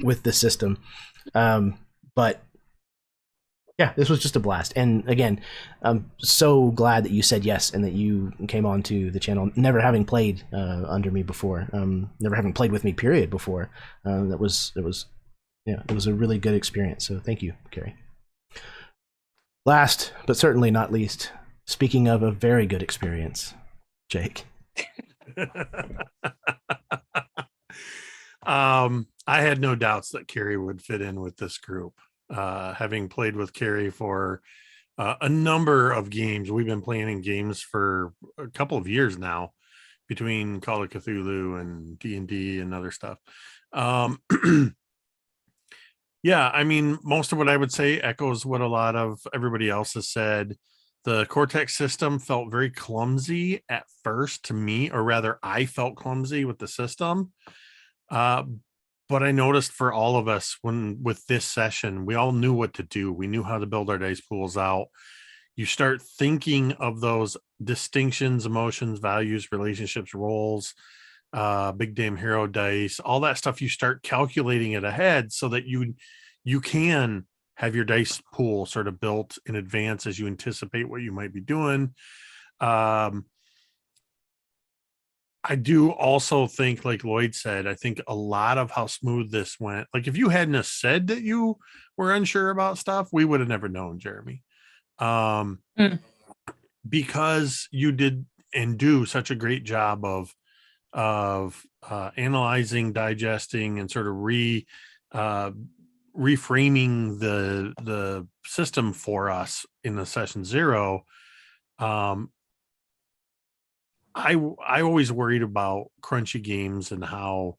with the system. But yeah, this was just a blast. And again, I'm so glad that you said yes and that you came on to the channel, never having played under me before, never having played with me, period, before. It was a really good experience. So thank you, Carrie. Last, but certainly not least, speaking of a very good experience, Jake. I had no doubts that Carrie would fit in with this group. Having played with Carrie for a number of games, we've been playing games for a couple of years now, between Call of Cthulhu and D&D and other stuff. Yeah, I mean, most of what I would say echoes what a lot of everybody else has said. The Cortex system felt very clumsy at first to me, or rather, I felt clumsy with the system. But I noticed for all of us, with this session, we all knew what to do. We knew how to build our dice pools out. You start thinking of those distinctions, emotions, values, relationships, roles, big damn hero dice, all that stuff. You start calculating it ahead so that you can have your dice pool sort of built in advance as you anticipate what you might be doing. I do also think, like Lloyd said, I think a lot of how smooth this went, like if you hadn't have said that you were unsure about stuff, we would have never known, Jeremy. Because you did and do such a great job of analyzing, digesting, and sort of reframing the system for us in the session 0. I always worried about crunchy games and how,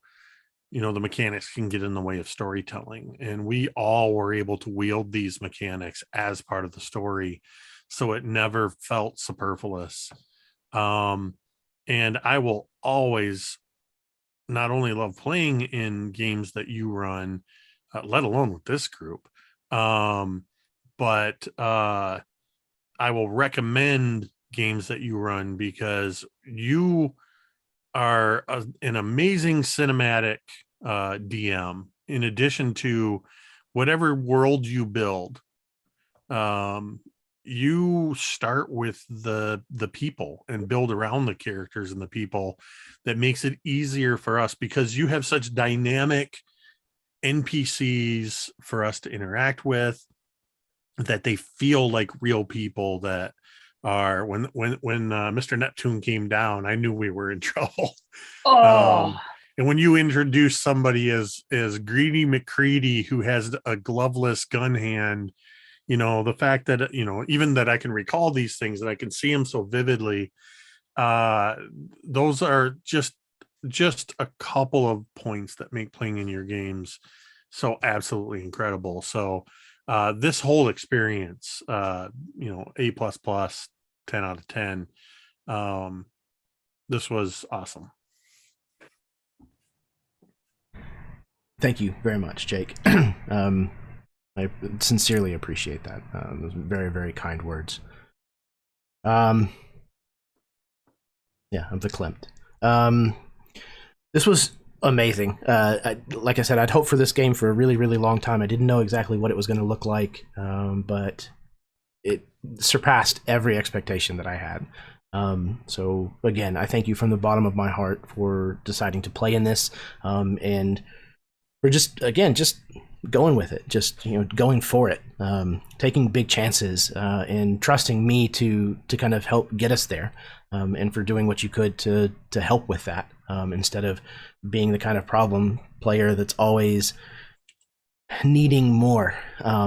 the mechanics can get in the way of storytelling, and we all were able to wield these mechanics as part of the story, so it never felt superfluous. And I will always not only love playing in games that you run, let alone with this group, but I will recommend games that you run because you are an amazing cinematic DM. In addition to whatever world you build, you start with the people and build around the characters and the people. That makes it easier for us because you have such dynamic NPCs for us to interact with, that they feel like real people that are when Mr. Neptune came down, I knew we were in trouble. And when you introduce somebody as Greedy McCready, who has a gloveless gun hand, the fact that, even that I can recall these things and I can see them so vividly, those are just a couple of points that make playing in your games so absolutely incredible. So this whole experience, A++, 10 out of 10. This was awesome. Thank you very much, Jake. I sincerely appreciate that. Those very, very kind words. Yeah, I'm verklempt. This was amazing. Like I said, I'd hoped for this game for a really, really long time. I didn't know exactly what it was going to look like, but it surpassed every expectation that I had. So again, I thank you from the bottom of my heart for deciding to play in this, and for just going with it, just going for it, taking big chances, and trusting me to kind of help get us there, and for doing what you could to help with that, instead of being the kind of problem player that's always needing more,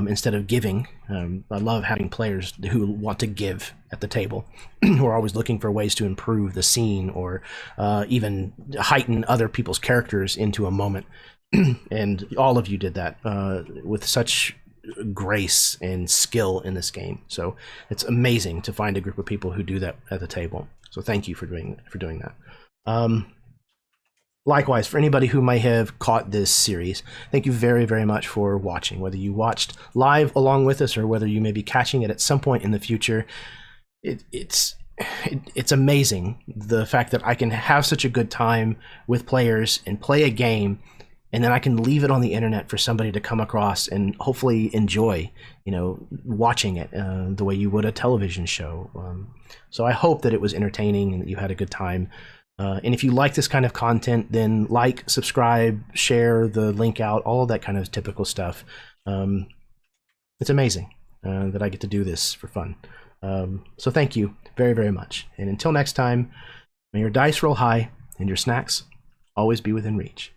instead of giving. I love having players who want to give at the table, who are always looking for ways to improve the scene or even heighten other people's characters into a moment. And all of you did that with such grace and skill in this game. So it's amazing to find a group of people who do that at the table. So thank you for doing that. Likewise, for anybody who may have caught this series, thank you very, very much for watching. Whether you watched live along with us or whether you may be catching it at some point in the future, it's amazing the fact that I can have such a good time with players and play a game, and then I can leave it on the internet for somebody to come across and hopefully enjoy, watching it the way you would a television show. So I hope that it was entertaining and that you had a good time. And if you like this kind of content, then like, subscribe, share the link out, all of that kind of typical stuff. It's amazing that I get to do this for fun. So thank you very, very much. And until next time, may your dice roll high and your snacks always be within reach.